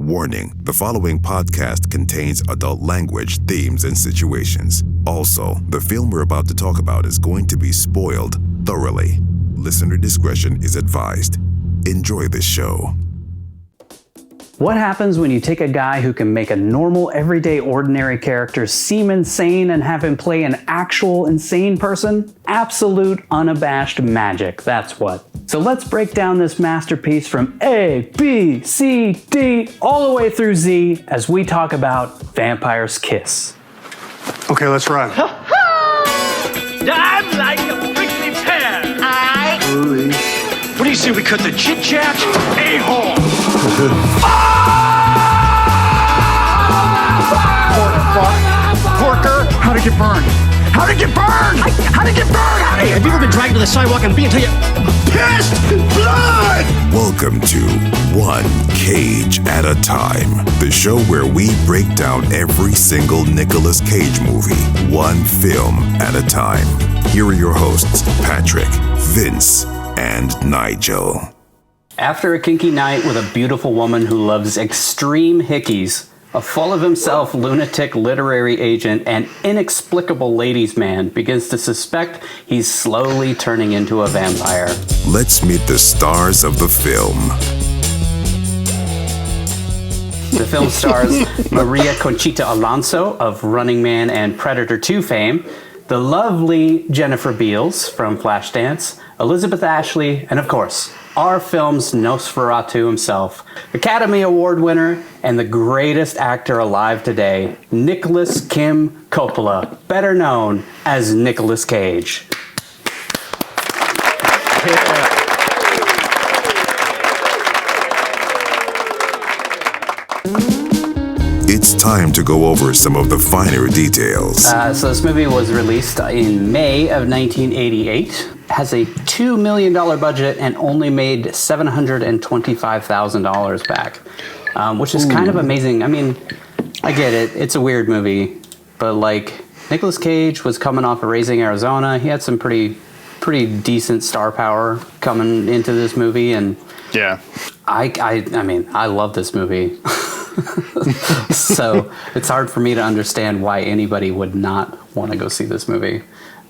Warning, the following podcast contains adult language, themes, and situations. Also, the film we're about to talk about is going to be spoiled thoroughly. Listener discretion is advised. Enjoy this show. What happens when you take a guy who can make a normal, everyday, ordinary character seem insane and have him play an actual insane person? Absolute, unabashed magic, that's what. So let's break down this masterpiece from A, B, C, D, all the way through Z as we talk about Vampire's Kiss. Okay, let's run. I'm like a prickly pear. What do you say we cut the chit-chat? A-hole! Porker, how'd it get burned? How'd it get burned? How'd it get burned? Hey, have you ever been dragged to the sidewalk and beat until you Pissed blood! Welcome to One Cage at a Time, the show where we break down every single Nicolas Cage movie, one film at a time. Here are your hosts, Patrick, Vince, and Nigel. After a kinky night with a beautiful woman who loves extreme hickies, a full-of-himself lunatic literary agent and inexplicable ladies' man begins to suspect he's slowly turning into a vampire. Let's meet the stars of the film. The film stars Maria Conchita Alonso of Running Man and Predator 2 fame, the lovely Jennifer Beals from Flashdance, Elizabeth Ashley, and of course, our film's Nosferatu himself, Academy Award winner and the greatest actor alive today, Nicolas Kim Coppola, better known as Nicolas Cage. It's time to go over some of the finer details. So this movie was released in May of 1988. Has a $2 million budget and only made $725,000 back, which is kind of amazing. I mean, I get it. It's a weird movie, but like Nicolas Cage was coming off of Raising Arizona. He had some pretty decent star power coming into this movie, and Yeah. I mean, I love this movie. So it's hard for me to understand why anybody would not want to go see this movie.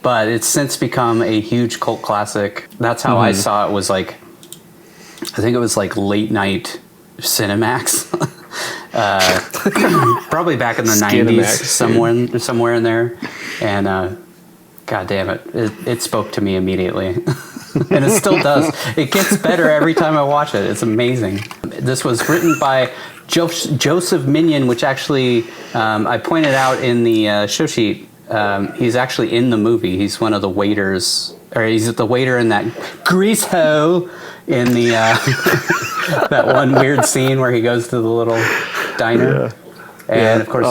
But it's since become a huge cult classic. That's how I saw it, was like, I think it was like late night Cinemax. Probably back in the 90s, somewhere in there. And God damn it, it spoke to me immediately. And it still does. It gets better every time I watch it. It's amazing. This was written by Joseph Minion, which actually I pointed out in the show sheet. He's actually in the movie. He's one of the waiters, or he's the waiter in that grease hole in the that one weird scene where he goes to the little diner. Yeah. And of course,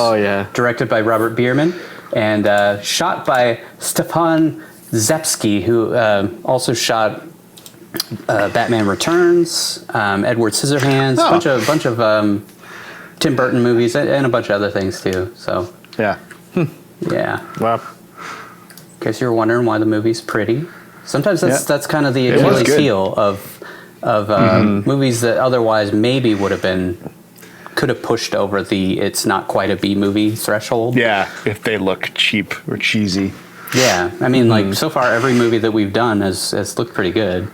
directed by Robert Bierman and shot by Stefan Zepsky, who also shot Batman Returns, Edward Scissorhands, bunch of Tim Burton movies, and a bunch of other things too. So Yeah. yeah. Wow. In case you were wondering why the movie's pretty, sometimes that's kind of the Achilles heel of movies that otherwise maybe could have pushed over the it's not quite a B movie threshold. Yeah, if they look cheap or cheesy. Yeah, I mean, like, so far every movie that we've done has looked pretty good.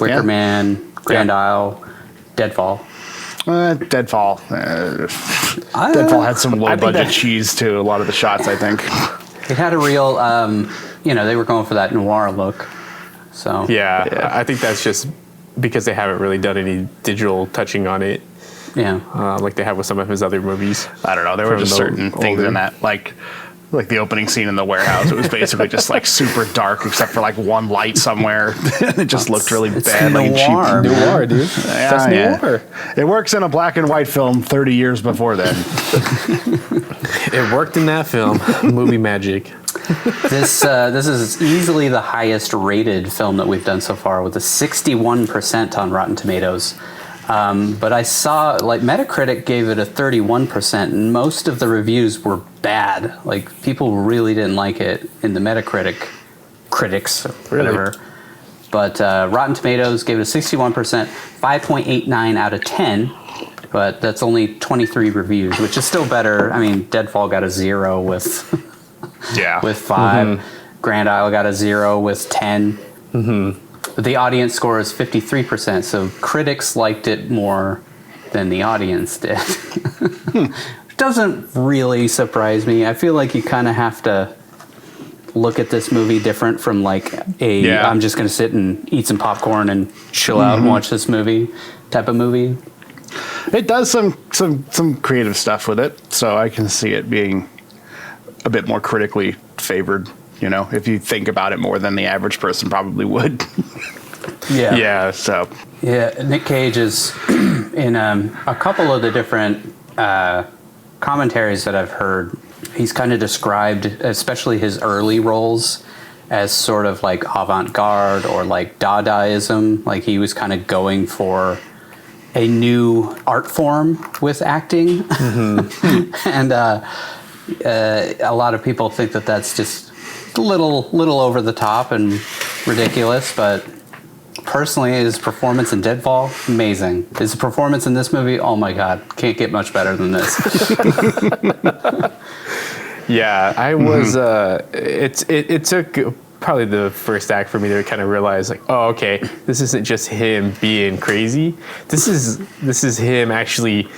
Wicker Man, Grand Isle, Deadfall. Deadfall. Deadfall had some low-budget cheese to a lot of the shots, I think. It had a real, they were going for that noir look. So Yeah, I think that's just because they haven't really done any digital touching on it. Yeah. Like they have with some of his other movies. I don't know. There were just certain things in that, like the opening scene in the warehouse. It was basically just like super dark, except for like one light somewhere. It just looked really bad, like noir, cheap. Noir, dude. That's noir. It works in a black and white film 30 years before then. It worked in that film. Movie magic. This is easily the highest rated film that we've done so far, with a 61% on Rotten Tomatoes. But I saw, like, Metacritic gave it a 31%, and most of the reviews were bad. Like, people really didn't like it in the Metacritic critics, or whatever. But Rotten Tomatoes gave it a 61%, 5.89 out of 10. but that's only 23 reviews, which is still better. I mean, Deadfall got a 0 with 5. Grand Isle got a 0 with 10. The audience score is 53%, so critics liked it more than the audience did. Doesn't really surprise me. I feel like you kind of have to look at this movie different from like I'm just going to sit and eat some popcorn and chill out and watch this movie type of movie. It does some creative stuff with it, so I can see it being a bit more critically favored, you know, if you think about it more than the average person probably would. Yeah. So Nick Cage is in a couple of the different commentaries that I've heard. He's kind of described, especially his early roles, as sort of like avant-garde or like Dadaism. Like he was kind of going for a new art form with acting. And a lot of people think that that's just a little over the top and ridiculous, but personally, his performance in Deadfall, amazing. His performance in this movie, oh my God, can't get much better than this. Yeah, I was. It took probably the first act for me to kind of realize, like, oh, okay, this isn't just him being crazy. This is him actually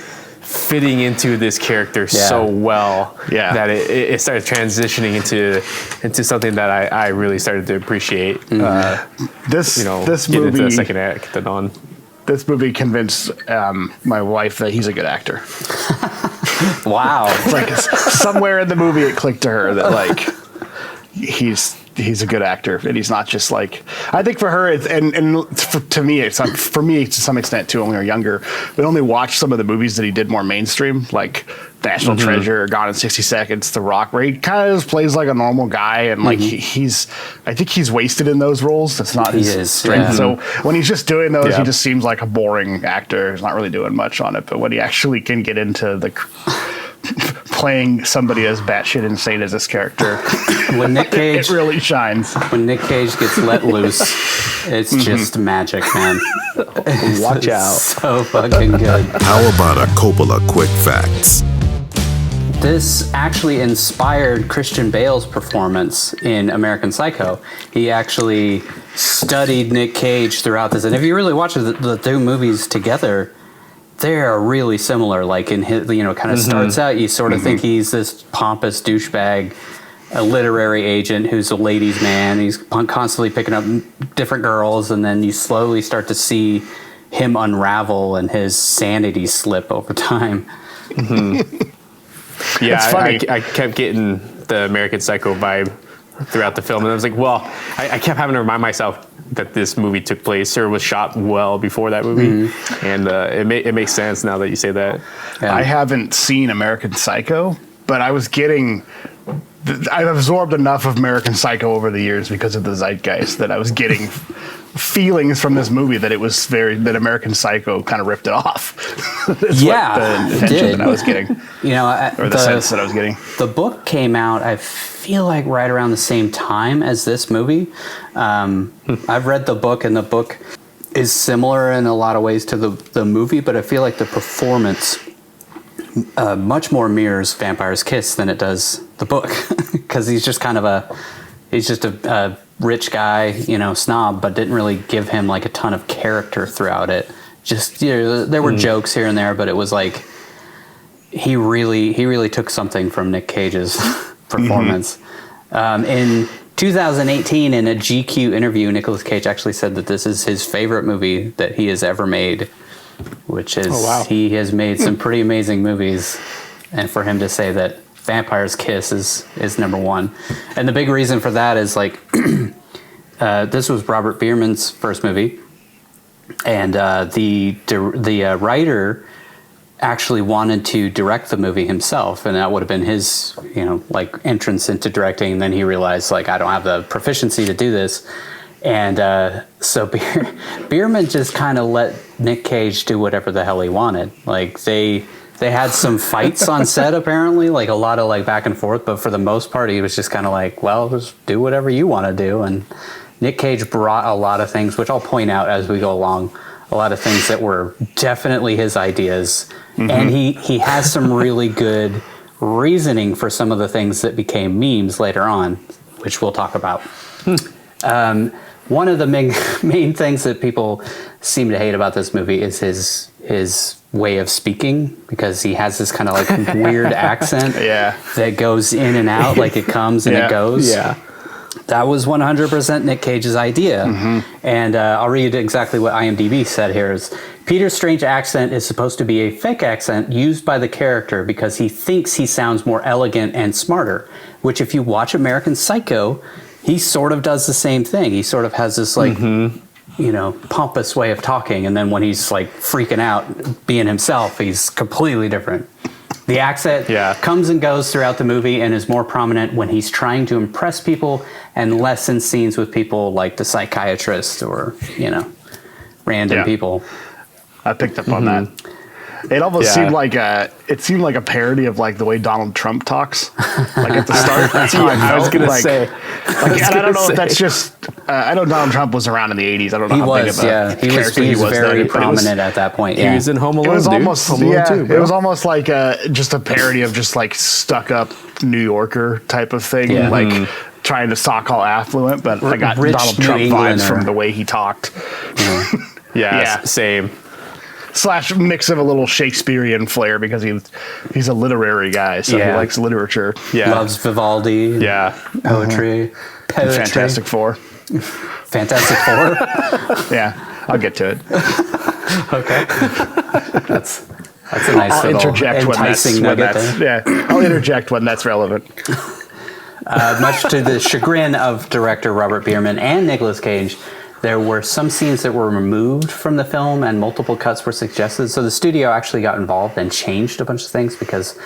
fitting into this character so well that it started transitioning into something that I really started to appreciate. this get movie, into the second act and on. This movie convinced my wife that he's a good actor. Wow. Like somewhere in the movie it clicked to her that like he's a good actor and he's not just like, I think for her to me to some extent too, when we were younger, we only watched some of the movies that he did more mainstream, like National Treasure, Gone in 60 Seconds, The Rock, where he kind of just plays like a normal guy and like I think he's wasted in those roles. That's not his strength. So when he's just doing those, he just seems like a boring actor. He's not really doing much on it. But when he actually can get into the playing somebody as batshit insane as this character, when Nick Cage, it really shines. When Nick Cage gets let loose, it's just magic, man. Watch out. So fucking good. How about a Coppola quick facts? This actually inspired Christian Bale's performance in American Psycho. He actually studied Nick Cage throughout this. And if you really watch the two movies together, they're really similar. Like in his, kind of starts out, you sort of think he's this pompous douchebag, a literary agent who's a ladies' man. He's constantly picking up different girls. And then you slowly start to see him unravel and his sanity slip over time. Yeah, I kept getting the American Psycho vibe throughout the film, and I was like, well, I kept having to remind myself that this movie took place or was shot well before that movie, and it makes sense now that you say that. Yeah. I haven't seen American Psycho, but I've absorbed enough of American Psycho over the years because of the zeitgeist that I was getting feelings from this movie that that American Psycho kind of ripped it off. That's what the intention that I was getting. Or the sense that I was getting. The book came out, I feel like, right around the same time as this movie. I've read the book, and the book is similar in a lot of ways to the movie, but I feel like the performance much more mirrors Vampire's Kiss than it does the book, because he's just a rich guy, snob, but didn't really give him like a ton of character throughout it. Just there were jokes here and there, but it was like he really took something from Nick Cage's performance. In 2018, in a GQ interview, Nicolas Cage actually said that this is his favorite movie that he has ever made, which is he has made some pretty amazing movies, and for him to say that Vampire's Kiss is number one. And the big reason for that is like this was Robert Bierman's first movie, and the writer actually wanted to direct the movie himself, and that would have been his entrance into directing. And then he realized, like, I don't have the proficiency to do this, and so Bierman just kind of let Nick Cage do whatever the hell he wanted. Like they had some fights on set, apparently, like a lot of like back and forth, but for the most part, he was just kind of like, well, just do whatever you want to do. And Nick Cage brought a lot of things, which I'll point out as we go along, a lot of things that were definitely his ideas. And he has some really good reasoning for some of the things that became memes later on, which we'll talk about. One of the main things that people seem to hate about this movie is his way of speaking, because he has this kind of like weird accent that goes in and out, like it comes and it goes. Yeah. That was 100% Nick Cage's idea. And I'll read exactly what IMDb said here is, Peter Strange's accent is supposed to be a fake accent used by the character because he thinks he sounds more elegant and smarter, which if you watch American Psycho, he sort of does the same thing. He sort of has this like, pompous way of talking. And then when he's like freaking out, being himself, he's completely different. The accent comes and goes throughout the movie and is more prominent when he's trying to impress people and less in scenes with people like the psychiatrist or, random people. I picked up on that. It almost seemed like a parody of like the way Donald Trump talks, like at the start. That's how I was gonna say. Like, I don't know if that's just. I know Donald Trump was around in the '80s. I don't know how big of a character he was very then, prominent at that point. He was in Home Alone. It was almost Home Alone too, it was almost like just a parody of just like stuck up New Yorker type of thing, like trying to sock all affluent. But I got Donald Trump vibes from the way he talked. Same. / mix of a little Shakespearean flair because he's a literary guy, so he likes literature. Loves Vivaldi. Poetry. Fantastic Four. Fantastic Four. I'll get to it. Okay. That's a nice I'll little interject enticing nugget there. I'll interject when that's relevant. Much to the chagrin of director Robert Bierman and Nicolas Cage, there were some scenes that were removed from the film and multiple cuts were suggested. So the studio actually got involved and changed a bunch of things because,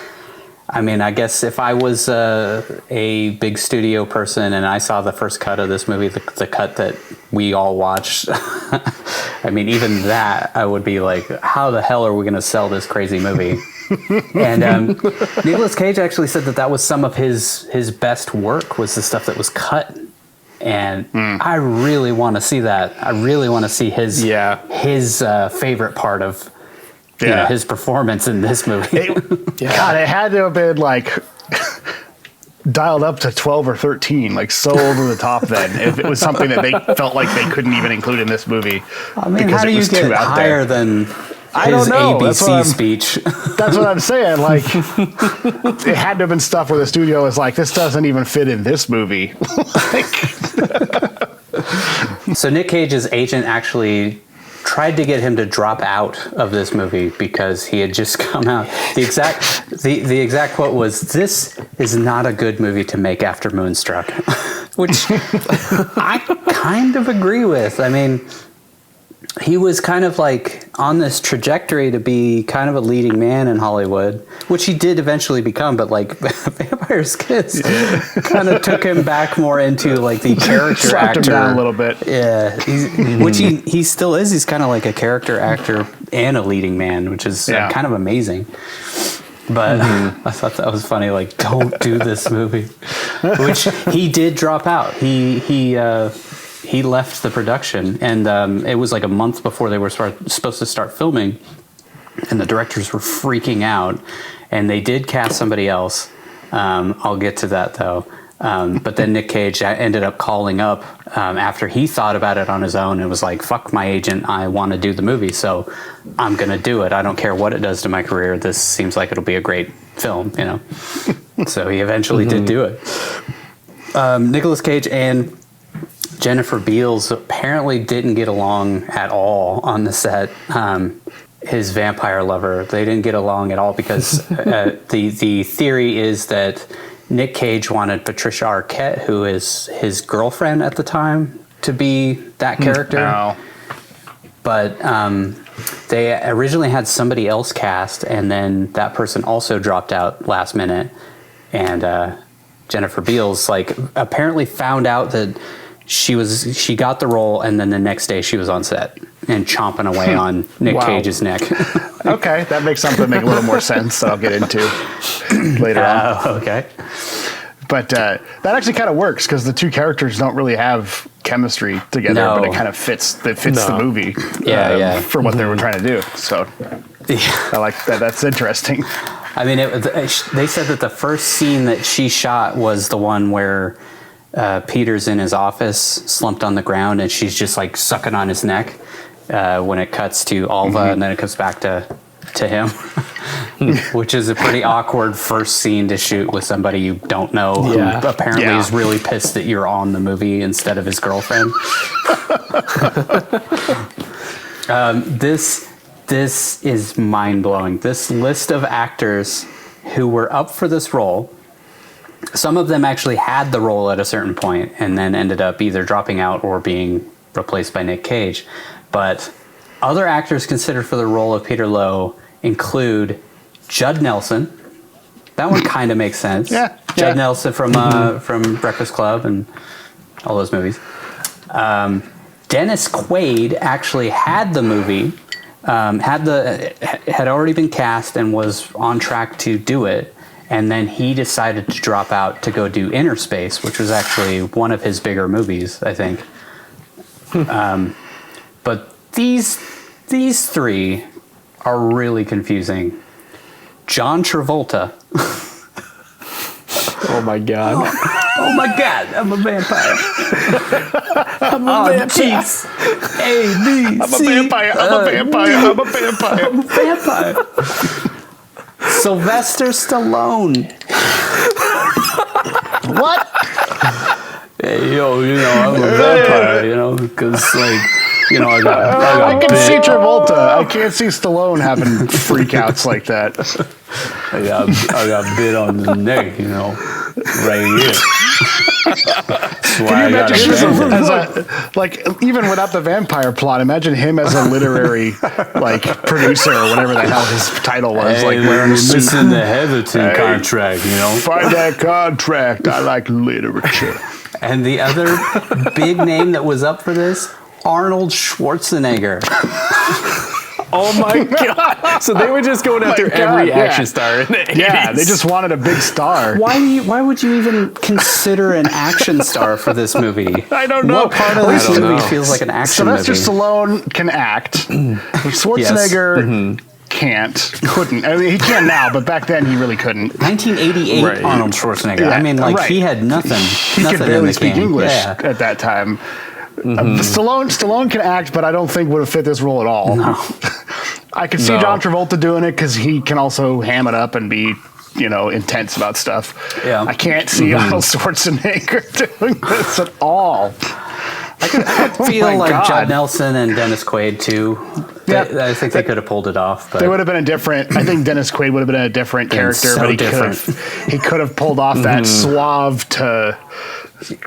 I mean, I guess if I was a big studio person and I saw the first cut of this movie, the cut that we all watched, I mean, even that, I would be like, how the hell are we going to sell this crazy movie? And Nicolas Cage actually said that was some of his best work was the stuff that was cut. And I really want to see that. I really want to see his favorite part of his performance in this movie. God, it had to have been like dialed up to 12 or 13, like so over the top then, if it was something that they felt like they couldn't even include in this movie. I mean, how do you get higher than I don't know. ABC speech? That's what I'm saying. Like, it had to have been stuff where the studio was like, this doesn't even fit in this movie. So Nick Cage's agent actually tried to get him to drop out of this movie because he had just come out. The exact quote was, "This is not a good movie to make after Moonstruck," which I kind of agree with. I mean, he was kind of like on this trajectory to be kind of a leading man in Hollywood, which he did eventually become, but like Vampire's Kiss kind of took him back more into like the character slapped actor. Him down a little bit. Yeah. Which he still is. He's kind of like a character actor and a leading man, which is kind of amazing. But I thought that was funny. Like, don't do this movie, which he did drop out. He left the production, and it was like a month before they were supposed to start filming, and the directors were freaking out, and they did cast somebody else. I'll get to that, though. But then Nick Cage ended up calling up after he thought about it on his own and was like, fuck my agent, I want to do the movie, so I'm going to do it. I don't care what it does to my career. This seems like it'll be a great film, you know? So he eventually did do it. Nicolas Cage and Jennifer Beals apparently didn't get along at all on the set. His vampire lover, they didn't get along at all because the theory is that Nick Cage wanted Patricia Arquette, who is his girlfriend at the time, to be that character. No. But they originally had somebody else cast, and then that person also dropped out last minute. And Jennifer Beals apparently found out that she got the role, and then the next day she was on set and chomping away on Nick Cage's neck. Okay, that makes something make a little more sense that I'll get into later on. Okay. But that actually kind of works because the two characters don't really have chemistry together, No. but it kind of fits. It fits the movie. Yeah. For what they were trying to do. So I like that. That's interesting. I mean, they said that the first scene that she shot was the one where Peter's in his office, slumped on the ground, and she's just like sucking on his neck when it cuts to Alva, and then it comes back to him, which is a pretty awkward first scene to shoot with somebody you don't know who apparently is really pissed that you're on the movie instead of his girlfriend. This is mind-blowing. This list of actors who were up for this role, some of them actually had the role at a certain point and then ended up either dropping out or being replaced by Nick Cage. But other actors considered for the role of Peter Lowe include Judd Nelson. That one kind of makes sense. Judd Nelson from Breakfast Club and all those movies. Dennis Quaid actually had the movie, had already been cast and was on track to do it, and then he decided to drop out to go do Inner Space, which was actually one of his bigger movies, I think. But these three are really confusing. John Travolta. Oh my god. Oh my god, I'm a vampire. I'm a vampire. A, B, I'm a C, vampire. I'm a vampire. I'm a vampire. I'm a vampire. Sylvester Stallone. What? Hey, yo, I'm a vampire, because, I can see Travolta. I can't see Stallone having freakouts like that. I got bit on the neck, right here. Can you imagine him as a even without the vampire plot? Imagine him as a literary producer or whatever the hell his title was. Hey, wearing a suit. missing the Heatherton contract, Find that contract. I like literature. And the other big name that was up for this, Arnold Schwarzenegger. Oh my god! So they were just going after every action star in the 80s. Yeah, they just wanted a big star. Why would you even consider an action star for this movie? I don't know. What part of this movie feels like an action Sylvester movie? Stallone can act. Schwarzenegger couldn't. I mean, he can now, but back then he really couldn't. 1988 Arnold Schwarzenegger. Yeah, I mean, he had nothing. He nothing could barely in the speak can. English Yeah. at that time. Stallone can act, but I don't think would have fit this role at all. No. I could see John Travolta doing it because he can also ham it up and be, intense about stuff. Yeah. I can't see Arnold Schwarzenegger doing this at all. I could feel like Judd Nelson and Dennis Quaid too. I think they could have pulled it off. But they would have been a different. I think Dennis Quaid would have been a different character, so but he could have pulled off that suave to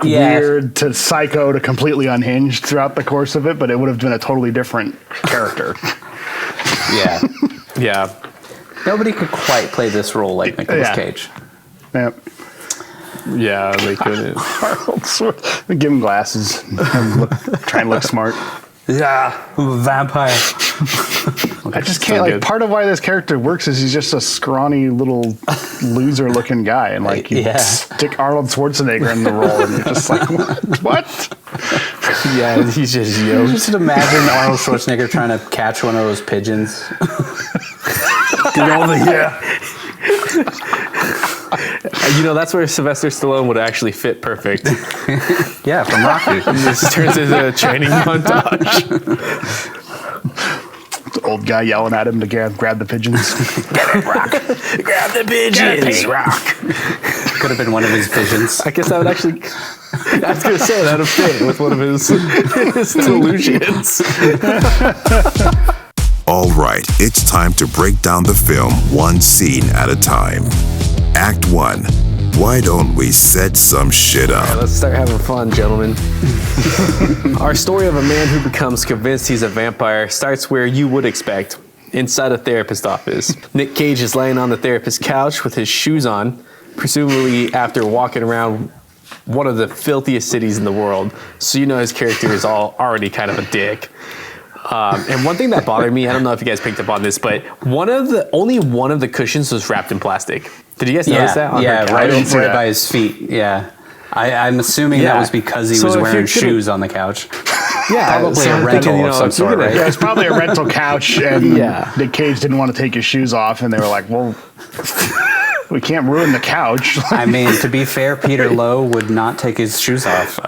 weird to psycho to completely unhinged throughout the course of it. But it would have been a totally different character. Yeah. Yeah. Nobody could quite play this role like Nicolas Cage. Yep. Yeah, they couldn't. Arnold Schwarzenegger. Give him glasses. Try and look smart. Yeah, I'm a vampire. I just can't. Part of why this character works is he's just a scrawny little loser-looking guy, and you stick Arnold Schwarzenegger in the role, and you're just like, what? Yeah, he's just yoked. Just imagine Arnold Schwarzenegger trying to catch one of those pigeons. Get over here. That's where Sylvester Stallone would actually fit perfect. Yeah, from Rocky. This turns into a training montage. The old guy yelling at him to grab the pigeons. Get it, Rock. Grab the pigeons, Rock. Could have been one of his pigeons. I guess that would actually. I was going to say that would fit with one of his delusions. All right, it's time to break down the film one scene at a time. Act 1. Why don't we set some shit up? All right, let's start having fun, gentlemen. Our story of a man who becomes convinced he's a vampire starts where you would expect, inside a therapist's office. Nick Cage is laying on the therapist's couch with his shoes on, presumably after walking around one of the filthiest cities in the world. So his character is already kind of a dick. And one thing that bothered me, I don't know if you guys picked up on this, but only one of the cushions was wrapped in plastic. Did you guys notice that? On her couch? Right by his feet. Yeah. I'm assuming that was because he was wearing shoes on the couch. Yeah, probably a rental of some sort, right? Yeah, it's probably a rental couch, and Nick Cage didn't want to take his shoes off, and they were like, well, we can't ruin the couch. I mean, to be fair, Peter Lowe would not take his shoes off.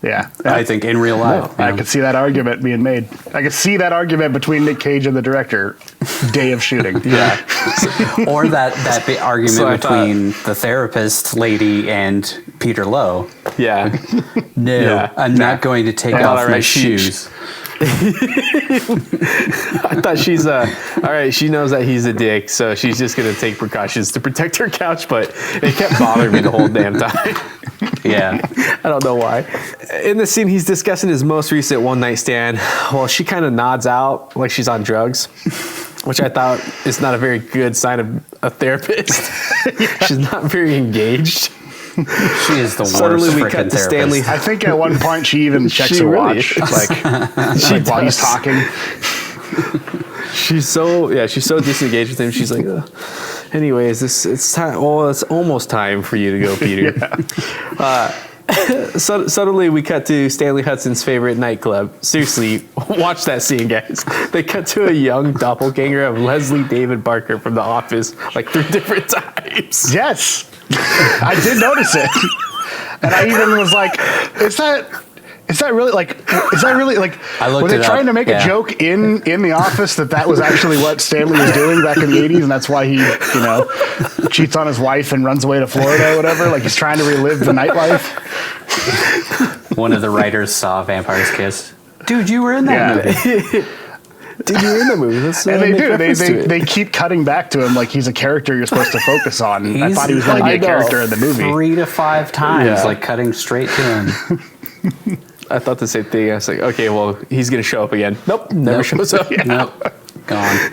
Yeah. I think in real life. I could see that argument being made. I could see that argument between Nick Cage and the director, day of shooting. Yeah. Or that argument between the therapist lady and Peter Lowe. Yeah. No, I'm not going to take off my shoes. I thought she's all right, she knows that he's a dick, so she's just gonna take precautions to protect her couch, but it kept bothering me the whole damn time. Yeah. I don't know why. In the scene, he's discussing his most recent one night stand. Well, she kind of nods out like she's on drugs, which I thought is not a very good sign of a therapist. She's not very engaged. She is the worst Suddenly we freaking cut to therapist. Stanley. I think at one point she even checks her really watch, is. like while he's talking. She's so disengaged with him. She's like, ugh. Anyways, it's time. Oh, it's almost time for you to go, Peter. So suddenly we cut to Stanley Hudson's favorite nightclub. Seriously, watch that scene, guys. They cut to a young doppelganger of Leslie David Barker from The Office like 3 different times. Yes, I did notice it, and I even was like, "Is that really like? Were they trying to make a joke in the office that was actually what Stanley was doing back in the 80s, and that's why he, cheats on his wife and runs away to Florida or whatever? Like he's trying to relive the nightlife." One of the writers saw Vampire's Kiss. Dude, you were in that movie. Dude, you were in the movie. Let's, and they do. They keep cutting back to him like he's a character you're supposed to focus on. I thought he was going to be a character in the movie 3 to 5 times, like cutting straight to him. I thought the same thing. I was like, okay, well, he's going to show up again. Nope, never shows up. Nope, gone.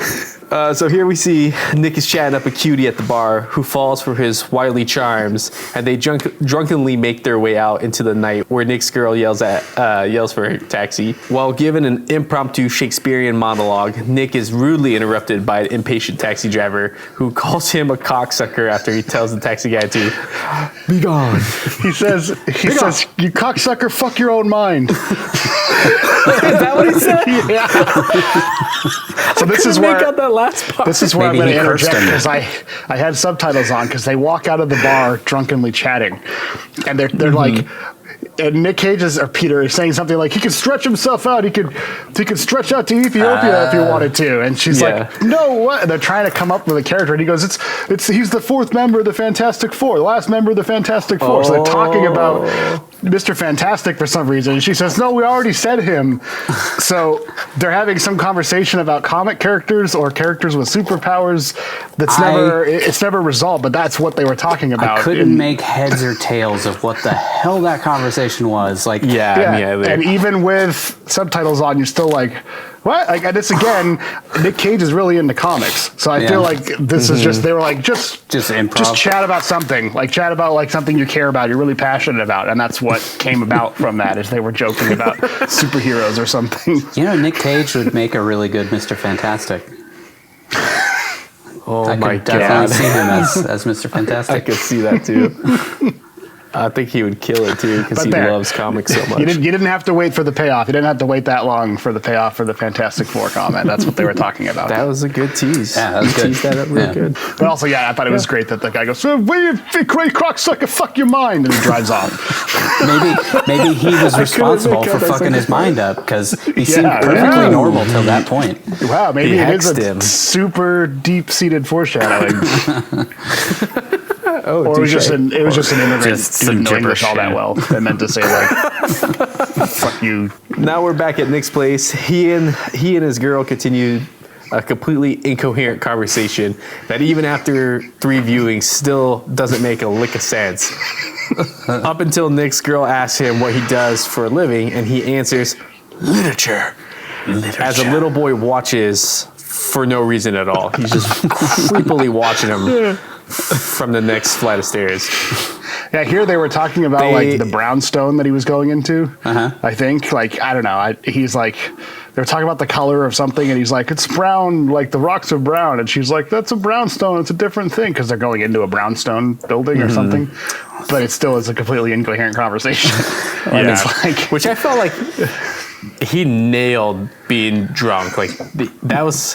So here we see Nick is chatting up a cutie at the bar who falls for his wily charms, and they drunkenly make their way out into the night where Nick's girl yells for a taxi. While given an impromptu Shakespearean monologue, Nick is rudely interrupted by an impatient taxi driver who calls him a cocksucker after he tells the taxi guy to be gone. He says, "You cocksucker, fuck your own mind." Is that what he said? Yeah. So this is where out that last part. This is where Maybe I'm going he to cursed interject him. because I had subtitles on because they walk out of the bar drunkenly chatting, and they're like. And Nick Cage or Peter is saying something like he could stretch himself out. He could stretch out to Ethiopia if he wanted to. And she's like, no, what? And they're trying to come up with a character. And he goes, he's the 4th member of the Fantastic Four, the last member of the Fantastic Four. So they're talking about Mr. Fantastic for some reason. And she says, no, we already said him. So they're having some conversation about comic characters or characters with superpowers. It's never resolved, but that's what they were talking about. I couldn't make heads or tails of what the hell that conversation was. Like, and even with subtitles on, you're still like, what? Like, and it's again, Nick Cage is really into comics, so I feel like this is just, they were like, just improv. Just chat about something, like chat about like something you care about, you're really passionate about, and that's what came about from that, is they were joking about superheroes or something. Nick Cage would make a really good Mr. Fantastic. Oh my God. Definitely see him as Mr. Fantastic. I could see that too. I think he would kill it too because he loves comics so much. You didn't have to wait for the payoff. You didn't have to wait that long for the payoff for the Fantastic Four comment. That's what they were talking about. That was a good tease. Yeah, that was good. Teased that up real good. But also, I thought it was great that the guy goes, "So, "Will you great cocksucker, fuck your mind," and he drives off. Maybe he was responsible for fucking his mind up because he seemed perfectly normal till that point. Wow, maybe He it is hexed him. Super deep-seated foreshadowing. Oh, or it was just an immigrant Just who didn't know some English all that well and meant to say like, "Fuck you." Now we're back at Nick's place. He and his girl continued a completely incoherent conversation that even after 3 viewings still doesn't make a lick of sense. Up until Nick's girl asks him what he does for a living, and he answers, literature. As a little boy watches for no reason at all. He's just creepily watching him from the next flight of stairs. Yeah, here they were talking about like the brownstone that he was going into. I think, like, I don't know. He's like, they're talking about the color of something, and he's like, it's brown, like the rocks are brown, and she's like, that's a brownstone, it's a different thing, because they're going into a brownstone building or something, but it still is a completely incoherent conversation. And it's like, which I felt like he nailed being drunk. Like that was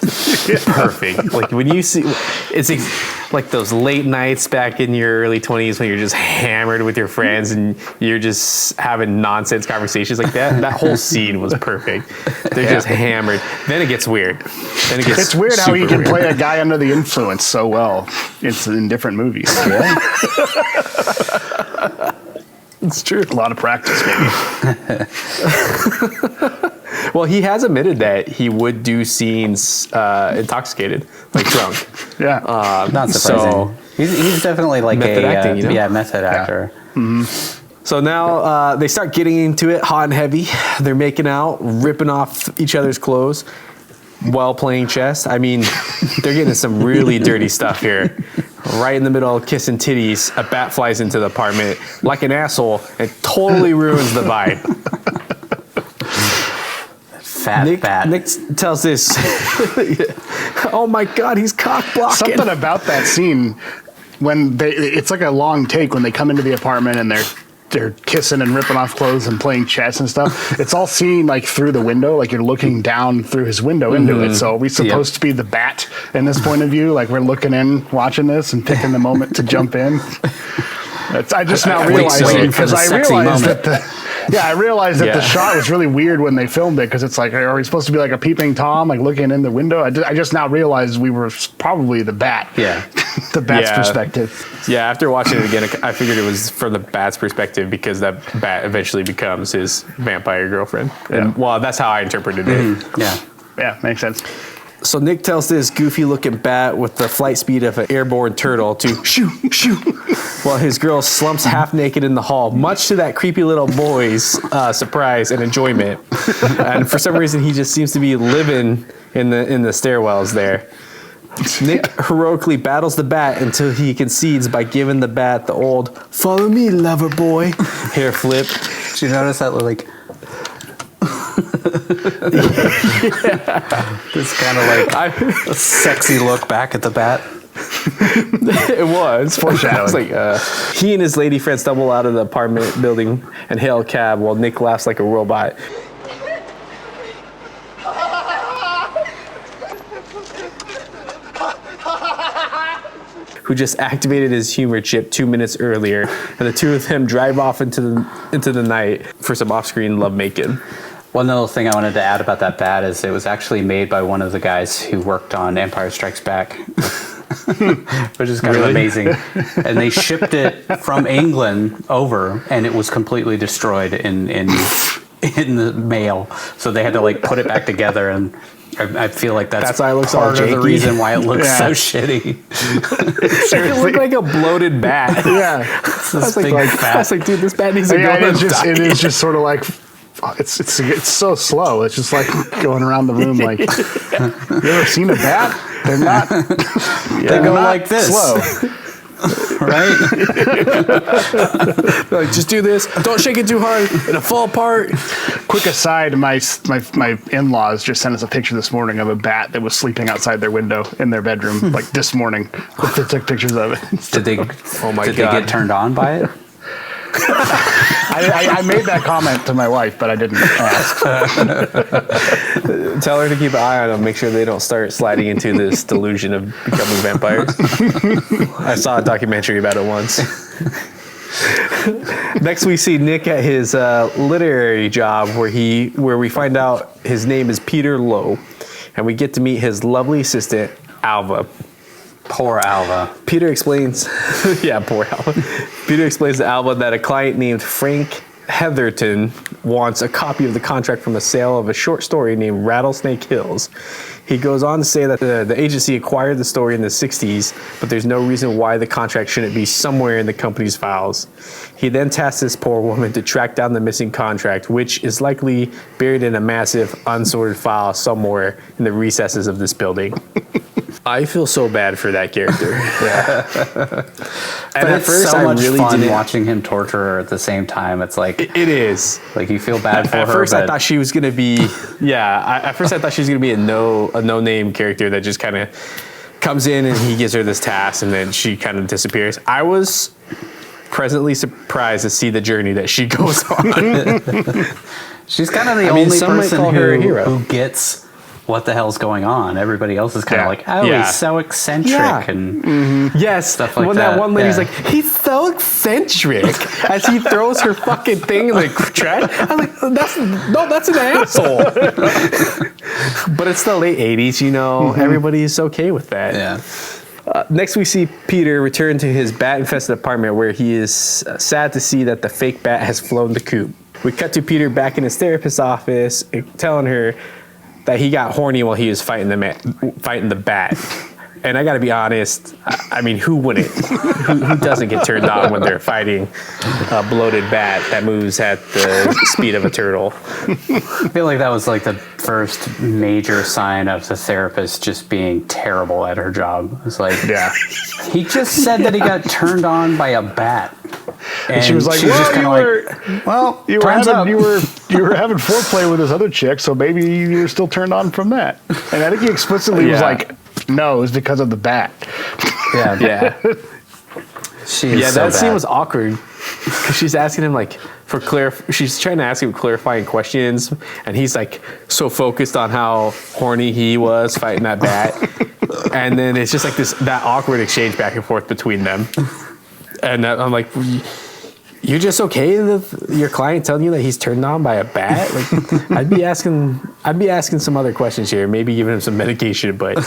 perfect. Like when you see, it's like those late nights back in your early 20s when you're just hammered with your friends and you're just having nonsense conversations like that. That whole scene was perfect. They're just hammered. Then it gets weird. Then it gets it's weird how he can weird. play a guy under the influence so well. It's in different movies. Yeah. It's true. A lot of practice, maybe. Well, he has admitted that he would do scenes intoxicated, like drunk. Yeah. Not surprising. He's definitely like Method a acting, you know? method actor. So now they start getting into it hot and heavy. They're making out, ripping off each other's clothes while playing chess. I mean, they're getting some really dirty stuff here. Right in the middle of kissing titties, a bat flies into the apartment like an asshole and totally ruins the vibe. Fat bat. Nick tells this, oh my God, he's cock blocking. Something about that scene when it's like a long take when they come into the apartment and they're kissing and ripping off clothes and playing chess and stuff. It's all seen like through the window, like you're looking down through his window into it. So are we supposed to be the bat in this point of view? Like we're looking in, watching this and picking the moment to jump in. I just now realized because I realized that the shot was really weird when they filmed it because it's like, are we supposed to be like a peeping Tom, like looking in the window? I just now realized we were probably the bat. Yeah. The bat's perspective. Yeah, after watching it again, I figured it was from the bat's perspective because that bat eventually becomes his vampire girlfriend. And well, that's how I interpreted it. Yeah. Yeah, makes sense. So Nick tells this goofy-looking bat with the flight speed of an airborne turtle to shoo, shoo, while his girl slumps half-naked in the hall, much to that creepy little boy's surprise and enjoyment. And for some reason, he just seems to be living in the stairwells there. Nick heroically battles the bat until he concedes by giving the bat the old "follow me, lover boy" hair flip. Did you notice that, like, this kind of like a sexy look back at the bat? It was foreshadowing. It's like he and his lady friend stumble out of the apartment building and hail a cab while Nick laughs like a robot. Who just activated his humor chip 2 minutes earlier, and the two of them drive off into the night for some off-screen lovemaking. One little thing I wanted to add about that bat is it was actually made by one of the guys who worked on Empire Strikes Back, which is kind of amazing. And they shipped it from England over, and it was completely destroyed in the mail. So they had to like put it back together, and I feel like that's why it looks all part of the janky. reason why it looks so shitty. It looked like a bloated bat. Yeah. It's this big fat. I was like, dude, this bat needs to go on a diet. It is just sort of like it's so slow. It's just like going around the room like, you ever seen a bat? They're not. They go like this. Slow. Right? They're like, just do this. Don't shake it too hard. It'll fall apart. Quick aside, my in-laws just sent us a picture this morning of a bat that was sleeping outside their window in their bedroom, like this morning. They took pictures of it. Did they? Oh my did God. they get turned on by it? I made that comment to my wife, but I didn't ask. Tell her to keep an eye on them. Make sure they don't start sliding into this delusion of becoming vampires. I saw a documentary about it once. Next, we see Nick at his literary job, where we find out his name is Peter Lowe, and we get to meet his lovely assistant Alva. Poor Alva. Peter explains, yeah, poor Alva. Peter explains to Alva that a client named Frank Heatherton wants a copy of the contract from a sale of a short story named Rattlesnake Hills. He goes on to say that the agency acquired the story in the 60s, but there's no reason why the contract shouldn't be somewhere in the company's files. He then tasks this poor woman to track down the missing contract, which is likely buried in a massive, unsorted file somewhere in the recesses of this building. I feel so bad for that character. And at first, so much fun watching him torture her at the same time. It's like it is like you feel bad for her. At first, I thought she was gonna be at first I thought she was gonna be a no name character that just kind of comes in and he gives her this task and then she kind of disappears. I was pleasantly surprised to see the journey that she goes on. She's kind of the only person who gets what the hell's going on. Everybody else is kind of like, oh, he's so eccentric and stuff like when that one lady's like, he's so eccentric as he throws her fucking thing in the trash. I'm like, that's an asshole. But it's the late 80s, you know, everybody is okay with that. Yeah. Next, we see Peter return to his bat-infested apartment where he is sad to see that the fake bat has flown the coop. We cut to Peter back in his therapist's office, telling her that he got horny while he was fighting the bat. And I got to be honest, I mean, who wouldn't? who doesn't get turned on when they're fighting a bloated bat that moves at the speed of a turtle? I feel like that was like the first major sign of the therapist just being terrible at her job. It's like, he just said that he got turned on by a bat. And she was like, you were having foreplay with this other chick, so maybe you were still turned on from that. And I think he explicitly was like, no, it was because of the bat. That scene was awkward because she's asking him like she's trying to ask him clarifying questions, and he's like so focused on how horny he was fighting that bat, and then it's just like that awkward exchange back and forth between them, and I'm like, you're just okay with your client telling you that he's turned on by a bat? Like, I'd be asking some other questions here, maybe giving him some medication, but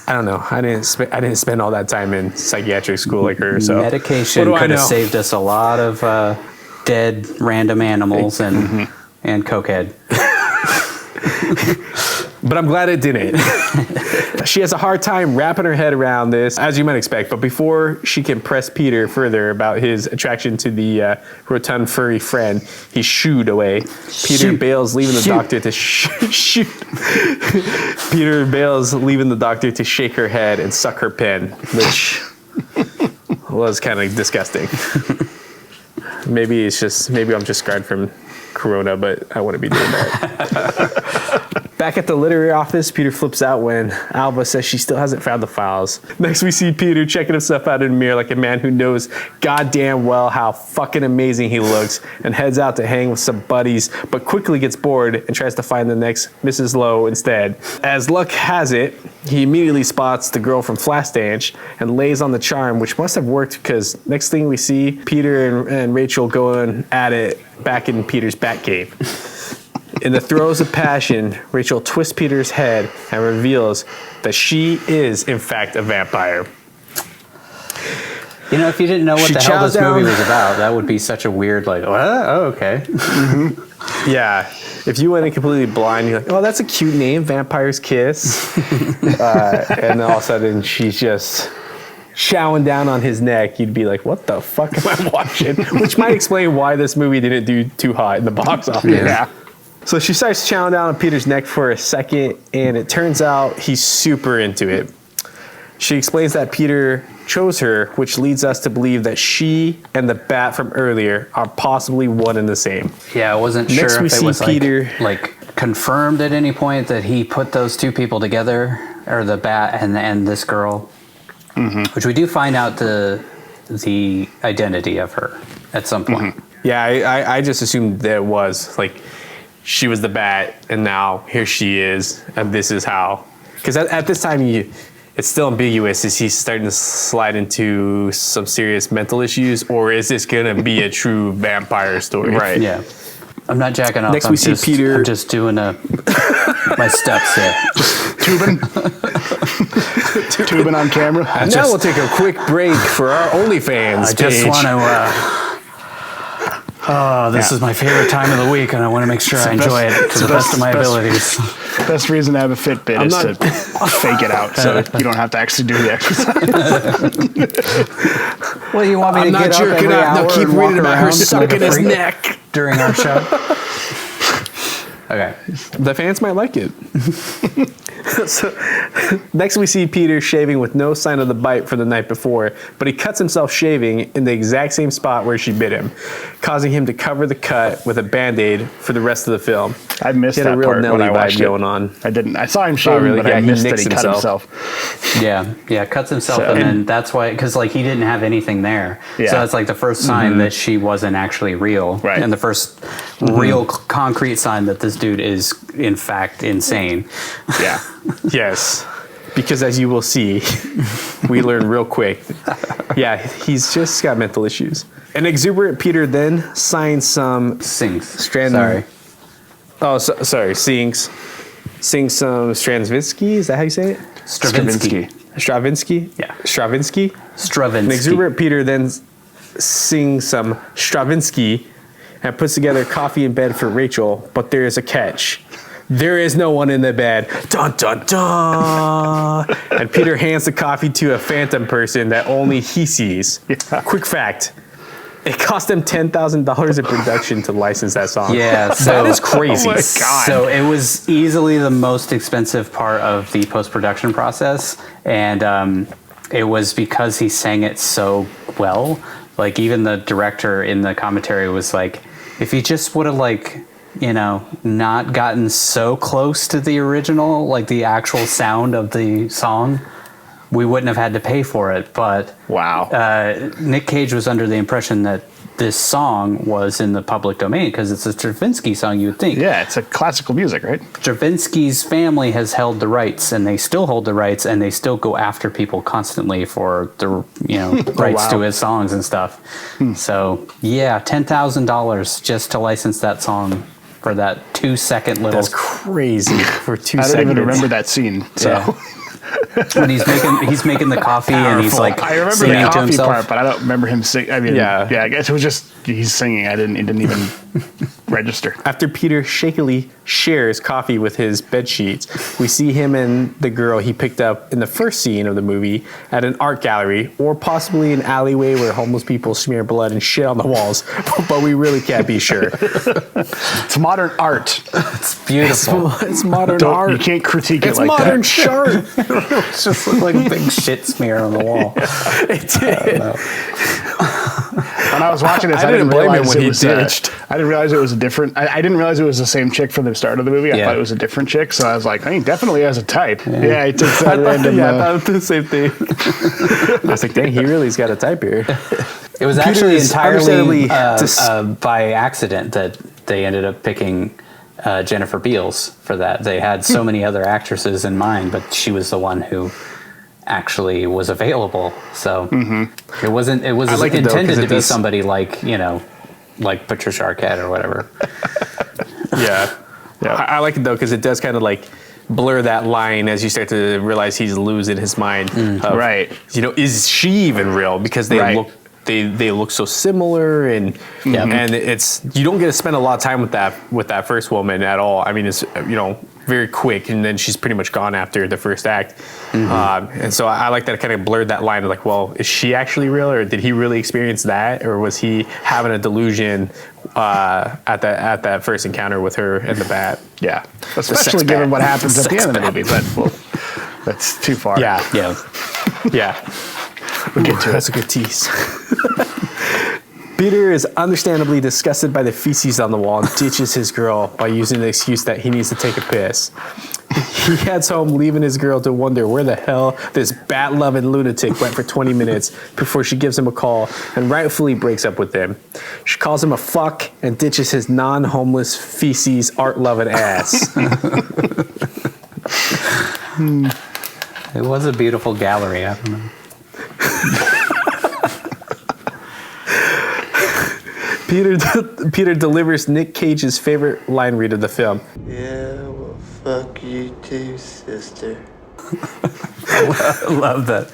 I don't know. I didn't spend all that time in psychiatric school like her. So medication could have saved us a lot of dead random animals and cokehead. But I'm glad it didn't. She has a hard time wrapping her head around this, as you might expect. But before she can press Peter further about his attraction to the rotund furry friend, he's shooed away. Peter bails, leaving the doctor to shoot. Peter bails, leaving the doctor to shake her head and suck her pen, which was kind of disgusting. Maybe I'm just scarred from Corona, but I wouldn't be doing that. Back at the literary office, Peter flips out when Alva says she still hasn't found the files. Next, we see Peter checking himself out in the mirror like a man who knows goddamn well how fucking amazing he looks and heads out to hang with some buddies, but quickly gets bored and tries to find the next Mrs. Lowe instead. As luck has it, he immediately spots the girl from Flashdance and lays on the charm, which must have worked because next thing we see, Peter and Rachel going at it back in Peter's Batcave. In the throes of passion, Rachel twists Peter's head and reveals that she is, in fact, a vampire. You know, if you didn't know what the hell this movie was about, that would be such a weird, like, what? Oh, okay. Mm-hmm. Yeah. If you went in completely blind, you're like, oh, that's a cute name, Vampire's Kiss. And then all of a sudden, she's just chowing down on his neck. You'd be like, what the fuck am I watching? Which might explain why this movie didn't do too hot in the box office. Yeah. So she starts chowing down on Peter's neck for a second, and it turns out he's super into it. She explains that Peter chose her, which leads us to believe that she and the bat from earlier are possibly one and the same. Yeah, I wasn't sure if it was Peter like confirmed at any point that he put those two people together, or the bat and this girl, which we do find out the identity of her at some point. Yeah, I just assumed that it was like she was the bat, and now here she is, and this is how. Because at this time, it's still ambiguous. Is he starting to slide into some serious mental issues, or is this going to be a true vampire story? Right. Yeah. I'm not jacking off. Next, we see Peter. I'm just doing my steps here. Tubing. Tubing on camera. Now we'll take a quick break for our OnlyFans I just want to... this is my favorite time of the week, and I want to make sure I enjoy it to the best of my abilities. Best reason to have a Fitbit is to fake it out, so you don't have to actually do the exercise. Well, you want me to get up every hour keep and reading walk about her around sucking like a his freak neck during our show? Okay. The fans might like it. So, next, we see Peter shaving with no sign of the bite for the night before, but he cuts himself shaving in the exact same spot where she bit him, causing him to cover the cut with a Band-Aid for the rest of the film. I missed He had that a real part Nelly when I watched vibe it. going on. I didn't. I saw him shaving, really? but Yeah, I he missed that nicks he cut himself. himself. Yeah, cuts himself, and then that's why, because like he didn't have anything there, Yeah. so that's like the first sign that she wasn't actually real, Right. and the first real concrete sign that this dude is in fact insane. Yeah. Yes, because as you will see, we learn real quick. Yeah, he's just got mental issues. An exuberant Peter then signs some Sings. Sorry. Sings some Stravinsky. Is that how you say it? Stravinsky. Stravinsky? Yeah. Stravinsky? Stravinsky. An exuberant Peter then sings some Stravinsky and puts together coffee in bed for Rachel, but there is a catch. There is no one in the bed. Dun, dun, dun. And Peter hands the coffee to a phantom person that only he sees. Yeah. Quick fact. It cost them $10,000 in production to license that song. Yeah, so that is crazy. Oh my God. So it was easily the most expensive part of the post-production process, and it was because he sang it so well. Like even the director in the commentary was like, if he just would have not gotten so close to the original, like the actual sound of the song, we wouldn't have had to pay for it. But Wow. Nick Cage was under the impression that this song was in the public domain because it's a Stravinsky song, you would think. Yeah, it's a classical music, right? Stravinsky's family has held the rights, and they still hold the rights, and they still go after people constantly for the rights to his songs and stuff. So yeah, $10,000 just to license that song for that 2-second little. That's crazy for 2 I seconds. don't even remember that scene. So Yeah. When he's making the coffee and he's like I remember singing the to coffee himself. part, but I don't remember him singing. I mean, Yeah. I guess it was just he's singing. It didn't even register. After Peter shakily shares coffee with his bed sheets, we see him and the girl he picked up in the first scene of the movie at an art gallery, or possibly an alleyway where homeless people smear blood and shit on the walls, but we really can't be sure. It's modern art. It's beautiful. It's modern You art. can't critique It's it like modern that. art. It just looked like a big shit smear on the wall. It did. When I was watching this, I I didn't didn't blame him realize when it he was. ditched. I didn't realize it was a different. I didn't realize it was the same chick from the start of the movie. I Yeah. thought it was a different chick. So I was like, he definitely has a type. Yeah, he takes that random. I thought the same thing. I was like, dang, he really's got a type here. It was Peter actually is entirely understandably by accident that they ended up picking Jennifer Beals for that. They had so many other actresses in mind, but she was the one who actually was available. So it was I like it though, 'cause intended it to be does- somebody like like Patricia Arquette or whatever. Yeah. I like it though, because it does kind of like blur that line as you start to realize he's losing his mind. Of, Right. Is she even real? Because they Right. look they look so similar, and and it's, you don't get to spend a lot of time with that first woman at all. I mean, it's very quick, and then she's pretty much gone after the first act. And so I like that it kind of blurred that line of like, well, is she actually real, or did he really experience that, or was he having a delusion at that first encounter with her and the bat? Yeah, sex especially given bat. what happens at the Sex end of the movie. But well, that's too far. Yeah, Yeah. we'll get to That's it. a good tease. Peter is understandably disgusted by the feces on the wall and ditches his girl by using the excuse that he needs to take a piss. He heads home, leaving his girl to wonder where the hell this bat-loving lunatic went for 20 minutes before she gives him a call and rightfully breaks up with him. She calls him a fuck and ditches his non-homeless feces art-loving ass. It was a beautiful gallery. I don't know. Peter delivers Nick Cage's favorite line read of the film. Yeah, well, fuck you too, sister. I love that.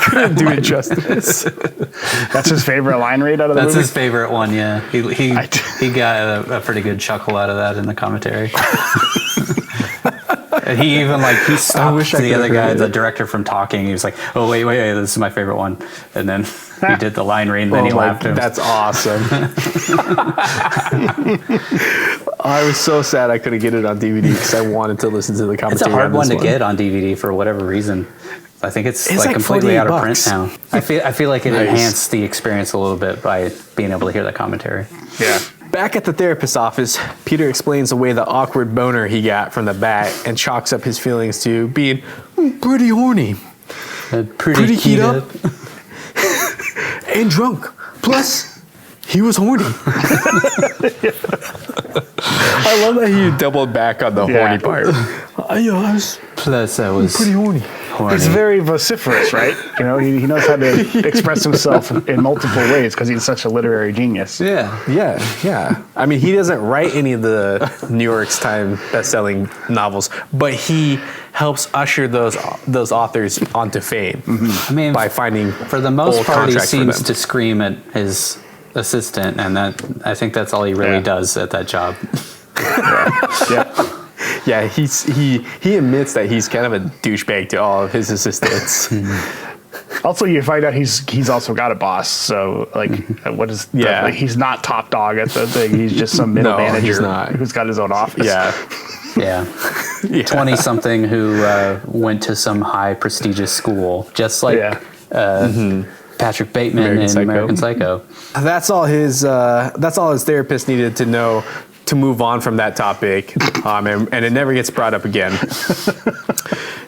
Couldn't do it justice. That's his favorite line read out of the That's movie. his favorite one. Yeah, he got a pretty good chuckle out of that in the commentary. And he even he stopped wish I the could've other guy, heard the it. director, from talking. He was like, "Oh wait, this is my favorite one." And then he did the line read, and then he laughed. That's awesome. I was so sad I couldn't get it on DVD because I wanted to listen to the commentary. It's a hard on one this to get on DVD for whatever reason. I think it's like completely out of print $48. now. I feel like it Nice. enhanced the experience a little bit by being able to hear that commentary. Yeah. Back at the therapist's office, Peter explains away the awkward boner he got from the bat and chalks up his feelings to being pretty horny, Pretty keyed up, and drunk. Plus, he was horny. I love that he doubled back on the horny part. I was Plus, I was pretty horny. horny. He's very vociferous, right? You know, he knows how to express himself in multiple ways because he's such a literary genius. Yeah. Yeah. I mean, he doesn't write any of the New York's Times best-selling novels, but he helps usher those authors onto fame I mean, by finding for the most old part, he contracts for seems them. to scream at his assistant, and I think that's all he really does at that job. Yeah. Yeah, he admits that he's kind of a douchebag to all of his assistants. Also, you find out he's also got a boss. So, like, what is? Like, he's not top dog at the thing. He's just some middle manager he's not. who's got his own office. Yeah. Yeah. 20-something who went to some high prestigious school, just like Patrick Bateman American in Psycho. American Psycho. That's all his therapist needed to know to move on from that topic, and it never gets brought up again.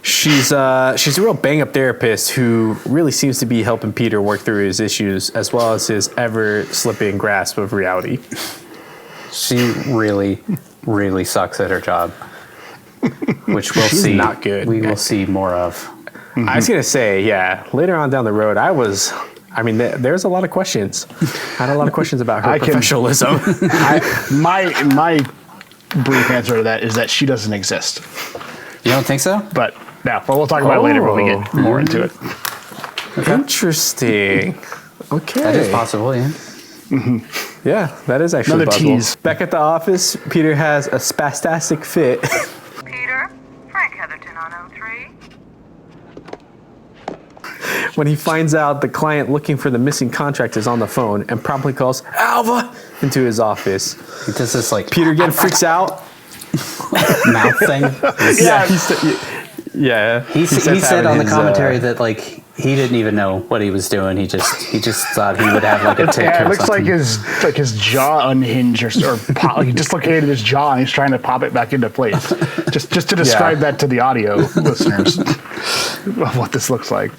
She's a real bang-up therapist who really seems to be helping Peter work through his issues as well as his ever-slipping grasp of reality. She really, really sucks at her job, which we'll She's see. not good. We will see more of. I was gonna say, later on down the road, there's a lot of questions. I had a lot of questions about her professionalism. My brief answer to that is that she doesn't exist. You don't think so? But we'll talk about it later when we get more into it. Interesting. Okay. That is possible, yeah. Yeah, that is actually Another possible. tease. Back at the office, Peter has a spastastic fit. Peter, Frank Heatherton on 03. when he finds out the client looking for the missing contract is on the phone and promptly calls Alva into his office. He does this like Peter again freaks out. mouth thing. He said on the commentary that like he didn't even know what he was doing. He just thought he would have like a tick. Yeah, it or looks something. like his jaw unhinged or pop, he dislocated his jaw and he's trying to pop it back into place. Just to describe that to the audio listeners of what this looks like.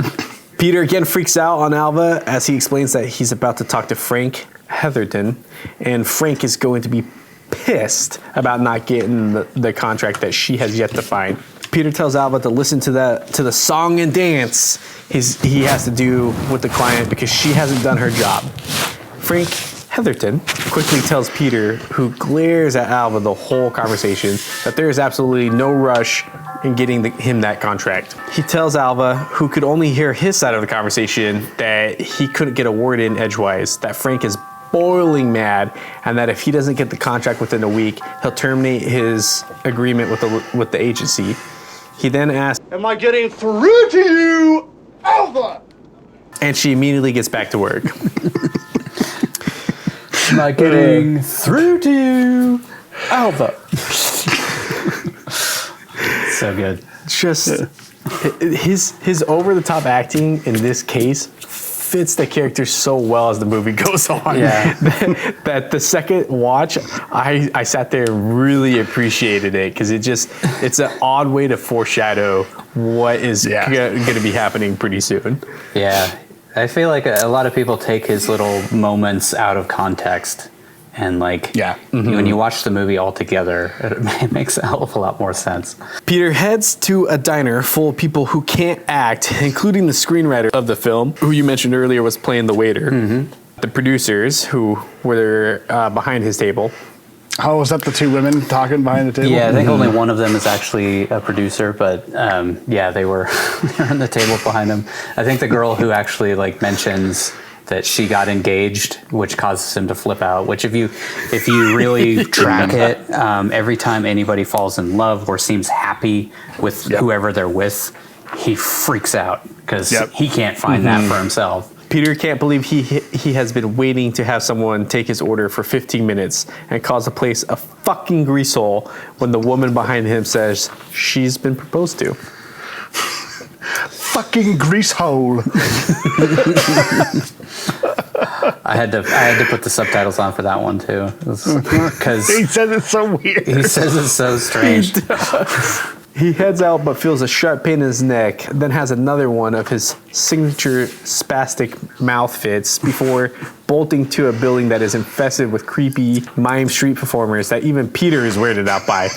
Peter again freaks out on Alva as he explains that he's about to talk to Frank Heatherton, and Frank is going to be pissed about not getting the contract that she has yet to find. Peter tells Alva to listen to the song and dance he has to do with the client because she hasn't done her job. Frank Heatherton quickly tells Peter, who glares at Alva the whole conversation, that there is absolutely no rush in getting him that contract. He tells Alva, who could only hear his side of the conversation, that he couldn't get a word in edgewise, that Frank is boiling mad, and that if he doesn't get the contract within a week, he'll terminate his agreement with the agency. He then asks, Am I getting through to you, Alva? and she immediately gets back to work. Am I getting through to you, Alva? So good. Just his over-the-top acting in this case fits the character so well as the movie goes on. Yeah. that the second watch, I sat there and really appreciated it because it's an odd way to foreshadow what is going to be happening pretty soon. Yeah. I feel like a lot of people take his little moments out of context. And like, when you watch the movie all together, it makes a hell of a lot more sense. Peter heads to a diner full of people who can't act, including the screenwriter of the film, who you mentioned earlier was playing the waiter. Mm-hmm. The producers, who were behind his table. Oh, was that the two women talking behind the table? Yeah, I think only one of them is actually a producer, but they were on the table behind him. I think the girl who actually like mentions that she got engaged, which causes him to flip out, which if you really track it, every time anybody falls in love or seems happy with whoever they're with, he freaks out because he can't find that for himself. Peter can't believe he he has been waiting to have someone take his order for 15 minutes and calls the place a fucking greasehole when the woman behind him says she's been proposed to. Fucking grease hole. I had to put the subtitles on for that one too, because He says it's so weird. he says it's so strange. He heads out but feels a sharp pain in his neck, then has another one of his signature spastic mouth fits before bolting to a building that is infested with creepy mime street performers that even Peter is weirded out by.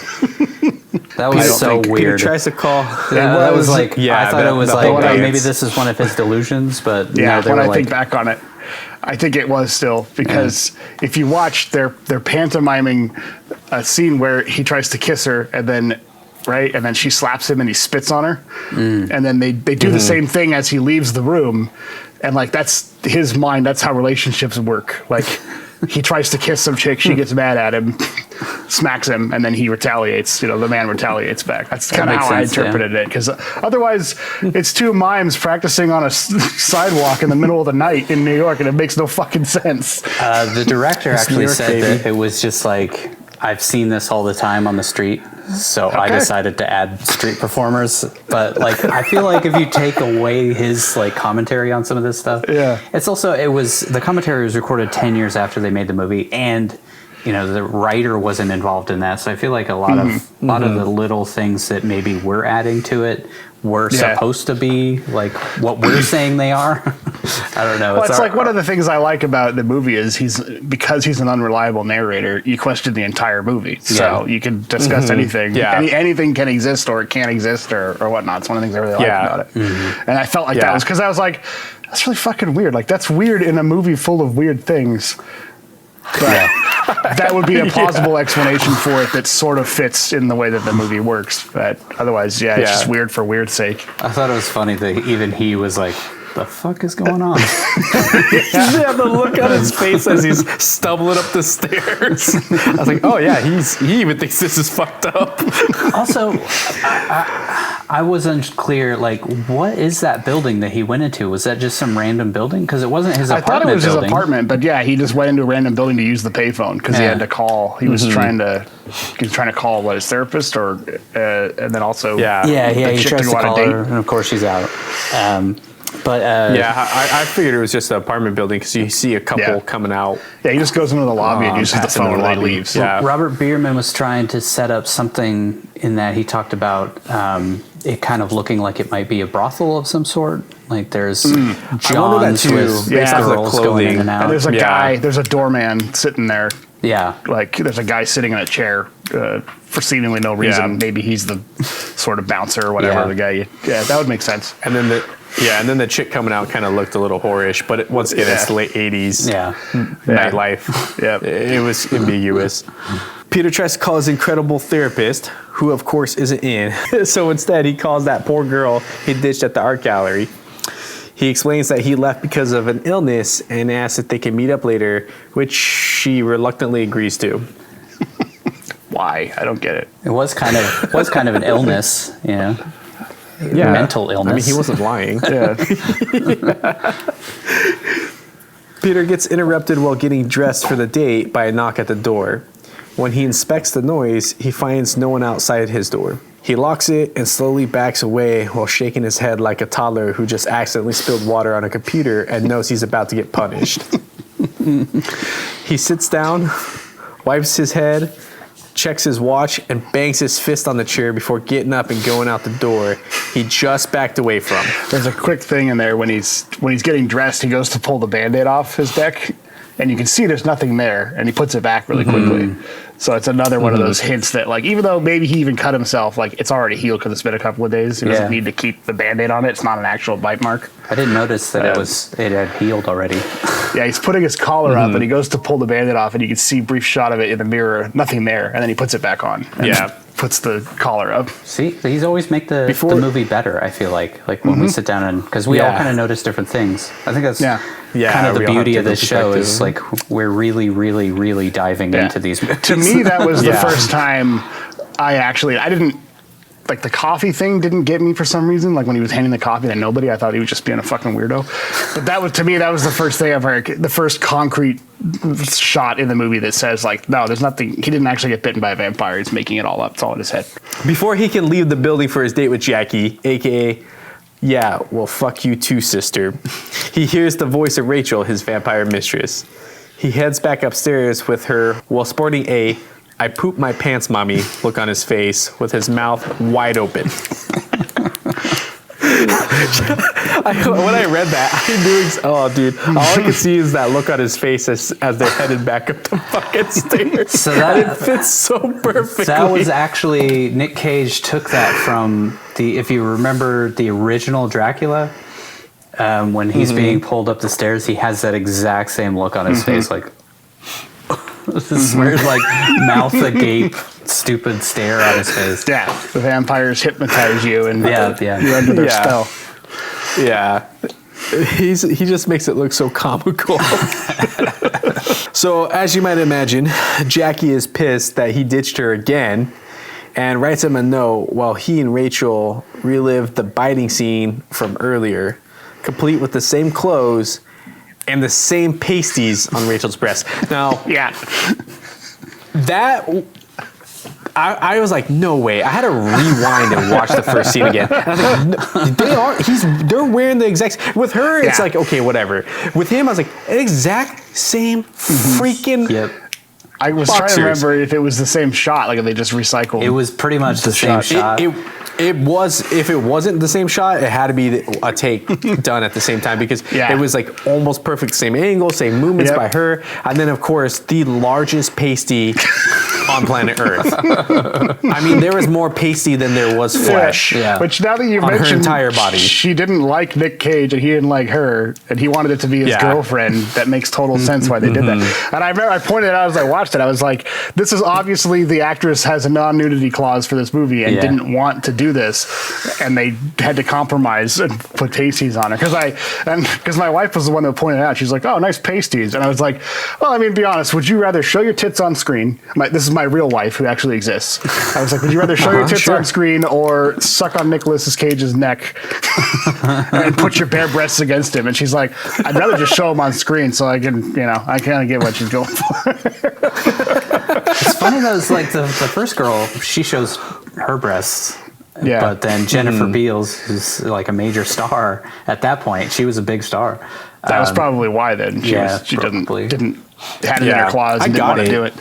That was so Peter weird. tries to call. That was like, yeah, I thought it was the like, whole oh, thing, maybe it's- this is one of his delusions, but Yeah, no, they when were I like, think back on it, I think it was still because if you watch, they're pantomiming a scene where he tries to kiss her and then she slaps him and he spits on her, and then they do the same thing as he leaves the room, and like that's his mind. That's how relationships work. Like he tries to kiss some chick, she gets mad at him, smacks him, and then he retaliates. The man retaliates back. That's kind of makes how I sense, yeah. interpreted it, because otherwise it's two mimes practicing on a sidewalk in the middle of the night in New York, and it makes no fucking sense. the director New actually York, said baby. that it was just like, I've seen this all the time on the street, so I Okay. decided to add street performers. But like, I feel like if you take away his like commentary on some of this stuff, Yeah. it's also the commentary was recorded 10 years after they made the movie, and the writer wasn't involved in that. So I feel like a lot of the little things that maybe we're adding to it were Yeah. supposed to be like what we're saying they are. I don't know. Well, it's like one of the things I like about the movie is because he's an unreliable narrator, you question the entire movie. So you can discuss anything. Yeah. Anything can exist or it can't exist or whatnot. It's one of the things I really like Yeah. about it. And I felt like that Yeah. was because I was like, that's really fucking weird. Like, that's weird in a movie full of weird things. But that would be a plausible explanation for it that sort of fits in the way that the movie works. But otherwise, it's Yeah. just weird for weird's sake. I thought it was funny that even he was like, the fuck is going on? Yeah, the look on his face as he's stumbling up the stairs. I was like, oh yeah, he even thinks this is fucked up. Also, I was unclear, like, what is that building that he went into? Was that just some random building? Because it wasn't his I apartment thought it was building. his apartment, but yeah, he just went into a random building to use the payphone because he Yeah. had to call. He was trying to call his therapist, or and then also Yeah, the he chick tries to to go on a call date. her, and of course she's out. But Yeah, I figured it was just an apartment building because you see a couple Yeah. coming out. Yeah, he just goes into the lobby and uses the passing phone the and then lobby. leaves. Yeah. Robert Bierman was trying to set up something in that he talked about it kind of looking like it might be a brothel of some sort. Like there's I wonder that Johns too, with based off the girls going clothing. in and out. And there's a Yeah. guy, there's a doorman sitting there. Yeah. Like there's a guy sitting in a chair for seemingly no reason. Yeah. Maybe he's the sort of bouncer or whatever. Yeah. The guy. Yeah, that would make sense. And then the chick coming out kind of looked a little whorish, but once again, it's Yeah. late 80s Yeah. nightlife. Yeah. It was ambiguous. Peter tries to call his incredible therapist, who of course isn't in. So instead, he calls that poor girl he ditched at the art gallery. He explains that he left because of an illness and asks if they can meet up later, which she reluctantly agrees to. Why? I don't get it. It was kind of an illness, Yeah. mental illness. I mean, he wasn't lying. Yeah. Peter gets interrupted while getting dressed for the date by a knock at the door. When he inspects the noise, he finds no one outside his door. He locks it and slowly backs away while shaking his head like a toddler who just accidentally spilled water on a computer and knows he's about to get punished. He sits down, wipes his head, checks his watch, and bangs his fist on the chair before getting up and going out the door he just backed away from. There's a quick thing in there when he's getting dressed. He goes to pull the Band-Aid off his deck, and you can see there's nothing there, and he puts it back really quickly. So it's another one of those hints that, like, even though maybe he even cut himself, like, it's already healed because it's been a couple of days. He doesn't need to keep the Band-Aid on it. It's not an actual bite mark. I didn't notice that it had healed already. Yeah, he's putting his collar up, and he goes to pull the Band-Aid off, and you can see a brief shot of it in the mirror, nothing there, and then he puts it back on. And puts the collar up. See, he's always make the movie better, I feel like when we sit down and, because we all kind of notice different things. I think that's kind of the beauty of this show is like we're really, really, really diving into these movies. To me, that was the first time I didn't like the coffee thing didn't get me for some reason. Like when he was handing the coffee to nobody, I thought he was just being a fucking weirdo. But that was, to me, that was the first thing I've heard, the first concrete shot in the movie that says like, no, there's nothing. He didn't actually get bitten by a vampire. He's making it all up. It's all in his head. Before he can leave the building for his date with Jackie, aka, yeah, well, fuck you too, sister, he hears the voice of Rachel, his vampire mistress. He heads back upstairs with her while sporting a "I poop my pants, mommy" look on his face with his mouth wide open. When I read that, I knew, oh, dude, all I could see is that look on his face as they're headed back up the fucking stairs. So that it fits so perfectly. That was actually, Nick Cage took that from if you remember the original Dracula, when he's being pulled up the stairs, he has that exact same look on his face, like this weird, like mouth agape, stupid stare on his face. Yeah, the vampires hypnotize you, and yeah. you're under their spell. Yeah, he just makes it look so comical. So, as you might imagine, Jackie is pissed that he ditched her again, and writes him a note while he and Rachel relive the biting scene from earlier, complete with the same clothes and the same pasties on Rachel's breast. Now, Yeah. that I was like, no way. I had to rewind and watch the first scene again. And I was like, no, they're wearing the exact. With her, it's Yeah. like, okay, whatever. With him, I was like, exact same freaking. Yep. I was trying to remember if it was the same shot, like if they just recycled. It was pretty much the same shot. It was, if it wasn't the same shot, it had to be a take done at the same time because Yeah. it was like almost perfect, same angle, same movements by her. And then, of course, the largest pasty on planet Earth. I mean, there was more pasty than there was flesh. Yeah. Which now that you On her mentioned, entire body. she didn't like Nick Cage and he didn't like her, and he wanted it to be his Yeah. girlfriend. That makes total sense why they did that. And I remember I pointed out as I watched it, I was like, this is obviously the actress has a non-nudity clause for this movie and didn't want to do this, and they had to compromise and put pasties on her. Because my wife was the one that pointed it out. She's like, oh, nice pasties. And I was like, well, I mean, be honest, would you rather show your tits on screen? This is my real wife who actually exists. I was like, would you rather show your tits on screen or suck on Nicolas Cage's neck and put your bare breasts against him? And she's like, I'd rather just show them on screen so I can, I kind of get what she's going for. It's funny though, it's like the first girl, she shows her breasts. Yeah. But then Jennifer Beals, who's like a major star at that point, she was a big star. That was probably why then. She probably. didn't had it in her claws and didn't want to do it.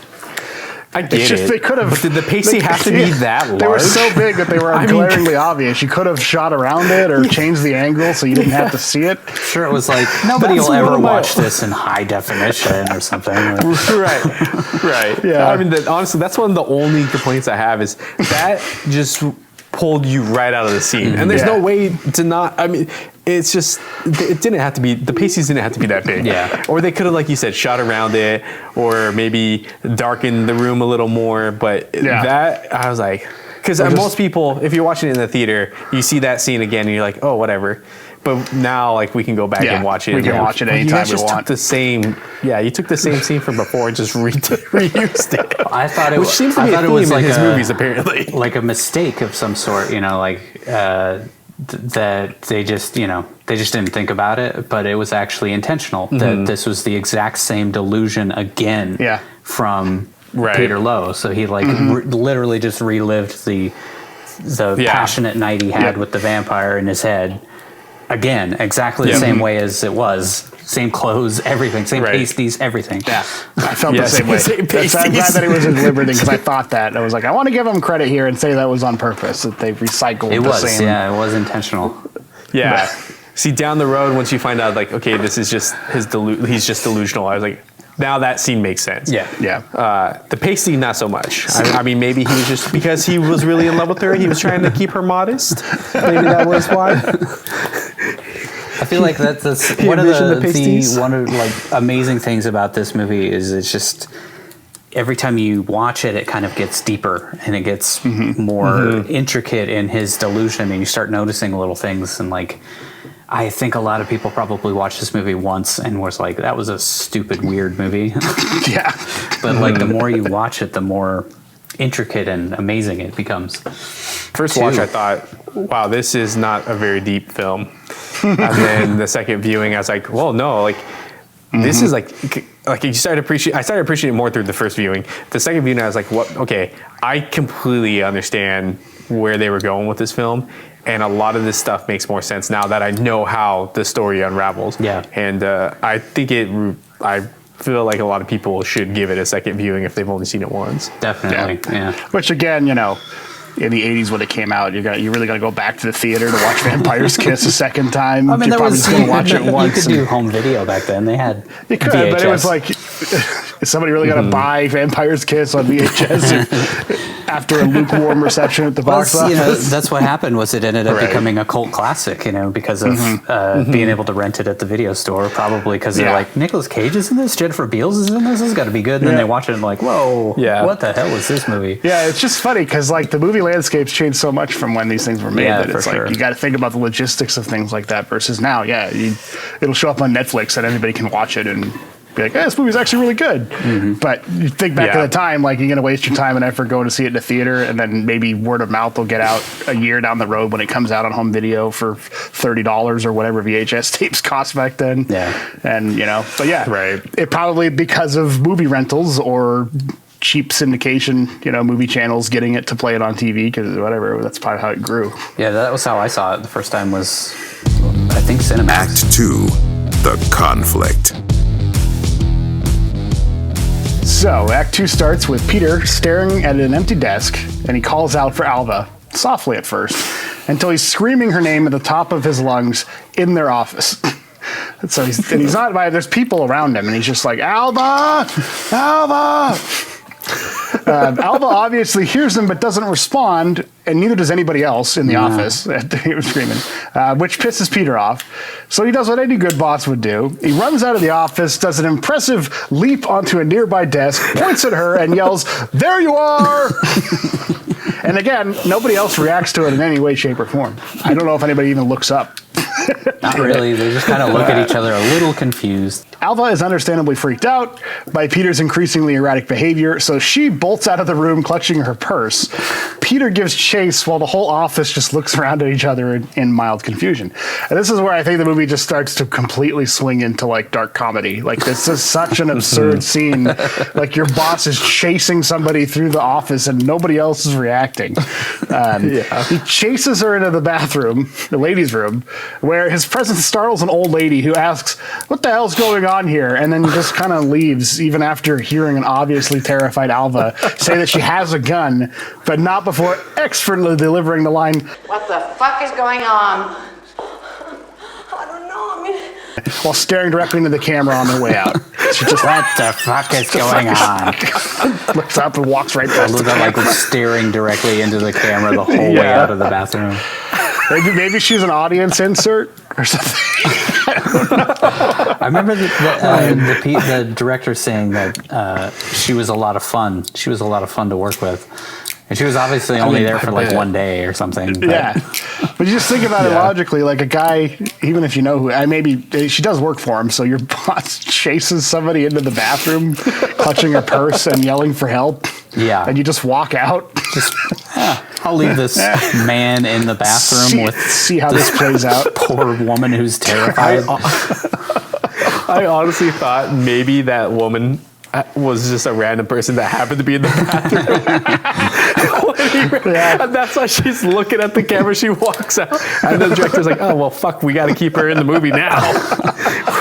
I get it. They could have. But did the pasty have to be that large? They were so big that they were glaringly obvious. You could have shot around it or changed the angle so you didn't have to see it. Sure, it was like nobody will ever watch this in high definition or something. Right. Yeah. I mean, honestly, that's one of the only complaints I have is that just pulled you right out of the scene. And there's no way to not. I mean, it's just it didn't have to be, the pasties didn't have to be that big. Yeah. Or they could have, like you said, shot around it or maybe darkened the room a little more. But that, I was like, because most people, if you're watching it in the theater, you see that scene again and you're like, oh, whatever. But now, like, we can go back and watch it. We can watch it anytime you guys just we want. Took the same, you took the same scene from before and just reused it. I thought it Which was, seems to be a theme in his movies, apparently. Like a mistake of some sort, that they just, they just didn't think about it, but it was actually intentional. That this was the exact same delusion again from Peter Lowe. So he literally just relived the passionate night he had with the vampire in his head again, exactly the same way as it was. Same clothes, everything, same pasties, everything. Yeah, I felt the same way. I'm glad that he was deliberating because I thought that. I was like, I want to give him credit here and say that was on purpose, that they recycled it the same. Yeah, it was intentional. Yeah. See, down the road, once you find out, like, okay, this is just he's just delusional. I was like, now that scene makes sense. Yeah. The pasty, not so much. I mean, maybe he was just, because he was really in love with her, he was trying to keep her modest. Maybe that was why. I feel like that's one of the amazing things about this movie is it's just every time you watch it, it kind of gets deeper and it gets more intricate in his delusion, and you start noticing little things. And like, I think a lot of people probably watched this movie once and was like, that was a stupid, weird movie. Yeah. But like the more you watch it, the more intricate and amazing it becomes. First watch, I thought, wow, this is not a very deep film. And then the second viewing, I was like, well, no, like, this is like you started I started appreciating it more through the first viewing. The second viewing, I was like, what? Okay, I completely understand where they were going with this film. And a lot of this stuff makes more sense now that I know how the story unravels. Yeah. And I think I feel like a lot of people should give it a second viewing if they've only seen it once. Definitely, yeah. Which again, you know, in the 80s when it came out, you really got to go back to the theater to watch Vampire's Kiss a second time. I mean, You're probably just going to watch it once. You could do home video back then. They had You could, VHS. but it was like, is somebody really going to buy Vampire's Kiss on VHS after a lukewarm reception at the box office? You know, that's what happened. Was it ended up becoming a cult classic? You know, because of being able to rent it at the video store, probably because they're like, Nicolas Cage is in this, Jennifer Beals is in this. This has got to be good. And then they watch it and like, whoa, what the hell is this movie? Yeah, it's just funny because like the movie landscape's changed so much from when these things were made that it's like you got to think about the logistics of things like that versus now. Yeah, it'll show up on Netflix and anybody can watch it and be like, hey, this movie's actually really good. But you think back at the time, like you're going to waste your time and effort going to see it in the theater, and then maybe word of mouth will get out a year down the road when it comes out on home video for $30 or whatever VHS tapes cost back then. Yeah. And, you know, but it probably because of movie rentals or cheap syndication, you know, movie channels getting it to play it on TV because whatever, that's probably how it grew. Yeah, that was how I saw it the first time was, I think, Cinemax. Act 2, The Conflict. So, Act 2 starts with Peter staring at an empty desk, and he calls out for Alva, softly at first, until he's screaming her name at the top of his lungs in their office. So he's not by, there's people around him, and he's just like, Alva! Alva! Alva obviously hears him but doesn't respond, and neither does anybody else in the office. He was screaming, which pisses Peter off. So he does what any good boss would do. He runs out of the office, does an impressive leap onto a nearby desk, points at her, and yells, "There you are!" And again, nobody else reacts to it in any way, shape, or form. I don't know if anybody even looks up. Not really. They just kind of look at each other a little confused. Alva is understandably freaked out by Peter's increasingly erratic behavior, so she bolts out of the room clutching her purse. Peter gives chase while the whole office just looks around at each other in mild confusion. And this is where I think the movie just starts to completely swing into like dark comedy. Like this is such an absurd scene. Like your boss is chasing somebody through the office and nobody else is reacting. He chases her into the bathroom, the ladies' room, where his presence startles an old lady who asks, "What the hell's going on here?" And then just kind of leaves, even after hearing an obviously terrified Alva say that she has a gun, but not before expertly delivering the line, "What the fuck is going on?" I don't know. I mean, while staring directly into the camera on their way out. She just, "What the fuck is going on?" looks up and walks right past the camera. Like staring directly into the camera the whole way out of the bathroom. Maybe she's an audience insert or something. I remember the director saying that she was a lot of fun. She was a lot of fun to work with. And she was obviously only there for like one day or something. But. Yeah. But you just think about it logically, like a guy, even if you know who, maybe she does work for him, so your boss chases somebody into the bathroom, clutching her purse and yelling for help. Yeah. And you just walk out. Just, I'll leave this man in the bathroom see how this plays out. Poor woman who's terrified. I honestly thought maybe that woman was just a random person that happened to be in the bathroom. And that's why she's looking at the camera. She walks out. And the director's like, "Oh, well, fuck, we got to keep her in the movie now.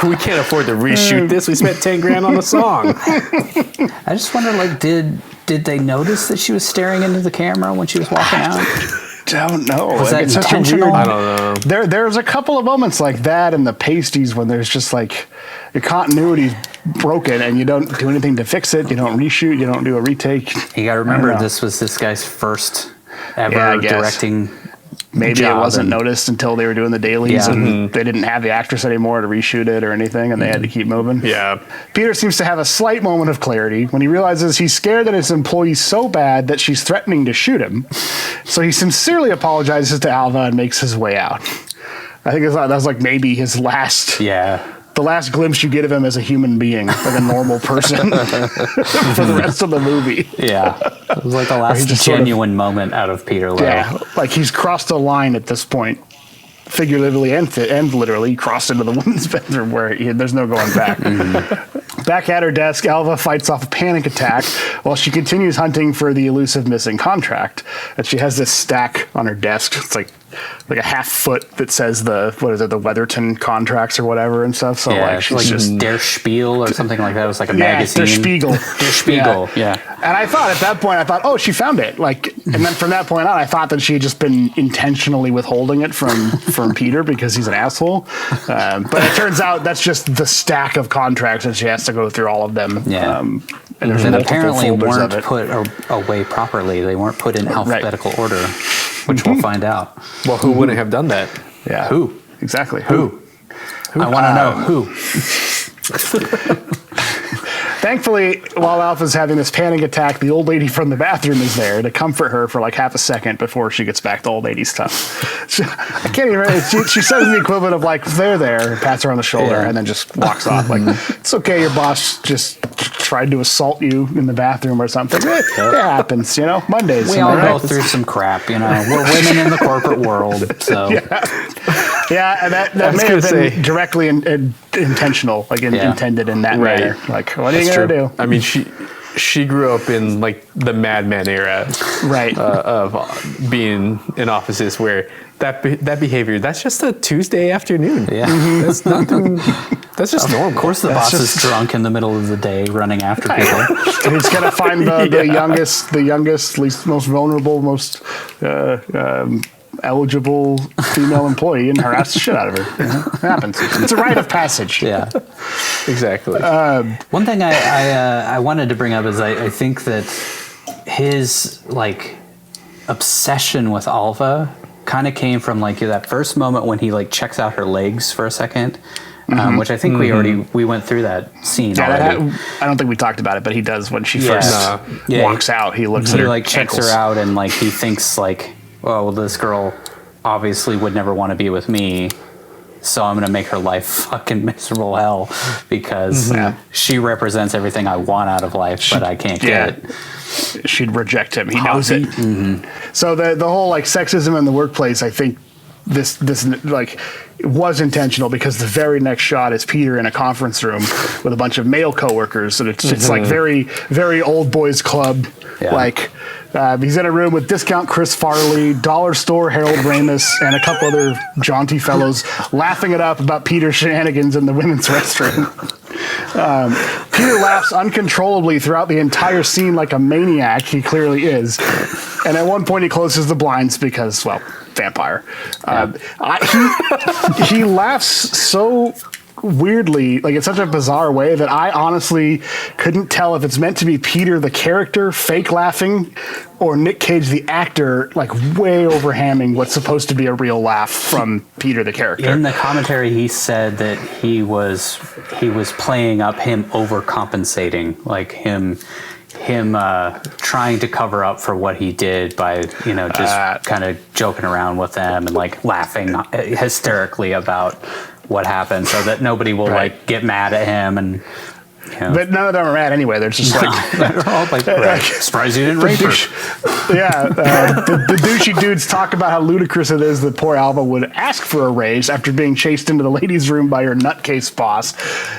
We can't afford to reshoot this. We spent $10,000 on the song." I just wonder, like, did they notice that she was staring into the camera when she was walking out? Don't know. Was that intentional? I don't know. There's a couple of moments like that in the pasties when there's just like your continuity's broken and you don't do anything to fix it. You don't reshoot. You don't do a retake. You got to remember this was this guy's first ever directing. Maybe it wasn't noticed until they were doing the dailies and they didn't have the actress anymore to reshoot it or anything and they had to keep moving. Yeah. Peter seems to have a slight moment of clarity when he realizes he's scared that his employee's so bad that she's threatening to shoot him. So he sincerely apologizes to Alva and makes his way out. I think that was like maybe his last the last glimpse you get of him as a human being, like a normal person, for the rest of the movie. Yeah, it was like the last genuine moment out of Peter Lowe. Yeah, like he's crossed a line at this point, figuratively and literally crossed into the women's bedroom where there's no going back. Back at her desk, Alva fights off a panic attack while she continues hunting for the elusive missing contract. And she has this stack on her desk. It's like a half foot that says the Weatherton contracts or whatever and stuff. So yeah, like she's like just Der Spiegel or something like that. It was like a magazine. Der Spiegel. Der Spiegel. Yeah. And I thought at that point, oh, she found it. Like, and then from that point on, I thought that she had just been intentionally withholding it from Peter because he's an asshole. But it turns out that's just the stack of contracts, and she has to go through all of them. Yeah. And and apparently weren't put away properly. They weren't put in alphabetical order, which we'll find out. Well, who wouldn't have done that? Yeah. Who? Exactly. Who? I want to know who. Thankfully, while Alpha's having this panic attack, the old lady from the bathroom is there to comfort her for like half a second before she gets back to old lady stuff. I can't even remember. She says the equivalent of like, there, pats her on the shoulder, and then just walks off. Like, it's okay, your boss just tried to assault you in the bathroom or something. It happens, Mondays. We all go through some crap, We're women in the corporate world, so... Yeah, and that may have been directly intentional, like intended in that manner. Like, what are you going to do? I mean, she grew up in like the Mad Men era, right? Of being in offices where that behavior, that's just a Tuesday afternoon. Yeah, that's nothing. That's just normal. Of course, the boss is drunk in the middle of the day, running after people. And he's gonna find the youngest, least most vulnerable, most eligible female employee and harass the shit out of her. It happens. It's a rite of passage. Yeah, exactly. One thing I wanted to bring up is I think that his like obsession with Alva kind of came from like that first moment when he like checks out her legs for a second. Which I think we went through that scene already. I don't think we talked about it, but he does when she first walks out. He looks at her. He like checks her out and like he thinks like, oh, well, this girl obviously would never want to be with me, so I'm gonna make her life fucking miserable hell because she represents everything I want out of life, but I can't get it. She'd reject him. He knows it. So the whole like sexism in the workplace, I think this like was intentional because the very next shot is Peter in a conference room with a bunch of male coworkers, and it's like very, very old boys club. Like he's in a room with discount Chris Farley, dollar store Harold Ramis, and a couple other jaunty fellows laughing it up about Peter's shenanigans in the women's restroom. Peter laughs uncontrollably throughout the entire scene like a maniac. He clearly is. And at one point he closes the blinds because, well, vampire. He laughs so weirdly, like in such a bizarre way that I honestly couldn't tell if it's meant to be Peter the character fake laughing or Nick Cage the actor like way overhamming what's supposed to be a real laugh from Peter the character. In the commentary he said that he was playing up him overcompensating, like him trying to cover up for what he did by just kind of joking around with them and like laughing hysterically about what happened so that nobody will like get mad at him and but none of them are mad anyway. They're just they're all like surprised you didn't rape her. The douchey dudes talk about how ludicrous it is that poor Alva would ask for a raise after being chased into the ladies' room by her nutcase boss,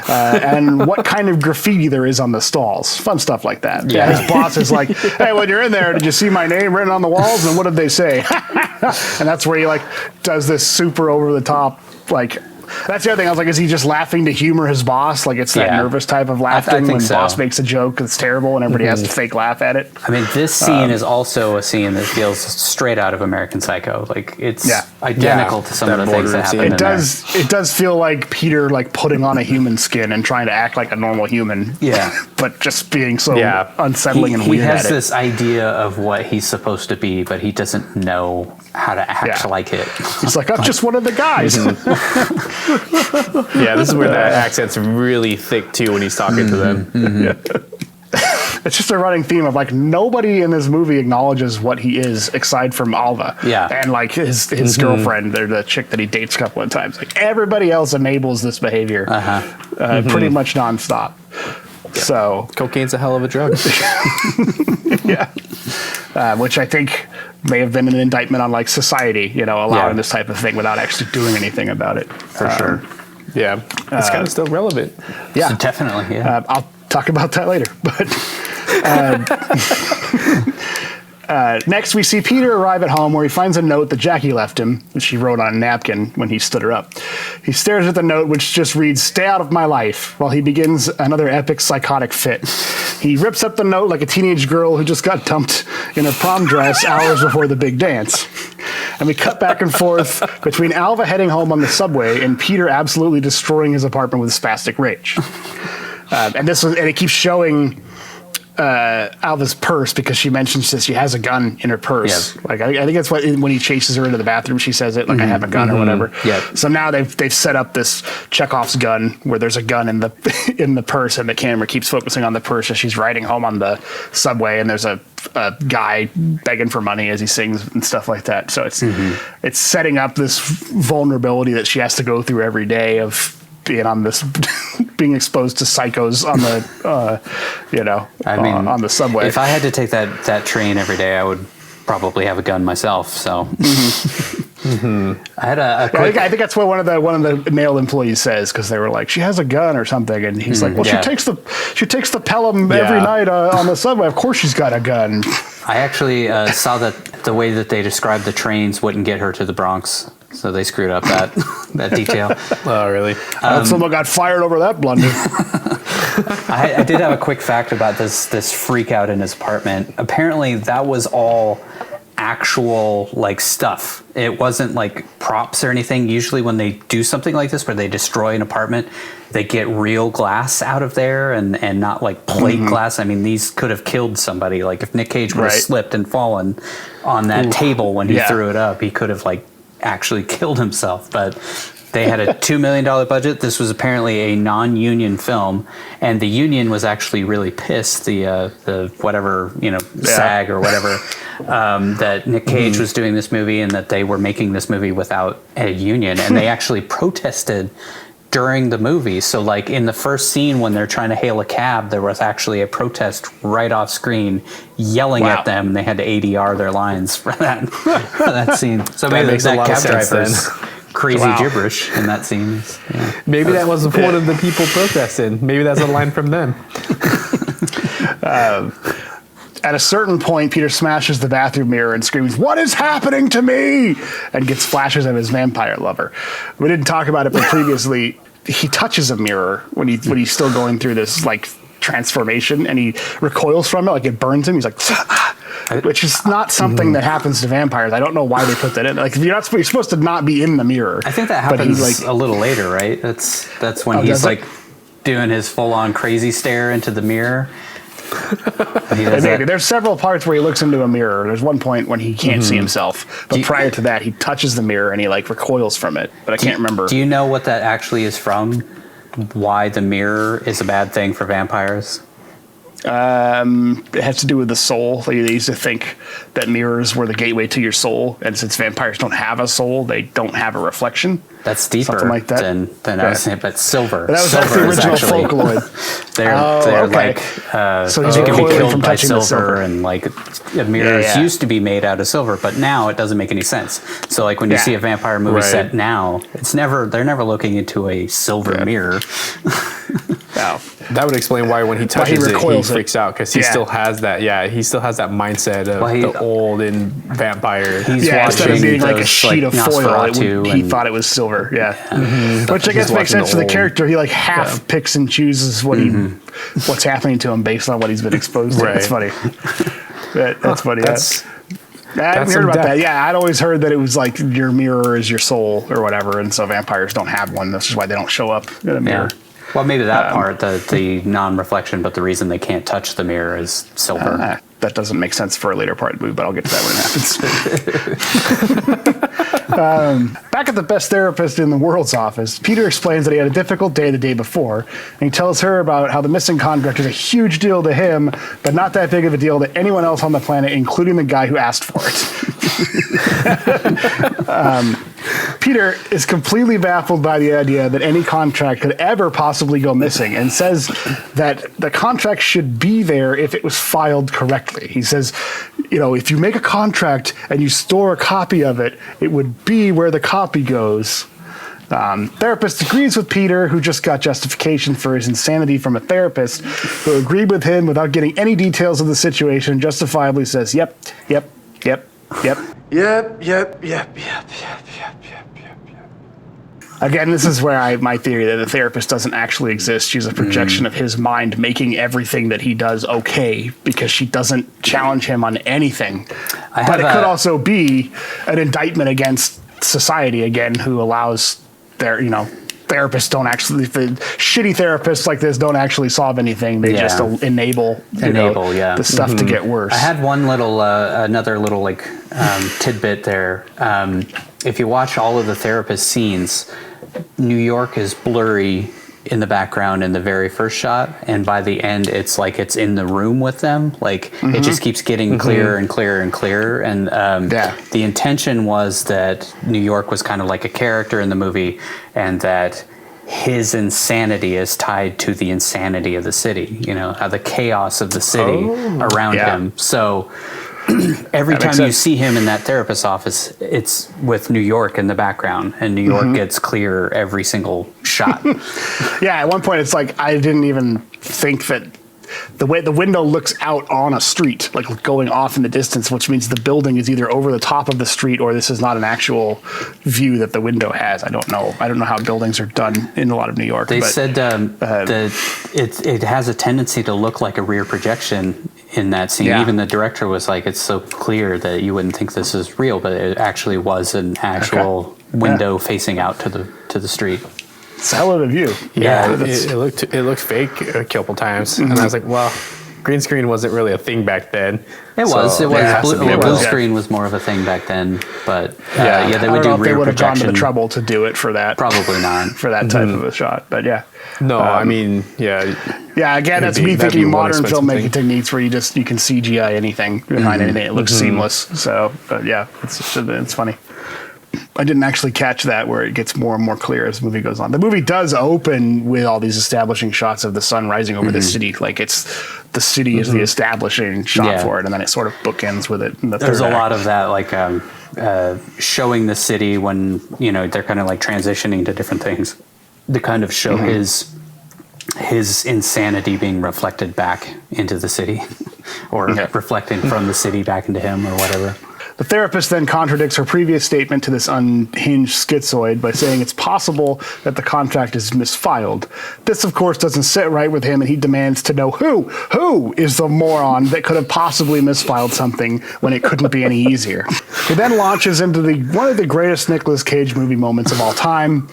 and what kind of graffiti there is on the stalls. Fun stuff like that. His boss is like, hey, when you're in there, did you see my name written on the walls? And what did they say? And that's where he like does this super over the top like. That's the other thing. I was like, is he just laughing to humor his boss? Like it's that nervous type of laughing when boss makes a joke that's terrible and everybody has to fake laugh at it. I mean, this scene is also a scene that feels straight out of American Psycho. Like it's identical to some of the things that happen. It does feel like Peter like putting on a human skin and trying to act like a normal human. Yeah, but just being so unsettling and weird. He has this idea of what he's supposed to be, but he doesn't know how to act like it. He's like, I'm just one of the guys. Yeah, this is where that accent's really thick too when he's talking to them. it's just a running theme of like nobody in this movie acknowledges what he is aside from Alva. Yeah. And like his girlfriend, or the chick that he dates a couple of times. Like everybody else enables this behavior pretty much nonstop. Yeah. So cocaine's a hell of a drug. yeah. Which I think may have been an indictment on like society, allowing this type of thing without actually doing anything about it. For sure. Yeah. It's kind of still relevant. Yeah. Definitely. Yeah. I'll talk about that later. But next, we see Peter arrive at home where he finds a note that Jackie left him, which she wrote on a napkin when he stood her up. He stares at the note, which just reads, "Stay out of my life," while he begins another epic psychotic fit. He rips up the note like a teenage girl who just got dumped in a prom dress hours before the big dance. And we cut back and forth between Alva heading home on the subway and Peter absolutely destroying his apartment with spastic rage. And it keeps showing Alva's purse because she mentions that she has a gun in her purse. Yeah. Like I think that's when he chases her into the bathroom, she says it like I have a gun or whatever. Yeah. So now they've set up this Chekhov's gun where there's a gun in the purse, and the camera keeps focusing on the purse as she's riding home on the subway, and there's a guy begging for money as he sings and stuff like that. So it's setting up this vulnerability that she has to go through every day of being exposed to psychos on the on the subway. If I had to take that train every day, I would probably have a gun myself. So I had a quick, I think that's what one of the male employees says, because they were like, she has a gun or something, and he's like, well, she takes the Pelham every night on the subway. Of course she's got a gun. I actually saw that the way that they described the trains wouldn't get her to the Bronx. So they screwed up that detail. Oh, really? Someone got fired over that blunder. I did have a quick fact about this freak out in his apartment. Apparently, that was all actual like stuff. It wasn't like props or anything. Usually, when they do something like this, where they destroy an apartment, they get real glass out of there and not like plate glass. I mean, these could have killed somebody. Like if Nick Cage would have slipped and fallen on that table when he threw it up, he could have like actually killed himself. But they had a $2 million budget. This was apparently a non-union film, and the union was actually really pissed. The whatever, SAG or whatever, that Nick Cage was doing this movie and that they were making this movie without a union, and they actually protested during the movie. So like in the first scene when they're trying to hail a cab, there was actually a protest right off screen yelling at them, and they had to ADR their lines for that scene. So maybe makes that a lot cab of sense driver's crazy gibberish in that scene. Yeah. Maybe that was one of the people protesting. Maybe that's a line from them. At a certain point, Peter smashes the bathroom mirror and screams, "What is happening to me?" and gets flashes of his vampire lover. We didn't talk about it, but previously he touches a mirror when he's still going through this like transformation, and he recoils from it, like it burns him. He's like, which is not something that happens to vampires. I don't know why they put that in. Like you're supposed to not be in the mirror. I think that happens a little later, right? That's when he's like doing his full-on crazy stare into the mirror. Maybe. There's several parts where he looks into a mirror. There's one point when he can't see himself, but prior to that, he touches the mirror and he like recoils from it. But I can't remember. Do you know what that actually is from? Why the mirror is a bad thing for vampires? It has to do with the soul. They used to think that mirrors were the gateway to your soul, and since vampires don't have a soul, they don't have a reflection. That's deeper like that. than I was saying, but silver. That was the original Folkloid. They're like, so you can be killed by silver, and like mirrors used to be made out of silver, but now it doesn't make any sense. So like when you see a vampire movie set now, they're never looking into a silver mirror. That would explain why when he touches he freaks out, because he still has that. Yeah, he still has that mindset of the old and vampire. He's watching instead of being like a sheet of foil, Nosferatu, he thought it was silver. Which I guess makes sense for the character. He like half picks and chooses what's happening to him based on what he's been exposed to. That's funny. That's funny. I haven't heard about that. Yeah, I'd always heard that it was like your mirror is your soul or whatever, and so vampires don't have one. This is why they don't show up in a mirror. Well, maybe that part, the non-reflection, but the reason they can't touch the mirror is silver. That doesn't make sense for a later part of the movie, but I'll get to that when it happens. Back at the best therapist in the world's office, Peter explains that he had a difficult day the day before, and he tells her about how the missing contract is a huge deal to him, but not that big of a deal to anyone else on the planet, including the guy who asked for it. Peter is completely baffled by the idea that any contract could ever possibly go missing, and says that the contract should be there if it was filed correctly. He says, if you make a contract and you store a copy of it, it would be where the copy goes. Therapist agrees with Peter, who just got justification for his insanity from a therapist, who agreed with him without getting any details of the situation, justifiably says, yep. Again, this is where my theory that the therapist doesn't actually exist. She's a projection of his mind, making everything that he does okay, because she doesn't challenge him on anything. But it could also be an indictment against society, again, who allows therapists don't actually, the shitty therapists like this don't actually solve anything. They just enable the stuff to get worse. I had one another little tidbit there. If you watch all of the therapist scenes, New York is blurry in the background in the very first shot, and by the end it's like it's in the room with them. It just keeps getting clearer and clearer and clearer, and the intention was that New York was kind of like a character in the movie, and that his insanity is tied to the insanity of the city, how the chaos of the city around him. So every time you see him in that therapist's office, it's with New York in the background, and New York gets clearer every single shot. At one point it's like I didn't even think that the way the window looks out on a street, like going off in the distance, which means the building is either over the top of the street or this is not an actual view that the window has. I don't know how buildings are done in a lot of New York. They said that it has a tendency to look like a rear projection in that scene. Even the director was like, it's so clear that you wouldn't think this is real, but it actually was an actual window facing out to the street. It's a hell of a view. It looked fake a couple times, and I was like, well, green screen wasn't really a thing back then. It was. Blue screen was more of a thing back then, but they would do rear projection. They would have gone to the trouble to do it for that. Probably not for that type of a shot, but No, again, that's me thinking modern filmmaking techniques where you can CGI anything behind anything. It looks seamless. So, it's funny. I didn't actually catch that, where it gets more and more clear as the movie goes on. The movie does open with all these establishing shots of the sun rising over the city. Like it's the city is the establishing shot for it, and then it sort of bookends with it in the There's third a act. lot of that, showing the city when, they're kind of like transitioning to different things to kind of show his insanity being reflected back into the city or reflecting from the city back into him or whatever. The therapist then contradicts her previous statement to this unhinged schizoid by saying it's possible that the contract is misfiled. This, of course, doesn't sit right with him, and he demands to know who is the moron that could have possibly misfiled something when it couldn't be any easier. He then launches into one of the greatest Nicolas Cage movie moments of all time.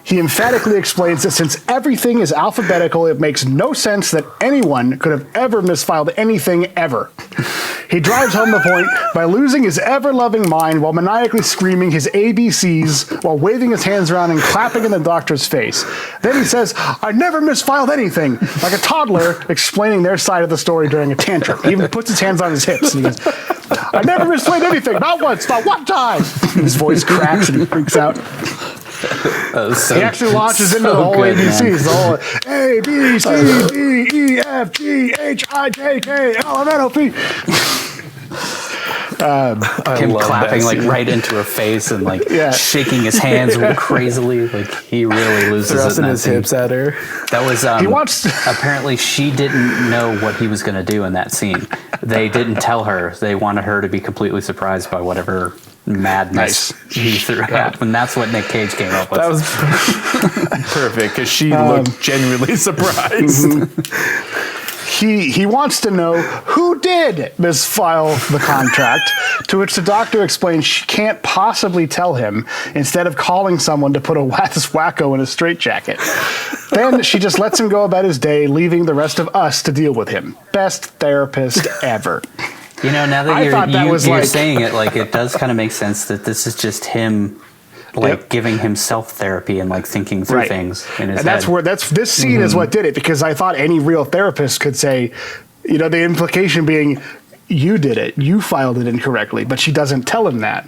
He emphatically explains that since everything is alphabetical, it makes no sense that anyone could have ever misfiled anything ever. He drives home the point by losing his ever-loving mind while maniacally screaming his ABCs while waving his hands around and clapping in the doctor's face. Then he says, "I never misfiled anything," like a toddler explaining their side of the story during a tantrum. He even puts his hands on his hips and he goes, "I never misfiled anything, not once, not one time." His voice cracks and he freaks out. He actually launches into the whole ABCs, the whole A, B, C, D, E, F, G, H, I, J, K, L, M, N, O, P. Him clapping right into her face and shaking his hands crazily, he really loses thrusting it. His hips at her. That was apparently she didn't know what he was going to do in that scene. They didn't tell her. They wanted her to be completely surprised by whatever madness he threw out, and that's what Nick Cage came up with. That was perfect because she looked genuinely surprised. He wants to know who did misfile the contract, to which the doctor explains she can't possibly tell him, instead of calling someone to put a wacko in a straitjacket. Then she just lets him go about his day, leaving the rest of us to deal with him. Best therapist ever. Now that you're saying it, it does kind of make sense that this is just him like giving himself therapy and like thinking through things in his head. This scene is what did it, because I thought any real therapist could say, you know, the implication being, you did it, you filed it incorrectly, but she doesn't tell him that.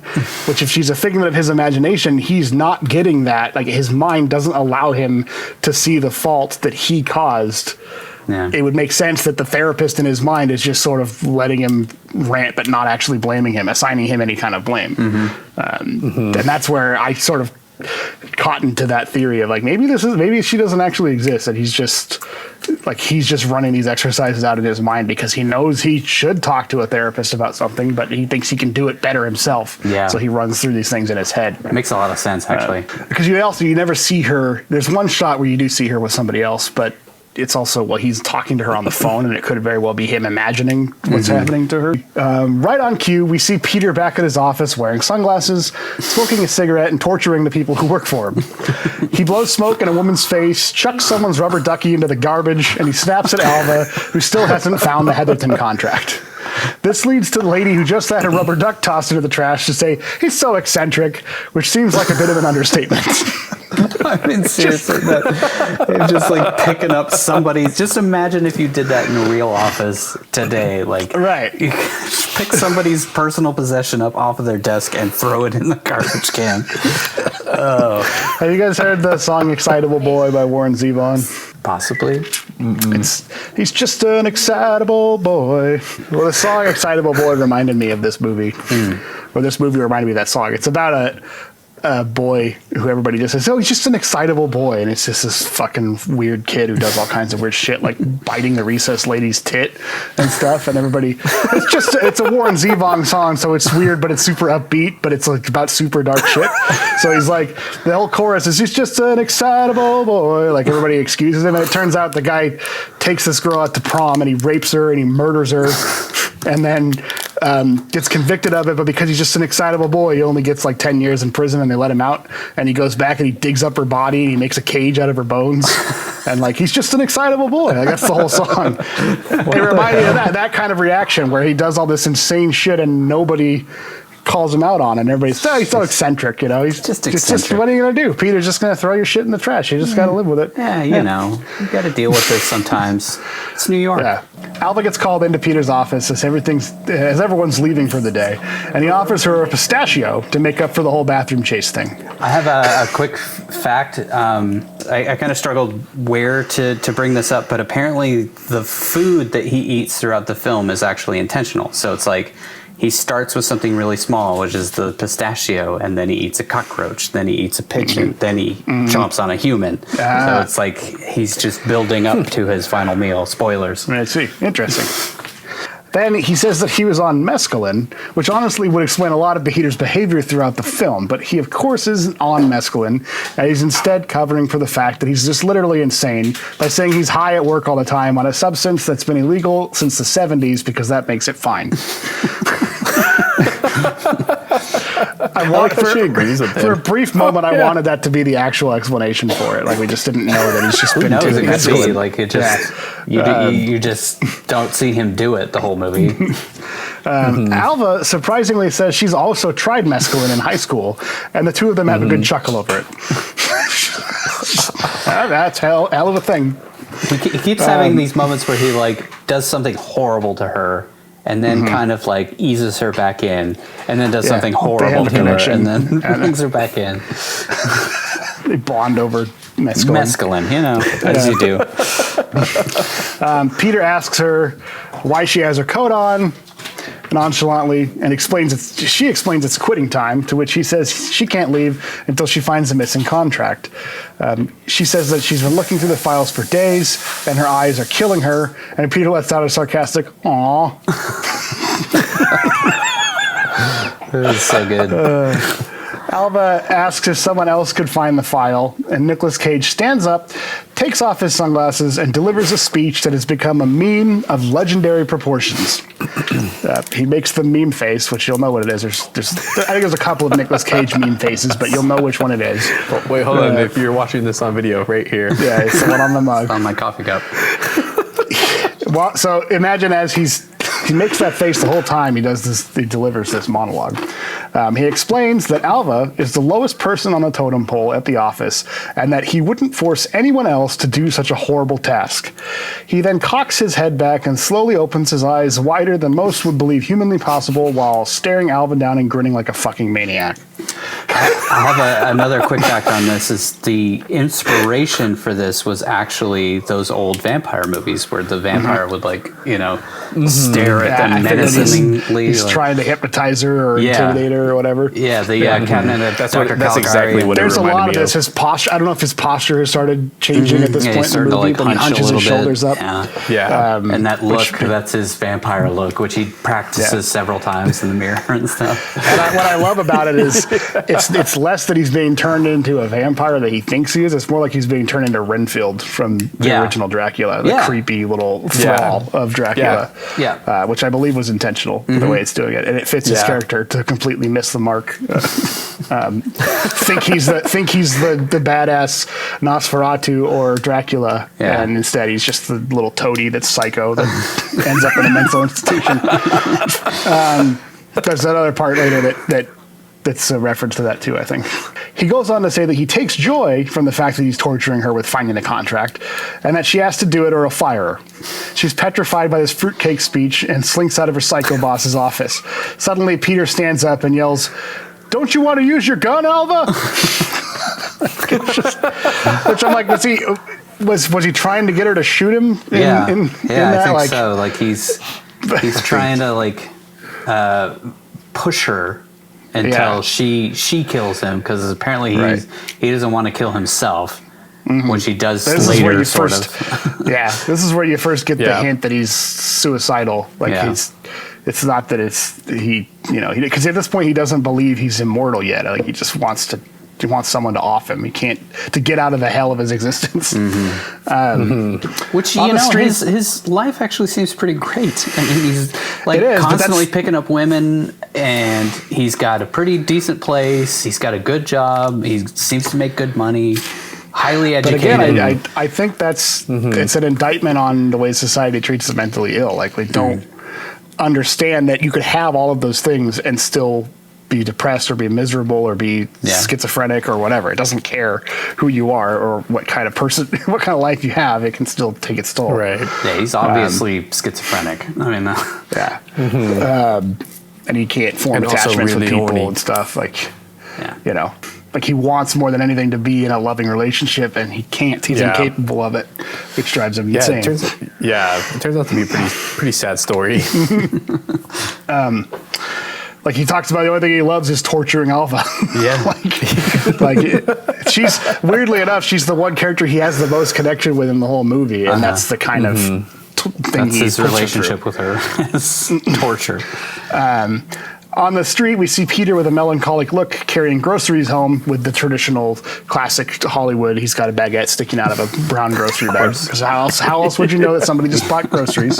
Which, if she's a figment of his imagination, he's not getting that. Like, his mind doesn't allow him to see the fault that he caused. Yeah. It would make sense that the therapist in his mind is just sort of letting him rant, but not actually blaming him, assigning him any kind of blame. And that's where I sort of caught into that theory of like, maybe she doesn't actually exist, and he's just running these exercises out in his mind because he knows he should talk to a therapist about something, but he thinks he can do it better himself. Yeah. So he runs through these things in his head. It makes a lot of sense, actually. Because you never see her. There's one shot where you do see her with somebody else, but it's also, he's talking to her on the phone, and it could very well be him imagining what's happening to her. Right on cue, we see Peter back at his office wearing sunglasses, smoking a cigarette, and torturing the people who work for him. He blows smoke in a woman's face, chucks someone's rubber ducky into the garbage, and he snaps at Alva, who still hasn't found the Heatherton contract. This leads to the lady who just had a rubber duck tossed into the trash to say, he's so eccentric, which seems like a bit of an understatement. I mean, seriously, just like picking up somebody's. Just imagine if you did that in a real office today. Like, you pick somebody's personal possession up off of their desk and throw it in the garbage can. Have you guys heard the song "Excitable Boy" by Warren Zevon? Possibly. He's just an excitable boy. Well, the song "Excitable Boy" reminded me of this movie. Or this movie reminded me of that song. It's about a boy who everybody just says, oh, he's just an excitable boy. And it's just this fucking weird kid who does all kinds of weird shit, like biting the recess lady's tit and stuff. And everybody, it's a Warren Zevon song, so it's weird, but it's super upbeat, but it's like about super dark shit. So he's like, the whole chorus is, he's just an excitable boy. Like, everybody excuses him. And it turns out the guy takes this girl out to prom and he rapes her and he murders her. And then gets convicted of it, but because he's just an excitable boy, he only gets like 10 years in prison, and they let him out. And he goes back and he digs up her body and he makes a cage out of her bones. And like, he's just an excitable boy. Like, that's the whole song. It reminded me of that kind of reaction where he does all this insane shit and nobody calls him out on it, and everybody's, he's so eccentric, you know. He's just eccentric. What are you going to do? Peter's just going to throw your shit in the trash. You just got to live with it. Yeah, you know. You got to deal with this sometimes. It's New York. Yeah. Alva gets called into Peter's office as everyone's leaving for the day, and he offers her a pistachio to make up for the whole bathroom chase thing. I have a quick fact. I kind of struggled where to bring this up, but apparently the food that he eats throughout the film is actually intentional. So it's like, he starts with something really small, which is the pistachio, and then he eats a cockroach, then he eats a pigeon, then he chomps on a human. So it's like he's just building up to his final meal. Spoilers. I see. Interesting. Then he says that he was on mescaline, which honestly would explain a lot of Peter's behavior throughout the film, but he of course isn't on mescaline, and he's instead covering for the fact that he's just literally insane by saying he's high at work all the time on a substance that's been illegal since the 70s because that makes it fine. She agrees with him. For a brief moment, I wanted that to be the actual explanation for it. Like, we just didn't know that he's just been doing it. Could be. Like, it just you just don't see him do it the whole movie. Alva surprisingly says she's also tried mescaline in high school, and the two of them have a good chuckle over it. That's hell of a thing. He keeps having these moments where he like does something horrible to her, and then kind of like eases her back in, and then does something horrible to her, and then brings her back in. They bond over mescaline. Mescaline, you know, as you do. Peter asks her why she has her coat on nonchalantly, and she explains it's quitting time, to which he says she can't leave until she finds the missing contract. She says that she's been looking through the files for days, and her eyes are killing her, and Peter lets out a sarcastic, "Aw." That is so good. Alva asks if someone else could find the file, and Nicolas Cage stands up, takes off his sunglasses, and delivers a speech that has become a meme of legendary proportions. He makes the meme face, which you'll know what it is. I think there's a couple of Nicolas Cage meme faces, but you'll know which one it is. Oh, wait, hold on. If you're watching this on video, right here. Yeah, it's the one on the mug. It's on my coffee cup. Well, so imagine as he makes that face the whole time he delivers this monologue. He explains that Alva is the lowest person on the totem pole at the office and that he wouldn't force anyone else to do such a horrible task. He then cocks his head back and slowly opens his eyes wider than most would believe humanly possible while staring Alva down and grinning like a fucking maniac. I have another quick fact on this. Is the inspiration for this was actually those old vampire movies where the vampire would stare at them menacingly. He's trying to hypnotize her or intimidate her or whatever. Yeah, the cabinet of Dr. That's exactly what There's it a lot of me this. His posture. I don't know if his posture has started changing at this point in the movie, but he hunches his shoulders up. Yeah. And that look, that's his vampire look, which he practices several times in the mirror and stuff. And what I love about it is it's less that he's being turned into a vampire that he thinks he is. It's more like he's being turned into Renfield from the original Dracula, the creepy little thrall of Dracula. Yeah. Which I believe was intentional, the way it's doing it, and it fits his character to completely miss the mark. Think he's the badass Nosferatu or Dracula, and instead he's just the little toady that's psycho that ends up in a mental institution. There's another part later that's a reference to that too, I think. He goes on to say that he takes joy from the fact that he's torturing her with finding the contract, and that she has to do it or he'll fire her. She's petrified by this fruitcake speech and slinks out of her psycho boss's office. Suddenly, Peter stands up and yells, "Don't you want to use your gun, Alva?" Which I'm like, was he trying to get her to shoot him? I think so. Like he's trying to push her until she kills him, because apparently he doesn't want to kill himself, which he does later. This is where you first get the hint that he's suicidal. It's not that because at this point he doesn't believe he's immortal yet. Like he just wants someone to off him. He can't to get out of the hell of his existence. Which his life actually seems pretty great. I mean, he's constantly picking up women, and he's got a pretty decent place. He's got a good job. He seems to make good money. Highly educated. But again, I think that's it's an indictment on the way society treats the mentally ill. Like they don't understand that you could have all of those things and still be depressed or be miserable or be schizophrenic or whatever. It doesn't care who you are or what kind of person, what kind of life you have. It can still take its toll. Right. Yeah, he's obviously schizophrenic. I mean, and he can't form attachments with people and stuff. Like he wants more than anything to be in a loving relationship, and he can't. He's incapable of it, which drives him insane. It turns out to be a pretty sad story. Like he talks about the only thing he loves is torturing Alva. Yeah. She's weirdly enough, she's the one character he has the most connection with in the whole movie, and that's the kind of thing that's his relationship with her. Torture. On the street, we see Peter with a melancholic look carrying groceries home with the traditional classic Hollywood. He's got a baguette sticking out of a brown grocery bag. Because how else would you know that somebody just bought groceries?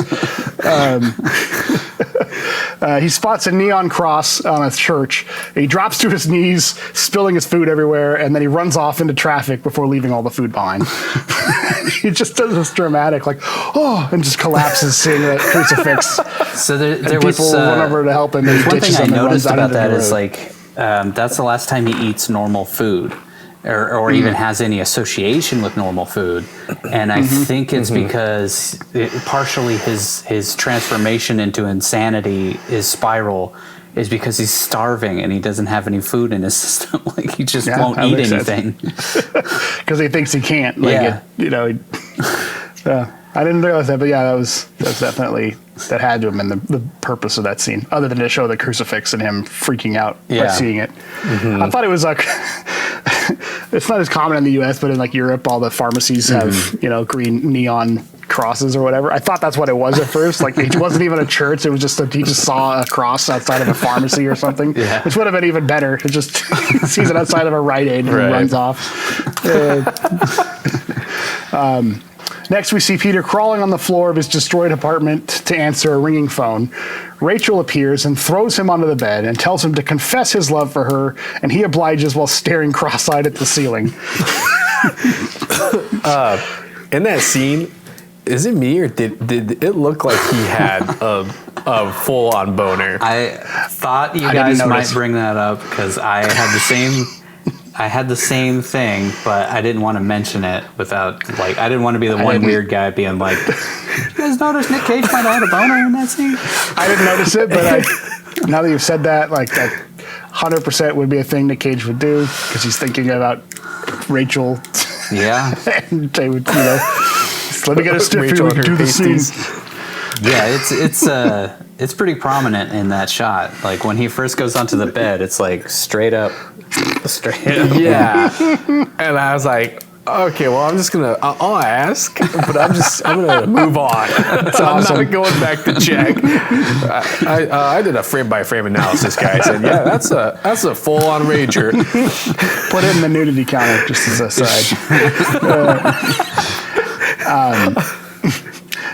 He spots a neon cross on a church. He drops to his knees, spilling his food everywhere, and then he runs off into traffic before leaving all the food behind. He just does this dramatic, and just collapses seeing that crucifix. So there was people run over to help him. There's one thing I noticed about that is that's the last time he eats normal food. Or even has any association with normal food, and I think it's because partially his transformation into insanity, his spiral, is because he's starving and he doesn't have any food in his system. Like he just won't eat anything because he thinks he can't. I didn't realize that, but that's definitely that had to have been the purpose of that scene, other than to show the crucifix and him freaking out by seeing it. I thought it was it's not as common in the U.S., but in Europe, all the pharmacies have green neon crosses or whatever. I thought that's what it was at first. It wasn't even a church. It was just he just saw a cross outside of a pharmacy or something, which would have been even better. It just sees it outside of a Rite Aid and runs off. Next, we see Peter crawling on the floor of his destroyed apartment to answer a ringing phone. Rachel appears and throws him onto the bed and tells him to confess his love for her, and he obliges while staring cross-eyed at the ceiling. In that scene, is it me or did it look like he had a full-on boner. I thought you guys might bring that up because I had the same thing, but I didn't want to mention it without, like, I didn't want to be the one weird guy being like, you guys notice Nick Cage might have had a boner in that scene? I didn't notice it, but now that you've said that, like, that 100% would be a thing Nick Cage would do because he's thinking about Rachel. Yeah. And they would, let me get a stiff here and do the scene. Yeah, it's pretty prominent in that shot. Like, when he first goes onto the bed, it's like straight up. Yeah. And I was like, okay, well, I'll ask, but I'm gonna move on. So I'm not going back to check. I did a frame by frame analysis, guys, and yeah, that's a full on rager. Put it in the nudity counter just as a side.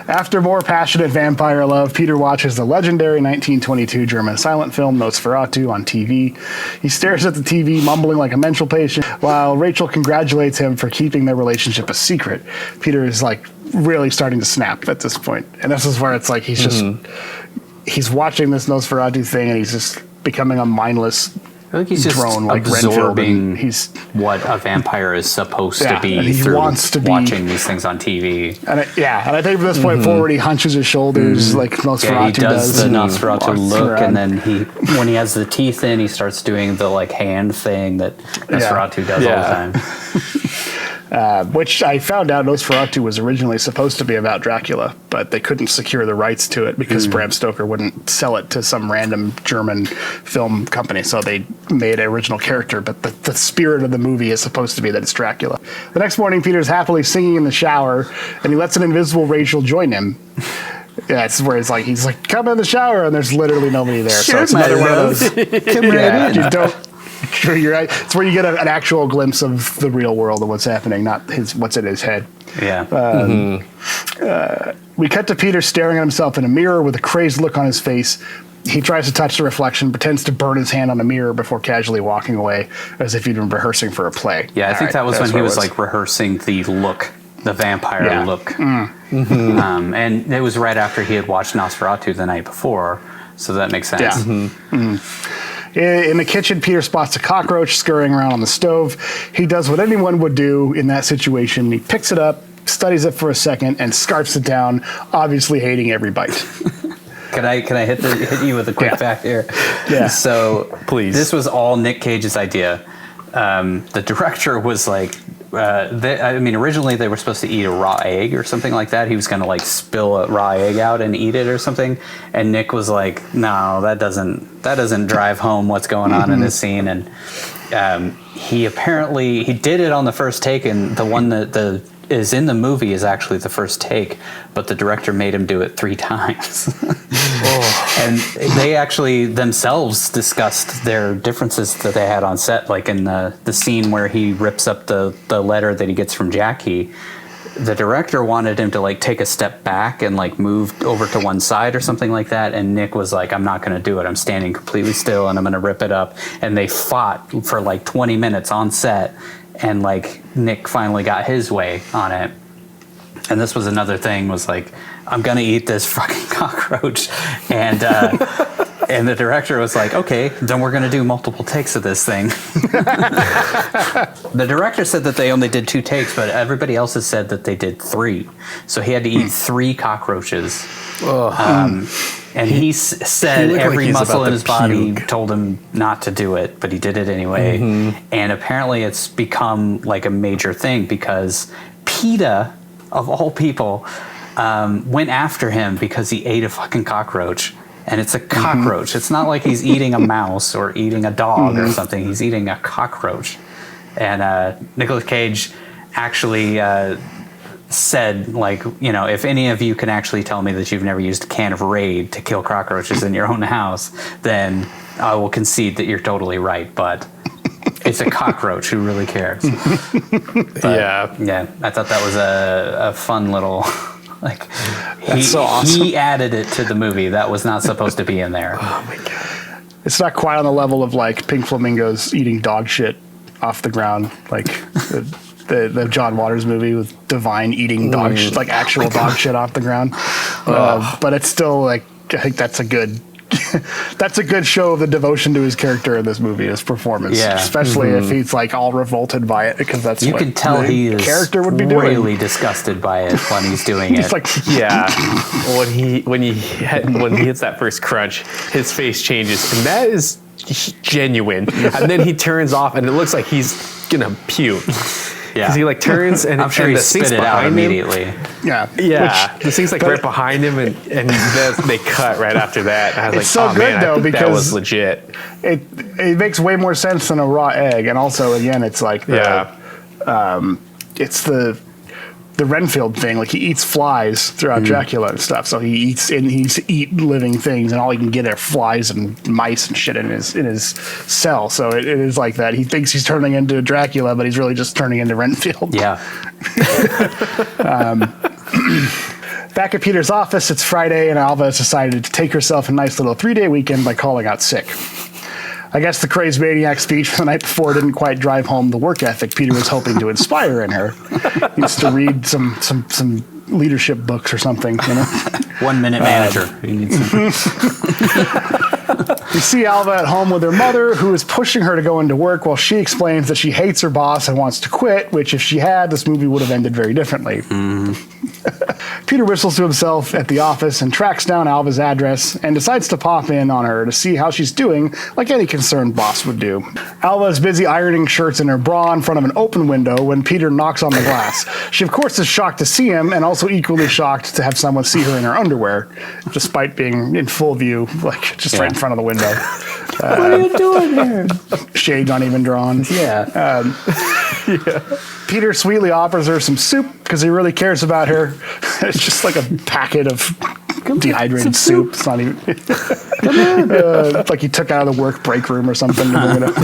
After more passionate vampire love, Peter watches the legendary 1922 German silent film Nosferatu on TV. He stares at the TV, mumbling like a mental patient, while Rachel congratulates him for keeping their relationship a secret. Peter is like really starting to snap at this point. And this is where it's like he's watching this Nosferatu thing and he's just becoming a mindless I think he's just drone like absorbing he's what a vampire is supposed to be he through wants to watching these things on TV. And I think from this point forward, he hunches his shoulders like Nosferatu he does. The Nosferatu look, around. and then when he has the teeth in, he starts doing the like hand thing that Nosferatu does all the time. Which I found out Nosferatu was originally supposed to be about Dracula, but they couldn't secure the rights to it because Bram Stoker wouldn't sell it to some random German film company. So they made an original character, but the spirit of the movie is supposed to be that it's Dracula. The next morning, Peter's happily singing in the shower, and he lets an invisible Rachel join him. Yeah, it's where he's like, come in the shower, and there's literally nobody there. Sure, so it's another one of those. Come right in. You don't. Sure, you're right. It's where you get an actual glimpse of the real world and what's happening, not what's in his head. Yeah. We cut to Peter staring at himself in a mirror with a crazed look on his face. He tries to touch the reflection, pretends to burn his hand on the mirror before casually walking away, as if he'd been rehearsing for a play. Yeah, I think that was when he was like rehearsing the look, the vampire look. And it was right after he had watched Nosferatu the night before, so that makes sense. Yeah. In the kitchen, Peter spots a cockroach scurrying around on the stove. He does what anyone would do in that situation. He picks it up, studies it for a second, and scarfs it down, obviously hating every bite. Can I hit you with a quick fact here? Yeah. So please. This was all Nick Cage's idea. The director was like, originally they were supposed to eat a raw egg or something like that. He was going to like spill a raw egg out and eat it or something. And Nick was like, no, that doesn't drive home what's going on in this scene. And he did it on the first take, and the one that is in the movie is actually the first take, but the director made him do it 3 times. And they actually themselves discussed their differences that they had on set, like in the scene where he rips up the letter that he gets from Jackie. The director wanted him to like take a step back and like move over to one side or something like that, and Nick was like, I'm not going to do it. I'm standing completely still and I'm going to rip it up. And they fought for like 20 minutes on set, and like Nick finally got his way on it. And this was another thing, was like, I'm gonna eat this fucking cockroach. And and the director was like, okay, then we're gonna do multiple takes of this thing. The director said that they only did 2 takes, but everybody else has said that they did 3. So he had to eat 3 cockroaches. And he said every muscle in his body told him not to do it, but he did it anyway. And apparently it's become like a major thing because PETA, of all people, went after him because he ate a fucking cockroach. And it's a cockroach. It's not like he's eating a mouse or eating a dog or something. He's eating a cockroach. And Nicolas Cage actually said, like, you know, if any of you can actually tell me that you've never used a can of Raid to kill cockroaches in your own house, then I will concede that you're totally right. But it's a cockroach. Who really cares? Yeah, I thought that was a fun little... Like, that's so awesome. He added it to the movie. That was not supposed to be in there. Oh my god! It's not quite on the level of like pink flamingos eating dog shit off the ground, like the John Waters movie with Divine eating dog shit, like actual dog shit off the ground. But it's still like think that's a good that's a good show of the devotion to his character in this movie, his performance. Yeah. Especially if he's like all revolted by it, because that's You what can tell the he is character would be really doing. disgusted by it when he's doing He's it. like, Yeah, when he hits that first crunch, his face changes, and that is genuine. And then he turns off, and it looks like he's gonna puke. Because he like turns, and I'm sure and he the thing's spit it out behind him. immediately. yeah. Yeah, Which, the thing's like right behind him, and they cut right after that. And I was It's like, so oh good, man, I though, think that because- was legit. it makes way more sense than a raw egg. And also, again, it's like it's the Renfield thing. Like, he eats flies throughout Dracula and stuff. So he's eat living things, and all he can get are flies and mice and shit in his cell. So it is like that. He thinks he's turning into Dracula, but he's really just turning into Renfield. Yeah. Back at Peter's office, it's Friday, and Alva has decided to take herself a nice little 3-day weekend by calling out sick. I guess the crazed maniac speech from the night before didn't quite drive home the work ethic Peter was hoping to inspire in her. He needs to read some leadership books or something, you know? 1 minute manager. He needs some- We see Alva at home with her mother, who is pushing her to go into work while she explains that she hates her boss and wants to quit, which if she had, this movie would have ended very differently. Peter whistles to himself at the office and tracks down Alva's address and decides to pop in on her to see how she's doing, like any concerned boss would do. Alva is busy ironing shirts in her bra in front of an open window when Peter knocks on the glass. She, of course, is shocked to see him, and also equally shocked to have someone see her in her underwear, despite being in full view, like just right in front of the window. What are you doing here? Shades aren't even drawn. Yeah. Peter sweetly offers her some soup because he really cares about her. It's just like a packet of dehydrated soup. It's not even like he took out of the work break room or something to bring it up.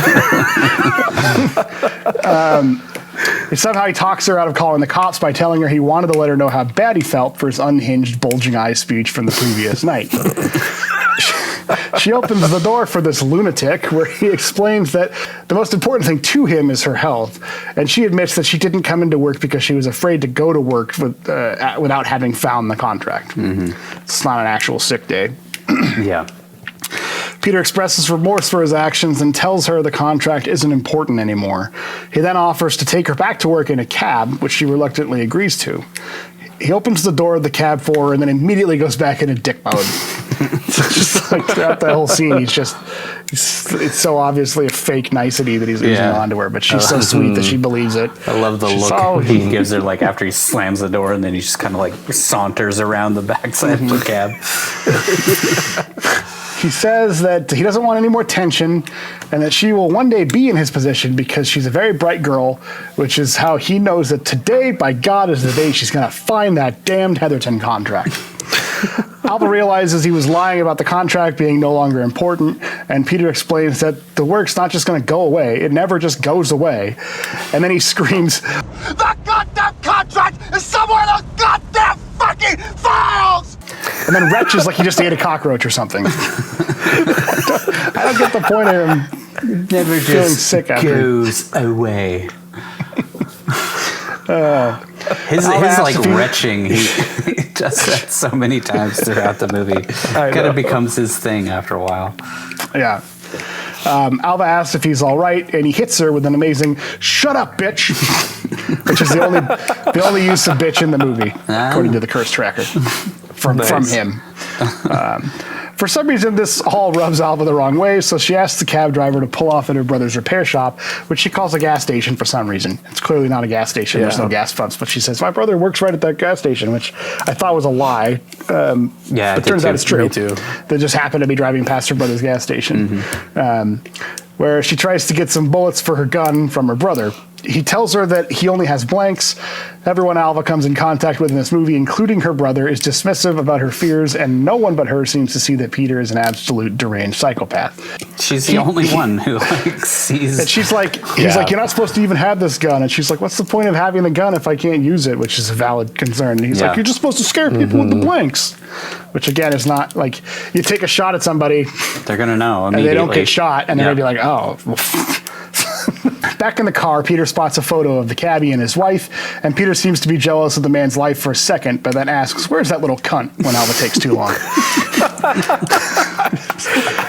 Somehow he talks her out of calling the cops by telling her he wanted to let her know how bad he felt for his unhinged, bulging eye speech from the previous night. She opens the door for this lunatic, where he explains that the most important thing to him is her health, and she admits that she didn't come into work because she was afraid to go to work without having found the contract. It's not an actual sick day. Yeah. Peter expresses remorse for his actions and tells her the contract isn't important anymore. He then offers to take her back to work in a cab, which she reluctantly agrees to. He opens the door of the cab for her and then immediately goes back into dick mode. Just like throughout the whole scene, it's so obviously a fake nicety that he's using her underwear, but she's so sweet that she believes it. I love the look he gives her, like after he slams the door, and then he just kind of like saunters around the backside of the cab. He says that he doesn't want any more tension and that she will one day be in his position because she's a very bright girl, which is how he knows that today, by God, is the day she's going to find that damned Heatherton contract. Alva realizes he was lying about the contract being no longer important, and Peter explains that the work's not just going to go away. It never just goes away. And then he screams, The goddamn contract is somewhere in those goddamn fucking files! and then retches like he just ate a cockroach or something. I don't get the point of him Never feeling just sick after. goes away. His asked like if he- retching, he does that so many times throughout the movie. Kind of becomes his thing after a while. Yeah. Alva asks if he's all right, and he hits her with an amazing "Shut up, bitch," which is the only use of bitch in the movie, according to the curse tracker from him. For some reason, this all rubs Alva the wrong way, so she asks the cab driver to pull off at her brother's repair shop, which she calls a gas station for some reason. It's clearly not a gas station. There's no gas pumps, but she says, my brother works right at that gas station, which I thought was a lie. Yeah, it turns out it's true. Me too. They just happened to be driving past her brother's gas station, where she tries to get some bullets for her gun from her brother. He tells her that he only has blanks. Everyone Alva comes in contact with in this movie, including her brother, is dismissive about her fears, and no one but her seems to see that Peter is an absolute deranged psychopath. She's the only one who like sees. And she's like, he's like, you're not supposed to even have this gun. And she's like, what's the point of having the gun if I can't use it? Which is a valid concern. And he's like, you're just supposed to scare people with the blanks. Which again is not like, you take a shot at somebody, They're gonna know and immediately. they don't get shot, and they're gonna be like, oh. Back in the car, Peter spots a photo of the cabbie and his wife, and Peter seems to be jealous of the man's life for a second, but then asks, where's that little cunt, when Alva takes too long.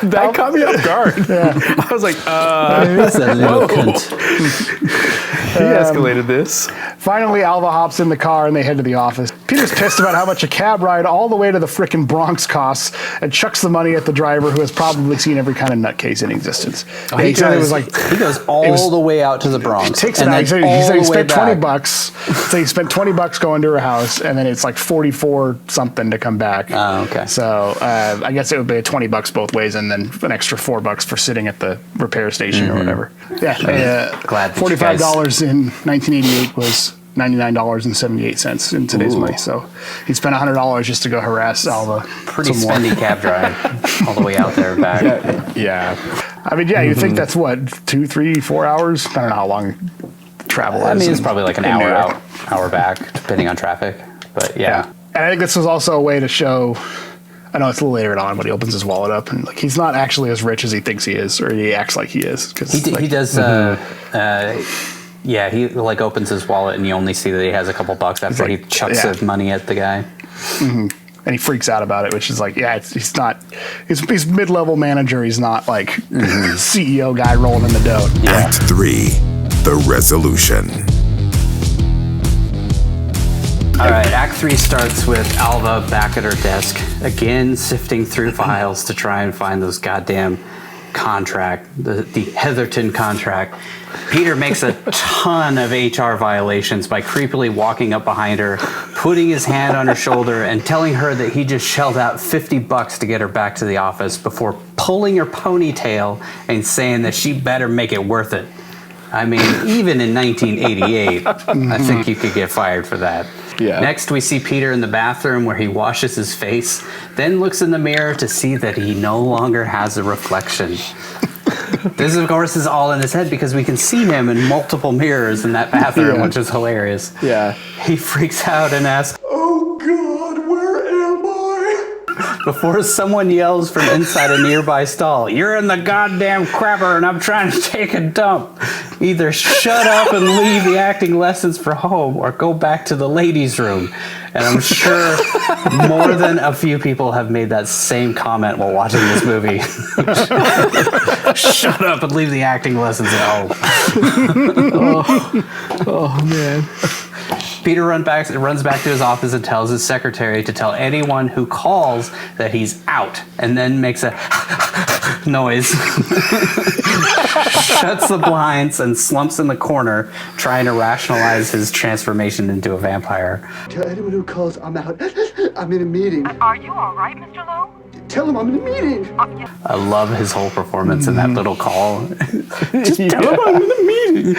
That caught me off guard. I was like, He's a little cunt. he escalated this. Finally, Alva hops in the car and they head to the office. Peter's pissed about how much a cab ride all the way to the frickin' Bronx costs and chucks the money at the driver who has probably seen every kind of nutcase in existence. Oh, he goes all the way out to the Bronx. Takes it out. He said he spent $20. So he spent $20 going to her house, and then it's like 44 something to come back. Oh, okay. So I guess it would be $20 both ways, and then an extra $4 for sitting at the repair station or whatever. Yeah, glad that $45 in 1988 was $99.78 in today's money. So he spent $100 just to go harass Alva. Pretty spendy cab drive all the way out there and back. Yeah. I mean, you think that's what, 2, 3, 4 hours? I don't know how long travel is. I mean, it's probably like an hour out, hour back, depending on traffic. But yeah. And I think this was also a way to show, I know it's a little later on, but he opens his wallet up and like he's not actually as rich as he thinks he is, or he acts like he is. He does. Yeah, he like opens his wallet and you only see that he has a couple bucks after he chucks his money at the guy. And he freaks out about it, which is like, he's he's mid-level manager. He's not like CEO guy rolling in the dough. Yeah. Act 3, the resolution. All right, Act 3 starts with Alva back at her desk, again sifting through files to try and find those goddamn the Heatherton contract. Peter makes a ton of HR violations by creepily walking up behind her, putting his hand on her shoulder and telling her that he just shelled out $50 to get her back to the office before pulling her ponytail and saying that she better make it worth it. I mean, even in 1988, I think you could get fired for that. Yeah. Next, we see Peter in the bathroom where he washes his face, then looks in the mirror to see that he no longer has a reflection. This, of course, is all in his head because we can see him in multiple mirrors in that bathroom, which is hilarious. Yeah. He freaks out and asks, Oh God, where am I? before someone yells from inside a nearby stall, "You're in the goddamn crapper and I'm trying to take a dump. Either shut up and leave the acting lessons for home or go back to the ladies' room." And I'm sure more than a few people have made that same comment while watching this movie. Shut up and leave the acting lessons at home. Oh man. Peter runs back to his office and tells his secretary to tell anyone who calls that he's out, and then makes a noise, shuts the blinds, and slumps in the corner, trying to rationalize his transformation into a vampire. Tell anyone who calls I'm out. I'm in a meeting. Are you all right, Mr. Lowe? Tell them I'm in a meeting. Yes. I love his whole performance in that little call. Just tell him I'm in a meeting.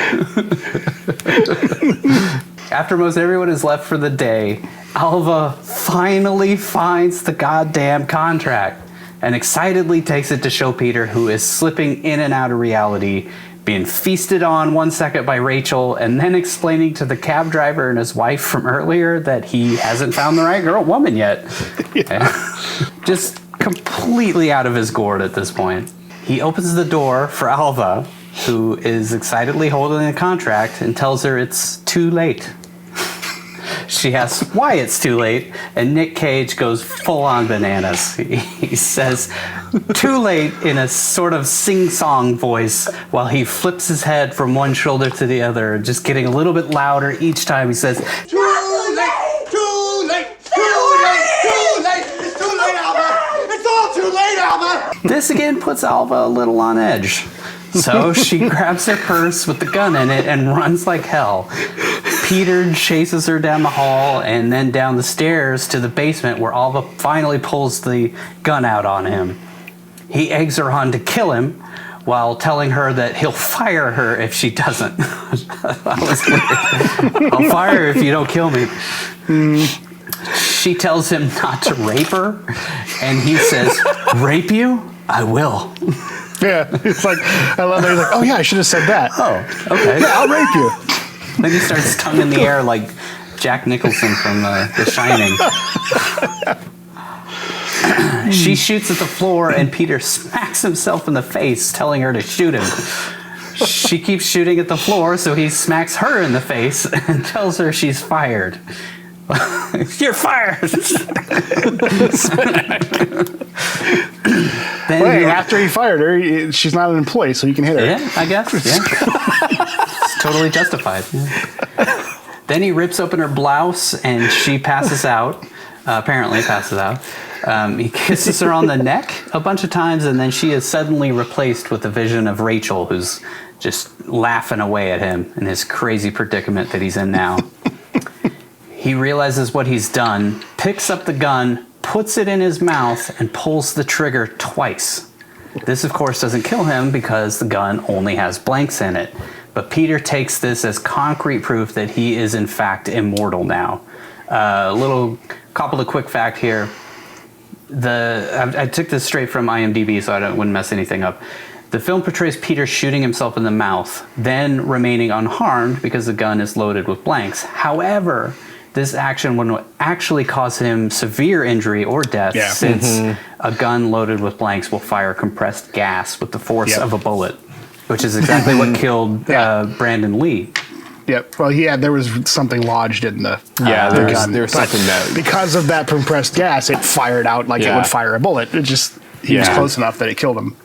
After most everyone is left for the day, Alva finally finds the goddamn contract and excitedly takes it to show Peter, who is slipping in and out of reality, being feasted on 1 second by Rachel, and then explaining to the cab driver and his wife from earlier that he hasn't found the right woman yet. Just completely out of his gourd at this point. He opens the door for Alva, who is excitedly holding the contract, and tells her it's too late. She asks why it's too late, and Nick Cage goes full on bananas. He says too late in a sort of sing-song voice while he flips his head from one shoulder to the other, just getting a little bit louder each time he says, Too late! Too late! Too late! Too late! It's too late, Alva! It's all too late, Alva! This again puts Alva a little on edge. So she grabs her purse with the gun in it and runs like hell. Peter chases her down the hall and then down the stairs to the basement where Alva finally pulls the gun out on him. He eggs her on to kill him while telling her that he'll fire her if she doesn't. That was weird. I'll fire her if you don't kill me. She tells him not to rape her, and he says, "Rape you? I will." Yeah, it's like, I love that. He's like, oh yeah, I should have said that. Oh, okay. Yeah, I'll rape you. Then he starts tongue in the air like Jack Nicholson from The Shining. She shoots at the floor and Peter smacks himself in the face, telling her to shoot him. She keeps shooting at the floor, so he smacks her in the face and tells her she's fired. You're fired. Then Wait, after he fired her, she's not an employee, so you can hit her. Yeah, I guess. Yeah. It's totally justified. Yeah. Then he rips open her blouse and she passes out. Apparently passes out. He kisses her on the neck a bunch of times, and then she is suddenly replaced with a vision of Rachel, who's just laughing away at him in his crazy predicament that he's in now. He realizes what he's done, picks up the gun, puts it in his mouth, and pulls the trigger twice. This, of course, doesn't kill him because the gun only has blanks in it. But Peter takes this as concrete proof that he is, in fact, immortal now. A little Coppola quick fact here. I took this straight from IMDb, so I wouldn't mess anything up. The film portrays Peter shooting himself in the mouth, then remaining unharmed because the gun is loaded with blanks. However, this action would actually cause him severe injury or death, since a gun loaded with blanks will fire compressed gas with the force of a bullet, which is exactly what killed Brandon Lee. Yep. Well, there was something lodged in the there gun. was something that because of that compressed gas, it fired out like it would fire a bullet. It just he was close enough that it killed him.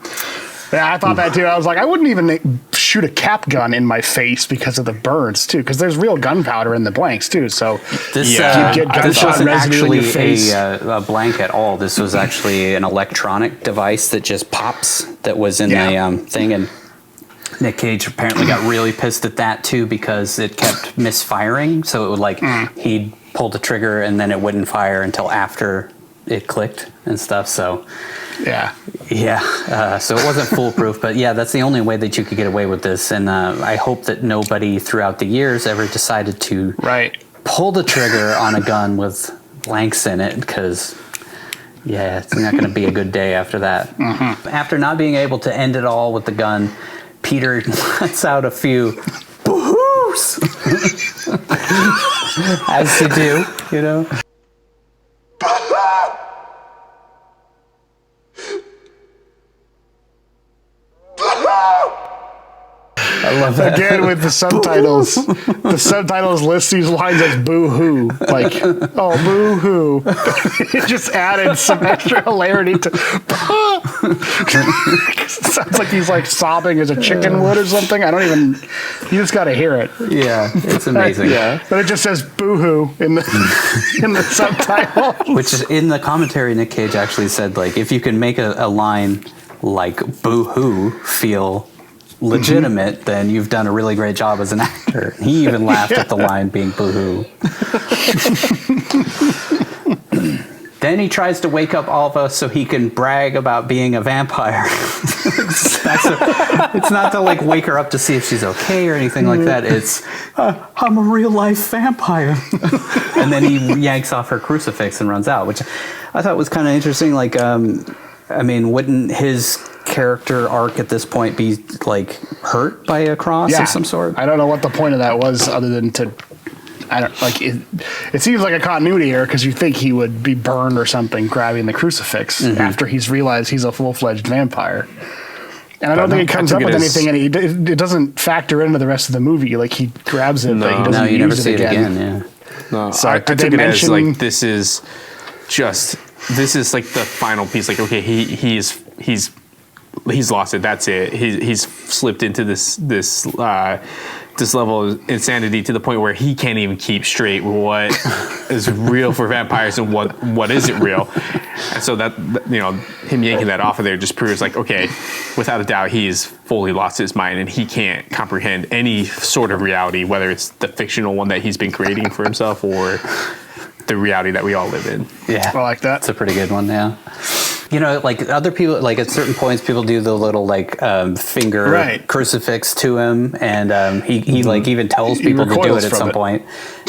Yeah, I thought that too. I was like, I wouldn't even shoot a cap gun in my face because of the burns too, because there's real gunpowder in the blanks too. So this wasn't actually a blank at all. This was actually an electronic device that just pops that was in the thing. And Nick Cage apparently got really pissed at that too because it kept misfiring. So it would he'd pull the trigger and then it wouldn't fire until after it clicked and stuff. So so it wasn't foolproof, but that's the only way that you could get away with this. And I hope that nobody throughout the years ever decided to pull the trigger on a gun with blanks in it, because it's not going to be a good day after that. After not being able to end it all with the gun, Peter lets out a few boo-hoos, as you do, you know. I love that. Again, with the subtitles, the subtitles list these lines as boo-hoo. Like, oh, boo-hoo. It just added some extra hilarity to... It sounds like he's like sobbing as a chicken would or something. I don't even... You just got to hear it. Yeah, it's amazing. But it just says boo-hoo in the subtitle. Which is in the commentary, Nick Cage actually said, like, if you can make a line like boo-hoo feel legitimate, then you've done a really great job as an actor. He even laughed at the line being boo-hoo. Then he tries to wake up all of us so he can brag about being a vampire. It's not to like wake her up to see if she's okay or anything like that. It's, I'm a real life vampire. And then he yanks off her crucifix and runs out, which I thought was kind of interesting. Like, I mean, wouldn't his character arc at this point be like hurt by a cross of some sort? I don't know what the point of that was, other than to, I don't like it. It seems like a continuity error because you think he would be burned or something grabbing the crucifix after he's realized he's a full-fledged vampire. And I don't think it comes up with anything, and it doesn't factor into the rest of the movie. Like, he grabs it, but he doesn't you use never it see again. it again. No, So I did took they it as mention- like this is like the final piece. Like, okay, he's lost it. That's it. He's slipped into this level of insanity to the point where he can't even keep straight what is real for vampires and what isn't real. And so that, you know, him yanking that off of there just proves like, okay, without a doubt, he's fully lost his mind and he can't comprehend any sort of reality, whether it's the fictional one that he's been creating for himself or the reality that we all live in. Yeah, I like that. It's a pretty good one. Yeah. You know, like other people, like at certain points, people do the little like finger crucifix to him, and he like even tells people to do it at some point.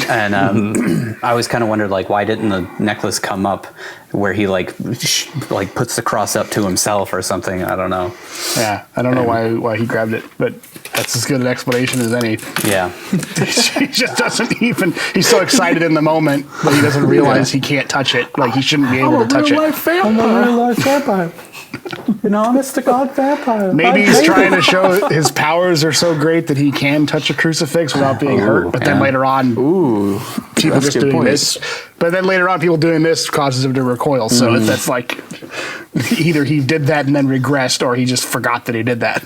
And I always kind of wondered, like, why didn't the necklace come up where he like puts the cross up to himself or something? I don't know. Yeah, I don't know why he grabbed it, but That's as good an explanation as any. Yeah. He just doesn't even. He's so excited in the moment that he doesn't realize he can't touch it. Like he shouldn't be able to touch it. I'm a real life vampire. An honest to God vampire. Maybe he's trying to show his powers are so great that he can touch a crucifix without being hurt. But then later on, people just doing this. But then later on, people doing this causes him to recoil. So that's like either he did that and then regressed, or he just forgot that he did that.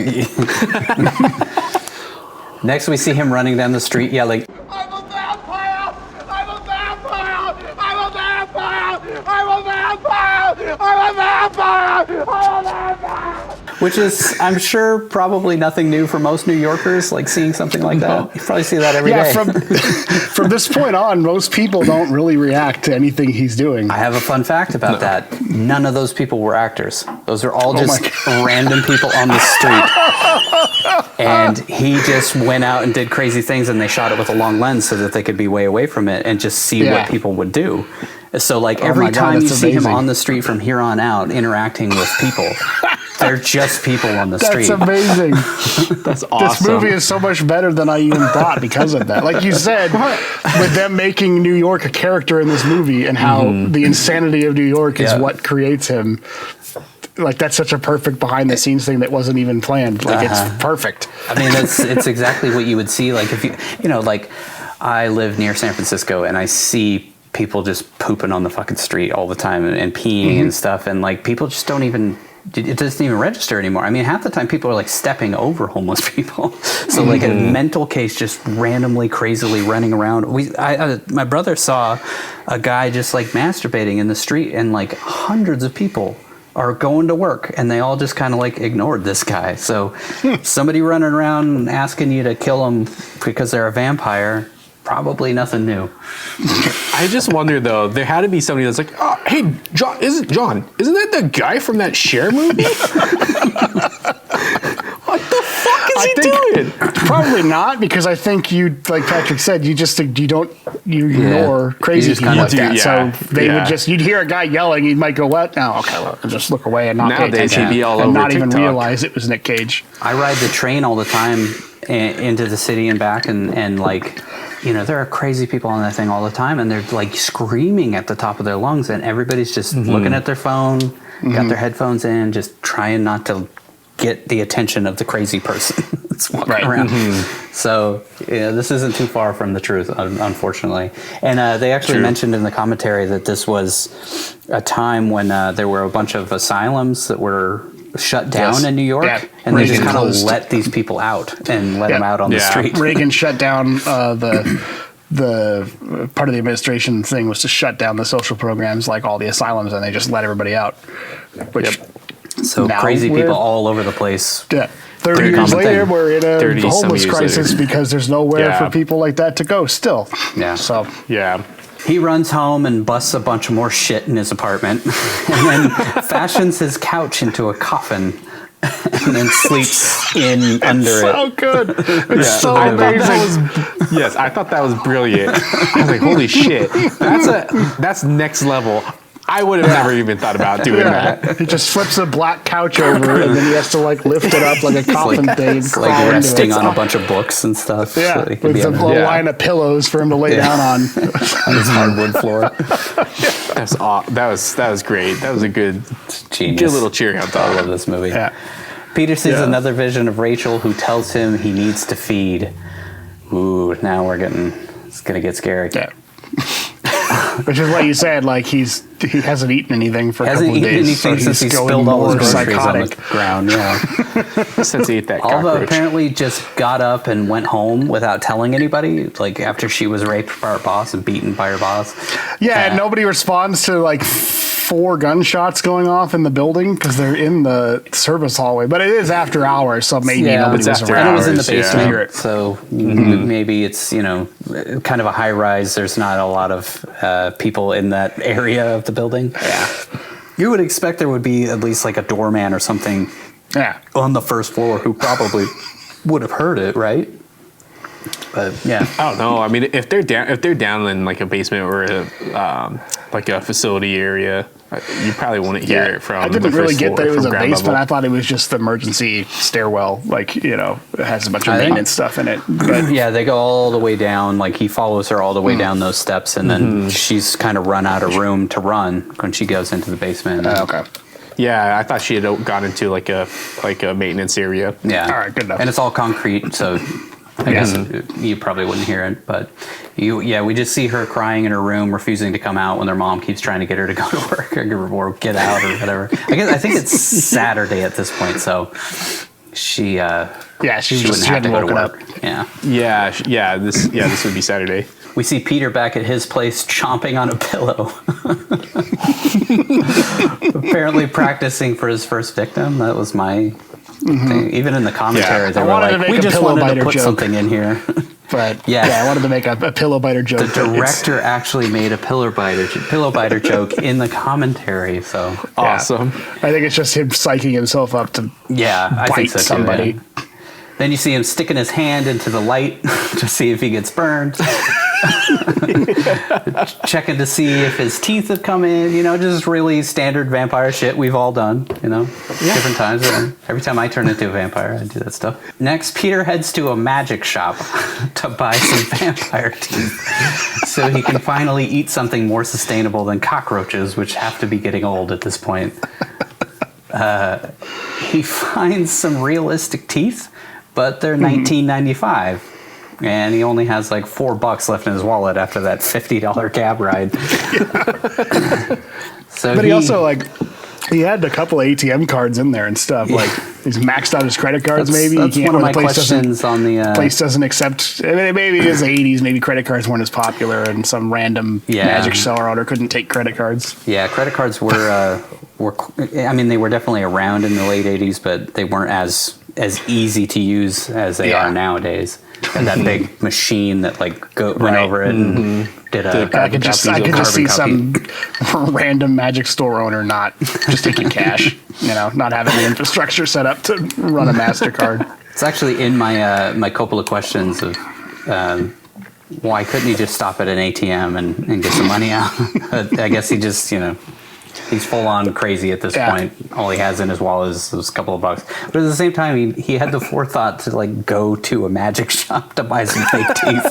Next, we see him running down the street yelling, I'm a vampire! I'm a vampire! I'm a vampire! I'm a vampire! I'm a vampire! I'm a vampire! which is, I'm sure, probably nothing new for most New Yorkers, like seeing something like that. You probably see that every day. From this point on, most people don't really react to anything he's doing. I have a fun fact about that. None of those people were actors. Those are all just random people on the street. And he just went out and did crazy things, and they shot it with a long lens so that they could be way away from it and just see what people would do. So, like, every time you see him on the street from here on out interacting with people, they're just people on the street. That's amazing. That's awesome. This movie is so much better than I even thought because of that. Like you said, with them making New York a character in this movie and how the insanity of New York is what creates him. Like, that's such a perfect behind the scenes thing that wasn't even planned. Like, it's perfect. I mean, it's exactly what you would see. Like, if you know, like, I live near San Francisco and I see people just pooping on the fucking street all the time and peeing and stuff. And, like, people just don't even, it doesn't even register anymore. I mean, half the time people are, like, stepping over homeless people. So, like, a mental case just randomly, crazily running around. My brother saw a guy just, like, masturbating in the street, and, like, hundreds of people are going to work, and they all just kind of, like, ignored this guy. So somebody running around asking you to kill them because they're a vampire, probably nothing new. I just wonder, though, there had to be somebody that's like, oh, hey, John, isn't that the guy from that Cher movie? What the fuck is he doing? Probably not, because I think like Patrick said, you ignore crazy people like that. Yeah, so they would just, you'd hear a guy yelling, you might go, what? No, okay, well, just look away and not pay attention. He'd be all and over not even TikTok. realize it was Nick Cage. I ride the train all the time into the city and back, and like, you know, there are crazy people on that thing all the time, and they're, like, screaming at the top of their lungs, and everybody's just looking at their phone, got their headphones in, just trying not to get the attention of the crazy person that's walking around. So, yeah, this isn't too far from the truth, unfortunately. And they actually mentioned in the commentary that this was a time when there were a bunch of asylums that were shut down in New York, and they just kind of let these people out and let them out on the street. Reagan shut down the part of the administration thing was to shut down the social programs like all the asylums, and they just let everybody out. Which so crazy people all over the place. 30 years later, we're in a homeless crisis because there's nowhere for people like that to go still. Yeah. So, he runs home and busts a bunch of more shit in his apartment, and then fashions his couch into a coffin, and then sleeps under it. So good. It's so amazing. I thought that was brilliant. I was like, holy shit. That's next level. I would have never even thought about doing that. He just flips a black couch over, and then he has to, like, lift it up like a coffin thing. It's like resting on a bunch of books and stuff. Yeah, so with a line of pillows for him to lay down on his hardwood floor. That was great. That was a good little cheering on top. I love this movie. Yeah. Peter sees another vision of Rachel, who tells him he needs to feed. Ooh, now it's gonna get scary. Yeah. Which is what you said, like, he hasn't eaten anything for a couple of days. Hasn't eaten anything since he spilled all his groceries on the ground, Since he ate that cockroach. Alva apparently just got up and went home without telling anybody, like, after she was raped by her boss and beaten by her boss. Yeah, and nobody responds to, like, 4 gunshots going off in the building because they're in the service hallway. But it is after hours, so maybe nobody was around. And it was in the basement, so maybe it's, you know, kind of a high rise. There's not a lot of people in that area of the building. Yeah. You would expect there would be at least, like, a doorman or something on the first floor who probably would have heard it, right? But I don't know. I mean, if they're down in, like, a basement or like a facility area, You probably wouldn't hear it from. I didn't really get that it was a basement. Level. I thought it was just the emergency stairwell. Like, it has a bunch of maintenance stuff in it. But Yeah, they go all the way down. Like, he follows her all the way down those steps, and then she's kind of run out of room to run when she goes into the basement. okay. Yeah, I thought she had gone into like a maintenance area. Yeah. All right, good enough. And it's all concrete, so I guess you probably wouldn't hear it. But we just see her crying in her room, refusing to come out when their mom keeps trying to get her to go to work or get out or whatever. I think it's Saturday at this point, so she wouldn't have to go to work. Yeah. This would be Saturday. We see Peter back at his place chomping on a pillow. Apparently practicing for his first victim. That was my thing. Even in the commentary, they were like, we just wanted to put something in here. But I wanted to make a pillow biter joke. The director actually made a pillow biter joke in the commentary. So awesome. I think it's just him psyching himself up to I think so too, somebody. Yeah. Then you see him sticking his hand into the light to see if he gets burned. Checking to see if his teeth have come in, just really standard vampire shit we've all done, different times. Every time I turn into a vampire, I do that stuff. Next, Peter heads to a magic shop to buy some vampire teeth so he can finally eat something more sustainable than cockroaches, which have to be getting old at this point. He finds some realistic teeth, but they're $19.95. And he only has like $4 left in his wallet after that $50 cab ride. But he also he had a couple of ATM cards in there and stuff. Like he's maxed out his credit cards. Maybe that's one of my questions on the place doesn't accept. I mean, maybe it was the '80s. Maybe credit cards weren't as popular, and some random magic seller owner couldn't take credit cards. Yeah, credit cards were. They were definitely around in the late '80s, but they weren't as easy to use as they are nowadays. And that big machine that went over it and did a I could just see some random magic store owner not just taking cash, not having the infrastructure set up to run a MasterCard. It's actually in my my Coppola questions of why couldn't he just stop at an ATM and get some money out? I guess he just he's full on crazy at this point. All he has in his wallet is a couple of bucks. But at the same time, he had the forethought to go to a magic shop to buy some fake teeth.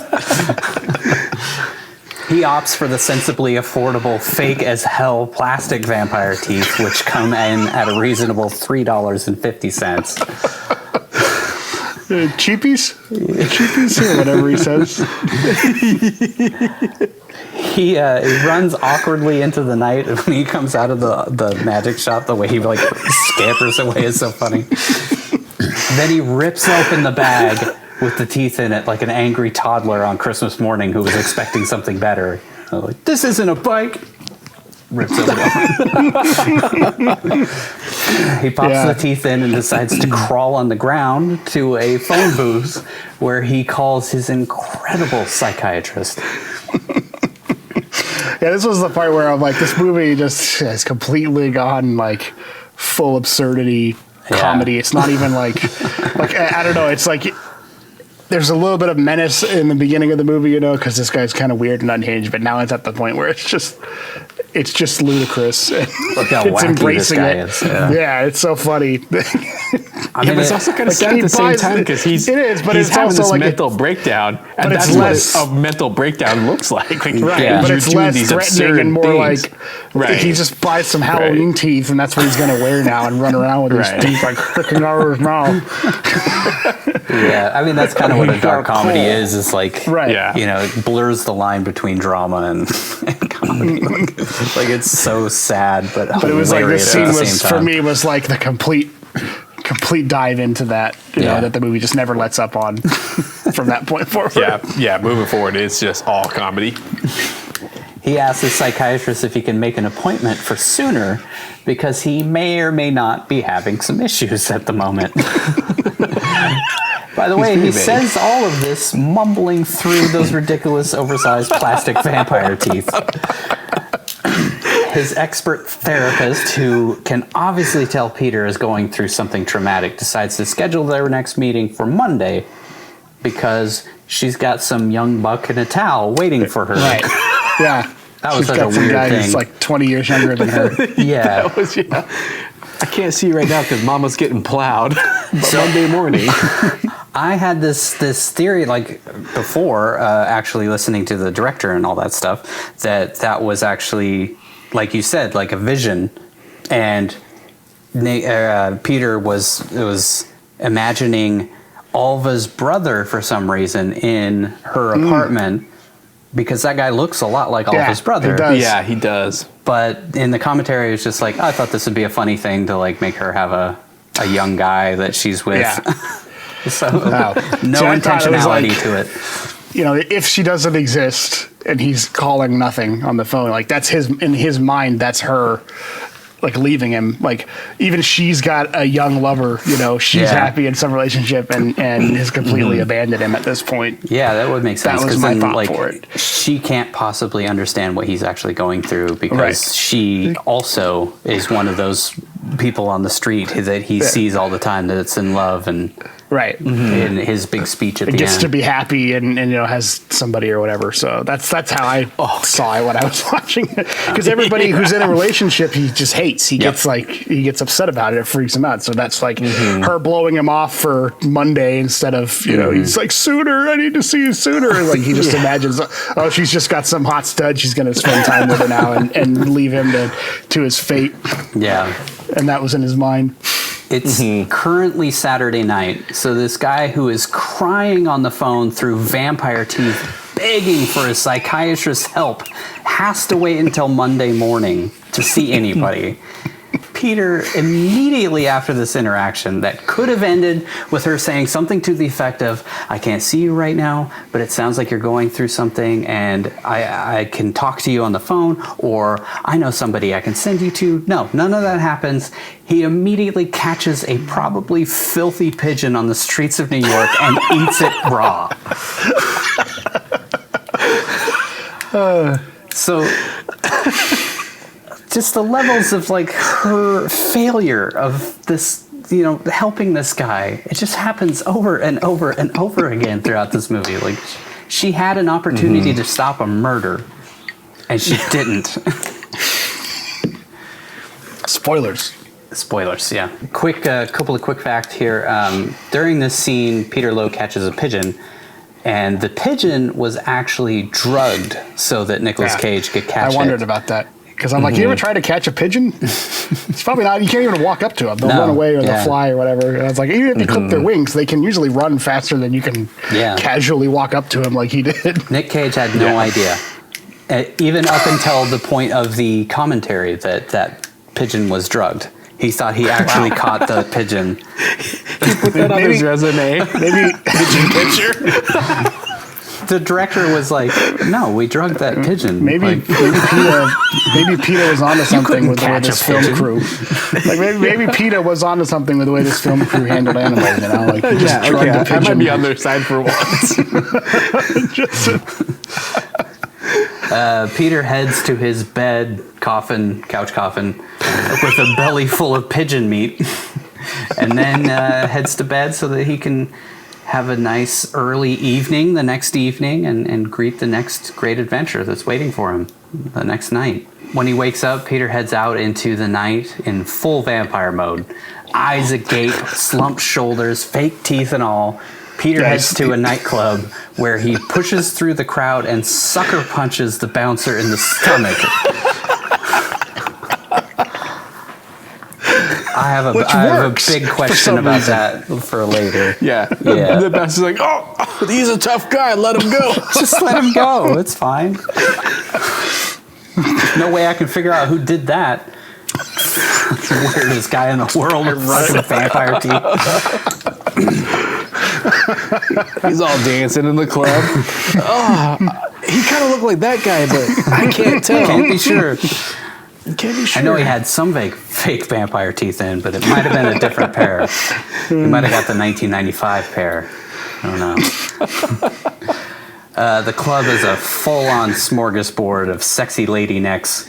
He opts for the sensibly affordable, fake as hell plastic vampire teeth, which come in at a reasonable $3.50. Cheapies, or whatever he says. He runs awkwardly into the night when he comes out of the magic shop. The way he scampers away is so funny. Then he rips open the bag with the teeth in it like an angry toddler on Christmas morning who was expecting something better. This isn't a bike. Rips it open. He pops the teeth in and decides to crawl on the ground to a phone booth where he calls his incredible psychiatrist. Yeah, this was the part where I'm like, this movie just has completely gone full absurdity comedy. It's not even like I don't know. It's like there's a little bit of menace in the beginning of the movie, because this guy's kind of weird and unhinged. But now it's at the point where it's just ludicrous. Look how it's wacky embracing this guy it. is. Yeah. It's so funny. But it's also kind of sad at the same time because he's having this mental breakdown, and that's what a mental breakdown looks like. But it's less threatening and more he just buys some Halloween teeth, and that's what he's going to wear now and run around with his teeth sticking out of his mouth. Yeah, that's kind of what a dark comedy is. It's it blurs the line between drama and comedy. It's so sad, but it was this scene was for me was the complete dive into that, that the movie just never lets up on from that point forward. Moving forward, it's just all comedy. He asks his psychiatrist if he can make an appointment for sooner because he may or may not be having some issues at the moment. By the way, he says all of this mumbling through those ridiculous oversized plastic vampire teeth. His expert therapist, who can obviously tell Peter is going through something traumatic, decides to schedule their next meeting for Monday because she's got some young buck in a towel waiting for her. Right. Yeah. That was She's such got a some weird guy thing. who's like 20 years younger than her. Yeah. I can't see you right now because Mama's getting plowed. But Monday morning. I had this theory, like before actually listening to the director and all that stuff, that was actually, like you said, like a vision, and Peter was imagining Alva's brother for some reason in her apartment, because that guy looks a lot like Alva's brother. He does. Yeah, he does. But in the commentary, it's just like, I thought this would be a funny thing to like make her have a young guy that she's with. Yeah. So Wow. no See, I thought it was intentionality like- to it. You know, if she doesn't exist and he's calling nothing on the phone, like that's in his mind, that's her, like leaving him. Like even she's got a young lover, you know, she's happy in some relationship and has completely abandoned him at this point. Yeah, that would make sense. That was 'cause my then, thought like, for it. she can't possibly understand what he's actually going through, because Right. she also is one of those people on the street that he sees all the time that's in love, and Right. in his big speech at It the gets end. to be happy and you know has somebody or whatever. So that's how I saw it when I was watching it. Because everybody who's in a relationship he just hates. He gets upset about it. It freaks him out. So that's like her blowing him off for Monday instead of he's like, sooner. I need to see you sooner. Like he just imagines, oh, she's just got some hot stud. She's going to spend time with her now and leave him to his fate. Yeah. And that was in his mind. It's currently Saturday night, so this guy who is crying on the phone through vampire teeth, begging for his psychiatrist's help, has to wait until Monday morning to see anybody. Peter, immediately after this interaction that could have ended with her saying something to the effect of, I can't see you right now, but it sounds like you're going through something and I can talk to you on the phone, or I know somebody I can send you to. No, none of that happens. He immediately catches a probably filthy pigeon on the streets of New York and eats it raw. So just the levels of like her failure of this, helping this guy, it just happens over and over and over again throughout this movie. Like she had an opportunity to stop a murder and she didn't. Spoilers. Spoilers, yeah. Couple of quick facts here. During this scene, Peter Lowe catches a pigeon, and the pigeon was actually drugged so that Nicolas Cage could catch it. I wondered about that. Because I'm like, you ever try to catch a pigeon? It's probably not. You can't even walk up to them. They'll run away or they'll fly or whatever. And I was like, even if you clip their wings, they can usually run faster than you can casually walk up to him like he did. Nick Cage had no idea, even up until the point of the commentary that pigeon was drugged. He thought he actually caught the pigeon. He put that on his resume. Maybe pigeon catcher. The director was like, "No, we drugged that pigeon." Maybe PETA was onto something with the way this film crew. Like maybe PETA was onto something with the way this film crew handled animals. Like he just drugged a pigeon. I might be on their side for once. Peter heads to his bed, couch coffin, with a belly full of pigeon meat, and then heads to bed so that he can have a nice early evening the next evening and greet the next great adventure that's waiting for him the next night. When he wakes up, Peter heads out into the night in full vampire mode. Eyes agape, slumped shoulders, fake teeth and all. Peter heads to a nightclub where he pushes through the crowd and sucker punches the bouncer in the stomach. I have a big question about that for later. Yeah. The bouncer's like, oh, he's a tough guy. Let him go. Just let him go. It's fine. No way I can figure out who did that. Weirdest guy in the world with fucking vampire teeth. He's all dancing in the club. Oh, he kind of looked like that guy, but I can't tell. Can't be sure. Can't be sure. I know he had some fake vampire teeth in, but it might have been a different pair. He might have got the 1995 pair. I don't know. The club is a full-on smorgasbord of sexy lady necks,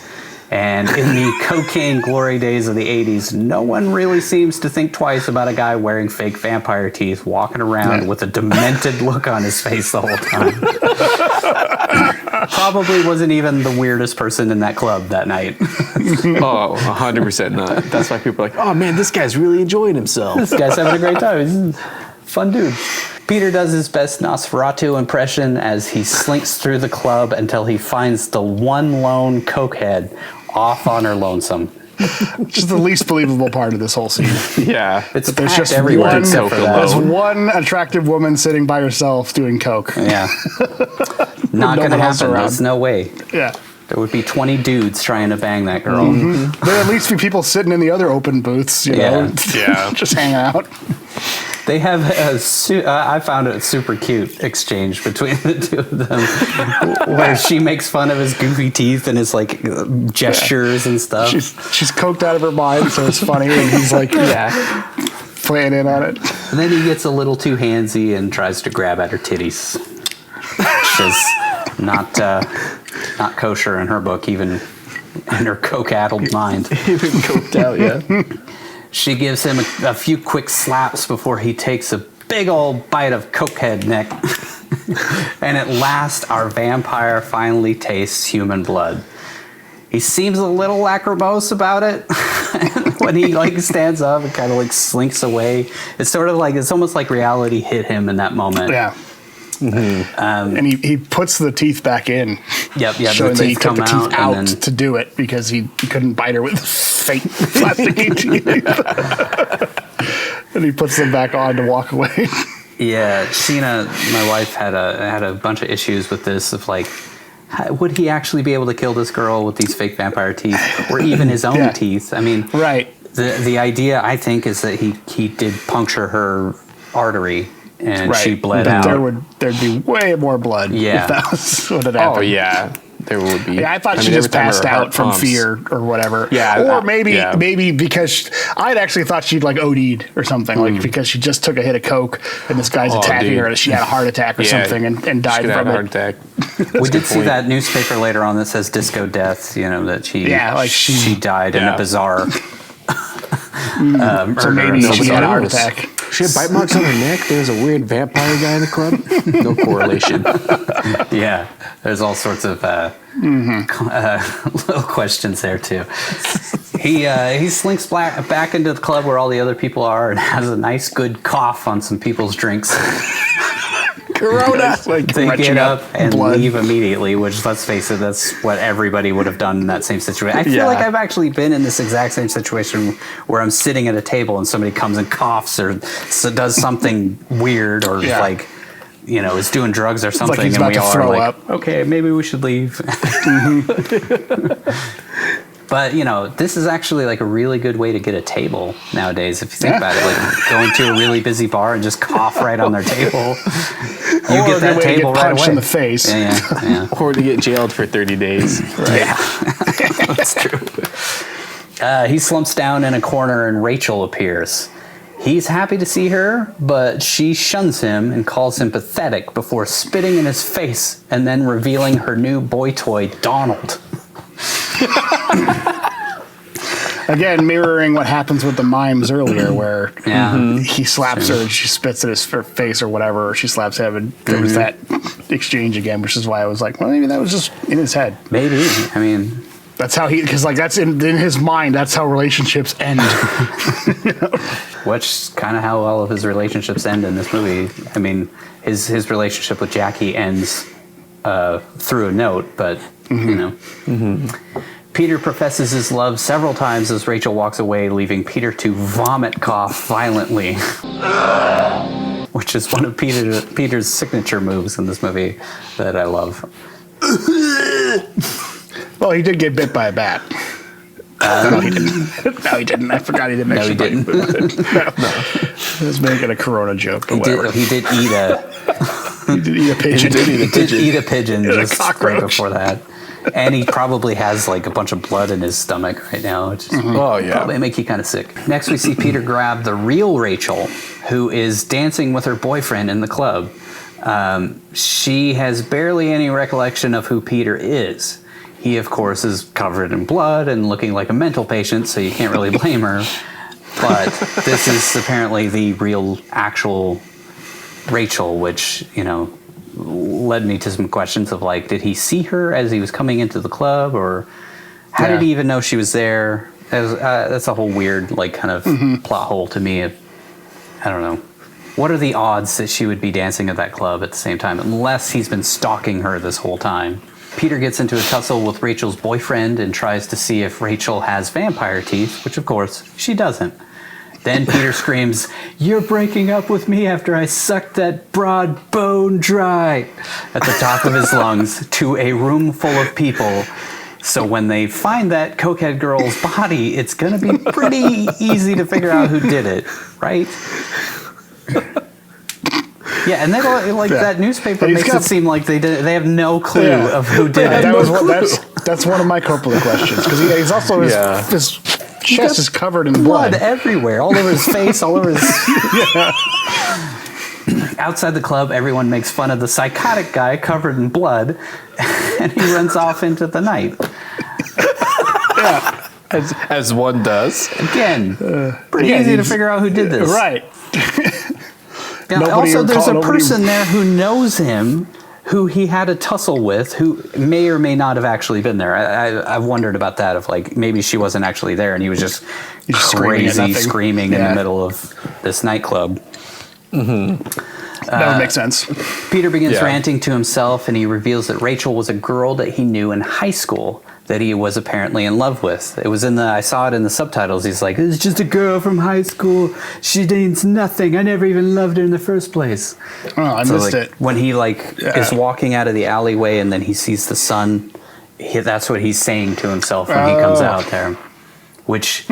And in the cocaine glory days of the 80s, no one really seems to think twice about a guy wearing fake vampire teeth walking around with a demented look on his face the whole time. Probably wasn't even the weirdest person in that club that night. Oh, 100% not. That's why people are like, oh man, this guy's really enjoying himself. This guy's having a great time. He's a fun dude. Peter does his best Nosferatu impression as he slinks through the club until he finds the one lone cokehead off on her lonesome. Which is the least believable part of this whole scene. Yeah. It's There's packed just everywhere one, except for that. there's one attractive woman sitting by herself doing coke. Yeah. Not going to one else happen. around. There's no way. Yeah. There would be 20 dudes trying to bang that girl. Mm-hmm. There'd at least be people sitting in the other open booths, you know, just hanging out. They have I found it a super cute exchange between the two of them, where she makes fun of his goofy teeth and his like gestures and stuff. She's coked out of her mind, so it's funny, and he's like, playing in on it. And then he gets a little too handsy and tries to grab at her titties, which is not kosher in her book, even in her coke-addled mind. Even coked out, yeah. She gives him a few quick slaps before he takes a big old bite of cokehead neck. And at last, our vampire finally tastes human blood. He seems a little lachrymose about it when he like stands up and kind of like slinks away. It's sort of like, it's almost like reality hit him in that moment. Yeah. Mm-hmm. And he puts the teeth back in. Yep. Showing that he took the teeth out then, to do it because he couldn't bite her with fake plasticky teeth. And he puts them back on to walk away. Yeah, Sheena, my wife, had a bunch of issues with this of like, would he actually be able to kill this girl with these fake vampire teeth, or even his own teeth? I mean, the idea I think is that he did puncture her artery. And she bled out. There'd be way more blood if that was what had happened. Oh, yeah. There would be. Yeah, I thought she just passed out from fear or whatever. Yeah. Or maybe because I'd actually thought she'd like OD'd or something, like because she just took a hit of coke and this guy's attacking her and she had a heart attack or something and died from it. Heart attack. We did see that newspaper later on that says disco death, you know, that she died in a bizarre murder. So maybe she had a heart attack. She had bite marks on her neck. There's a weird vampire guy in the club. No correlation. Yeah, there's all sorts of little questions there too. He slinks back into the club where all the other people are and has a nice good cough on some people's drinks. Corona. They get up and leave immediately, which, let's face it, that's what everybody would have done in that same situation. I feel like I've actually been in this exact same situation where I'm sitting at a table and somebody comes and coughs or does something weird or like, you know, is doing drugs or something, like and we all are like, up. Okay, maybe we should leave. But, you know, this is actually like a really good way to get a table nowadays, if you think about it. Like going to a really busy bar and just cough right on their table. You get that table right away. In the face. Yeah. Or to get jailed for 30 days. Right. Yeah, that's true. He slumps down in a corner and Rachel appears. He's happy to see her, but she shuns him and calls him pathetic before spitting in his face and then revealing her new boy toy, Donald. Again, mirroring what happens with the mimes earlier, where he slaps her and she spits in his face or whatever, or she slaps him, and there was that exchange again, which is why I was like, well, maybe that was just in his head. Maybe. I mean, that's how because like that's in his mind. That's how relationships end. Which kind of how all of his relationships end in this movie. I mean, his relationship with Jackie ends through a note, but you know. Peter professes his love several times as Rachel walks away, leaving Peter to vomit cough violently, which is one of Peter's signature moves in this movie that I love. Well, he did get bit by a bat. No, he didn't. No, he didn't. I forgot he didn't actually bite him. No. I was making a Corona joke, but whatever. He did eat a pigeon. He did eat a pigeon just right before that. And he probably has like a bunch of blood in his stomach right now, which is probably make you kind of sick. Next, we see Peter grab the real Rachel, who is dancing with her boyfriend in the club. She has barely any recollection of who Peter is. He, of course, is covered in blood and looking like a mental patient, so you can't really blame her. But this is apparently the real, actual Rachel, which, led me to some questions of, like, did he see her as he was coming into the club? Or how did he even know she was there? That's a whole weird, like, kind of plot hole to me. I don't know. What are the odds that she would be dancing at that club at the same time, unless he's been stalking her this whole time? Peter gets into a tussle with Rachel's boyfriend and tries to see if Rachel has vampire teeth, which of course she doesn't. Then Peter screams, "You're breaking up with me after I sucked that broad bone dry," at the top of his lungs to a room full of people. So when they find that cokehead girl's body, it's going to be pretty easy to figure out who did it, right? Yeah, and they that newspaper makes it seem like they have no clue of who did it. That's one of my Coppola questions, because he's also his chest is covered in blood everywhere, all over his face, all over his. Outside the club, everyone makes fun of the psychotic guy covered in blood, and he runs off into the night. As one does. Again, pretty easy to figure out who did this. Right. Now, also, there's a person there who knows him, who he had a tussle with, who may or may not have actually been there. I've wondered about that, of like, maybe she wasn't actually there and he was just crazy screaming in the middle of this nightclub. Mm-hmm. That would make sense. Peter begins ranting to himself, and he reveals that Rachel was a girl that he knew in high school that he was apparently in love with. It was I saw it in the subtitles. He's like, "It's just a girl from high school. She means nothing. I never even loved her in the first place." Oh, I missed it. When he is walking out of the alleyway and then he sees the sun, that's what he's saying to himself when he comes out there. Which,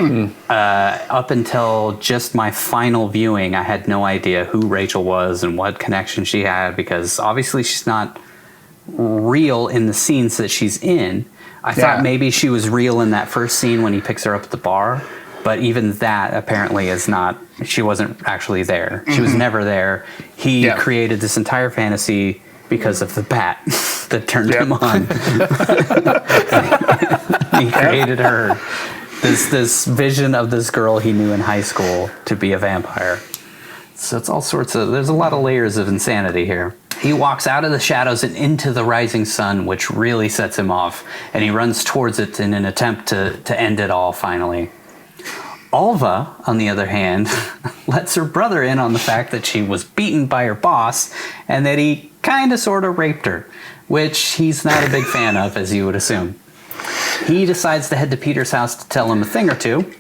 up until just my final viewing, I had no idea who Rachel was and what connection she had, because obviously she's not real in the scenes that she's in. I thought maybe she was real in that first scene when he picks her up at the bar, but even that apparently is not, she wasn't actually there. She was never there. He created this entire fantasy because of the bat that turned him on. He created her. This vision of this girl he knew in high school to be a vampire. So it's all sorts of, there's a lot of layers of insanity here. He walks out of the shadows and into the rising sun, which really sets him off, and he runs towards it in an attempt to end it all finally. Alva, on the other hand, lets her brother in on the fact that she was beaten by her boss and that he kind of sort of raped her, which he's not a big fan of, as you would assume. He decides to head to Peter's house to tell him a thing or two,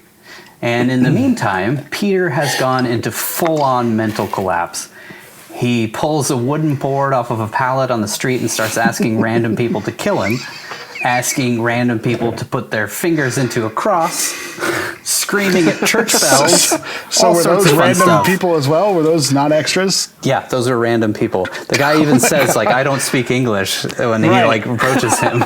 and in the meantime, Peter has gone into full-on mental collapse. He pulls a wooden board off of a pallet on the street and starts asking random people to kill him, asking random people to put their fingers into a cross, screaming at church bells. So were those random people as well? Were those not extras? Yeah, those are random people. The guy even says, like, "I don't speak English," when he approaches him.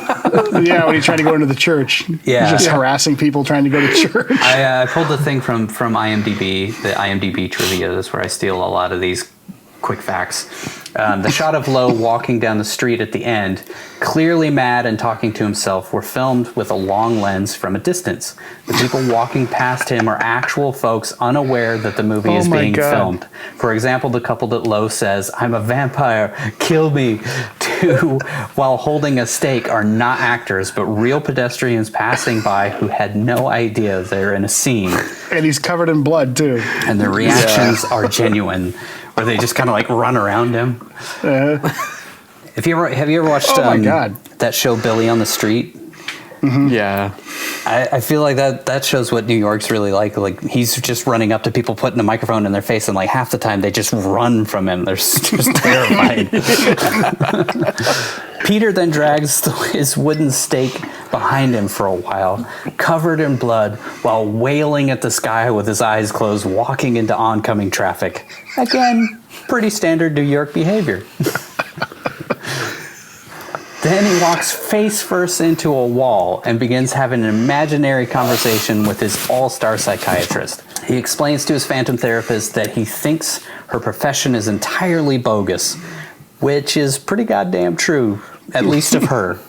Yeah, when he tried to go into the church. Yeah. He's just harassing people trying to go to church. I pulled the thing from IMDb, the IMDb trivia. That's where I steal a lot of these quick facts. The shot of Lowe walking down the street at the end, clearly mad and talking to himself, were filmed with a long lens from a distance. The people walking past him are actual folks unaware that the movie is being filmed. For example, the couple that Lowe says, "I'm a vampire, kill me," to, while holding a stake, are not actors, but real pedestrians passing by who had no idea they're in a scene. And he's covered in blood, too. And their reactions are genuine, where they just kind of like run around him. Have you ever watched that show Billy on the Street? Mm-hmm. Yeah. I feel like that shows what New York's really like. Like, he's just running up to people, putting a microphone in their face, and like half the time they just run from him. They're just terrified. Peter then drags his wooden stake behind him for a while, covered in blood, while wailing at the sky with his eyes closed, walking into oncoming traffic. Again, pretty standard New York behavior. Then he walks face first into a wall and begins having an imaginary conversation with his all-star psychiatrist. He explains to his phantom therapist that he thinks her profession is entirely bogus, which is pretty goddamn true, at least of her.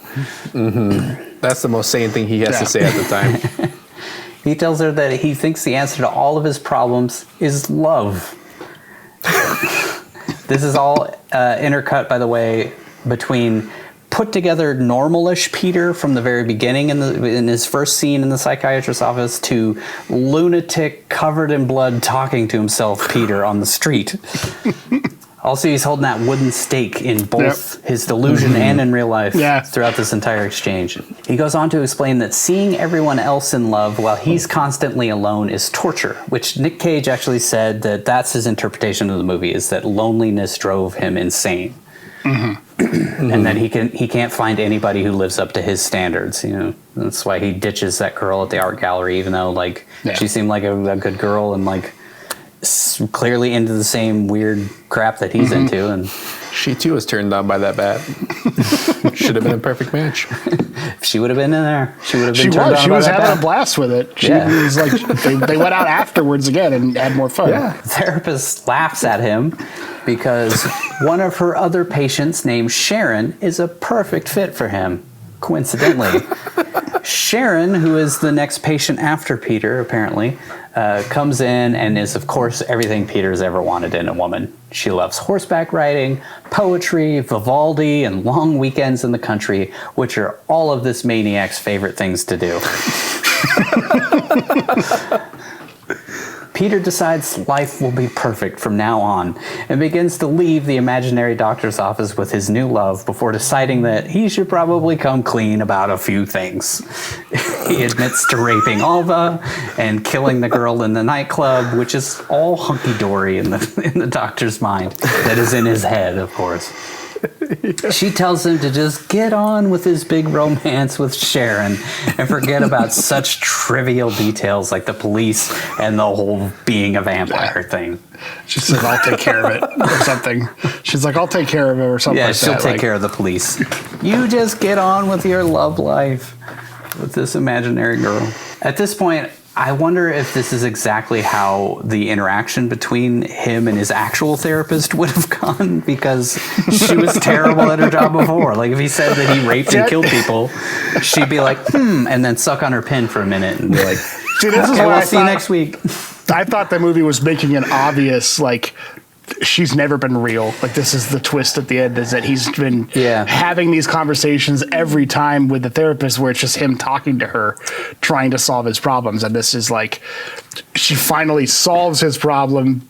That's the most sane thing he has to say at the time. He tells her that he thinks the answer to all of his problems is love. This is all intercut, by the way, between put together normalish Peter from the very beginning in his first scene in the psychiatrist's office to lunatic covered in blood talking to himself Peter on the street. Also, he's holding that wooden stake in both his delusion and in real life throughout this entire exchange. He goes on to explain that seeing everyone else in love while he's constantly alone is torture, which Nick Cage actually said that that's his interpretation of the movie, is that loneliness drove him insane. And that he can't find anybody who lives up to his standards. You know, that's why he ditches that girl at the art gallery, even though she seemed like a good girl and clearly into the same weird crap that he's into. And she too was turned on by that bat. Should have been a perfect match. If she would have been in there, she would have been turned on by that bat. She was having a blast with it. She was like, they went out afterwards again and had more fun. The therapist laughs at him because one of her other patients named Sharon is a perfect fit for him, coincidentally. Sharon, who is the next patient after Peter, apparently, comes in and is, of course, everything Peter's ever wanted in a woman. She loves horseback riding, poetry, Vivaldi, and long weekends in the country, which are all of this maniac's favorite things to do. Peter decides life will be perfect from now on and begins to leave the imaginary doctor's office with his new love before deciding that he should probably come clean about a few things. He admits to raping Alva and killing the girl in the nightclub, which is all hunky-dory in the doctor's mind. That is in his head, of course. She tells him to just get on with his big romance with Sharon and forget about such trivial details like the police and the whole being a vampire thing. She says, I'll take care of it or something. She's like, I'll take care of it or something like that. Yeah, she'll take care of the police. You just get on with your love life with this imaginary girl. At this point, I wonder if this is exactly how the interaction between him and his actual therapist would have gone, because she was terrible at her job before. Like, if he said that he raped and killed people, she'd be like, and then suck on her pin for a minute and be like, see, this is we'll see you next week. I thought the movie was making an obvious, she's never been real. This is the twist at the end, is that he's been having these conversations every time with the therapist where it's just him talking to her, trying to solve his problems. And this is she finally solves his problem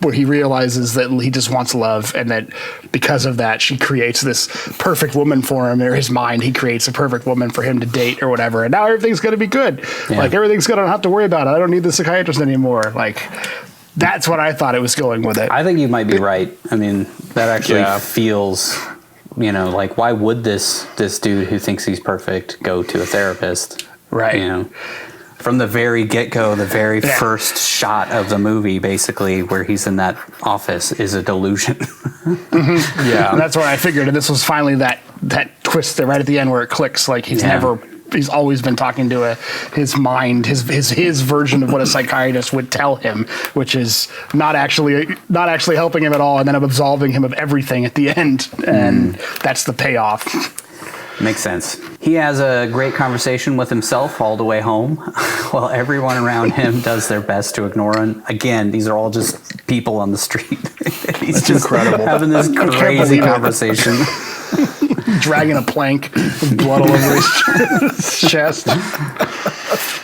where he realizes that he just wants love, and that because of that, she creates this perfect woman for him, or his mind, he creates a perfect woman for him to date or whatever. And now everything's going to be good. Yeah. Everything's good. I don't have to worry about it. I don't need the psychiatrist anymore. That's what I thought it was going with it. I think you might be right. I mean, that actually feels, why would this dude who thinks he's perfect go to a therapist? Right. From the very get-go, the very first shot of the movie, basically, where he's in that office, is a delusion. Yeah. And that's what I figured. And this was finally that twist there right at the end where it clicks. He's always been talking to his mind, his version of what a psychiatrist would tell him, which is not actually helping him at all, and then absolving him of everything at the end. And that's the payoff. Makes sense. He has a great conversation with himself all the way home, while everyone around him does their best to ignore him. Again, these are all just people on the street. He's just incredible. Having this crazy conversation. Dragging a plank with blood all over his chest.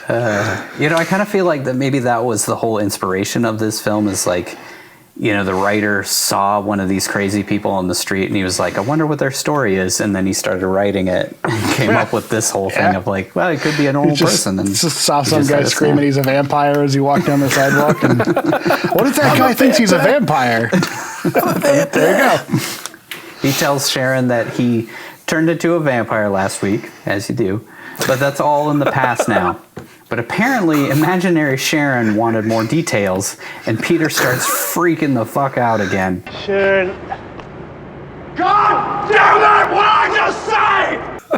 I kind of feel like that maybe that was the whole inspiration of this film, is the writer saw one of these crazy people on the street and he was like, I wonder what their story is. And then he started writing it and came up with this whole thing of it could be a normal person. And just saw some guy screaming he's a vampire as he walked down the sidewalk. And what if that guy thinks he's a vampire? There you go. He tells Sharon that he turned into a vampire last week, as you do, but that's all in the past now. But apparently, imaginary Sharon wanted more details, and Peter starts freaking the fuck out again. Sharon. God damn it! What did I just say?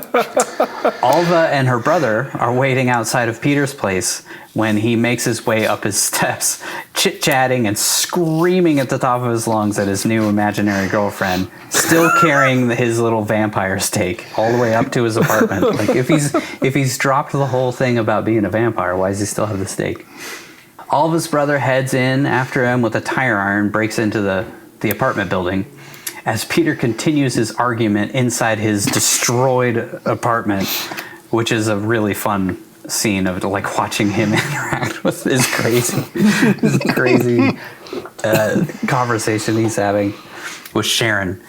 Alva and her brother are waiting outside of Peter's place when he makes his way up his steps, chit-chatting and screaming at the top of his lungs at his new imaginary girlfriend, still carrying his little vampire stake all the way up to his apartment. Like, if he's dropped the whole thing about being a vampire, why does he still have the stake? Alva's brother heads in after him with a tire iron, breaks into the apartment building. As Peter continues his argument inside his destroyed apartment, which is a really fun scene of like watching him interact with his crazy conversation he's having with Sharon.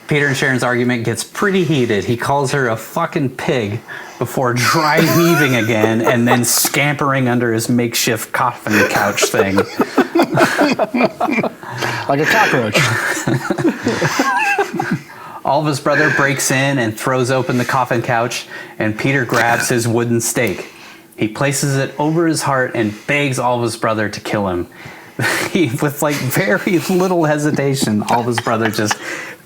Peter and Sharon's argument gets pretty heated. He calls her a fucking pig before dry heaving again and then scampering under his makeshift coffin couch thing. Like a cockroach. Alva's brother breaks in and throws open the coffin couch, and Peter grabs his wooden stake. He places it over his heart and begs Alva's brother to kill him. With like very little hesitation, Alva's brother just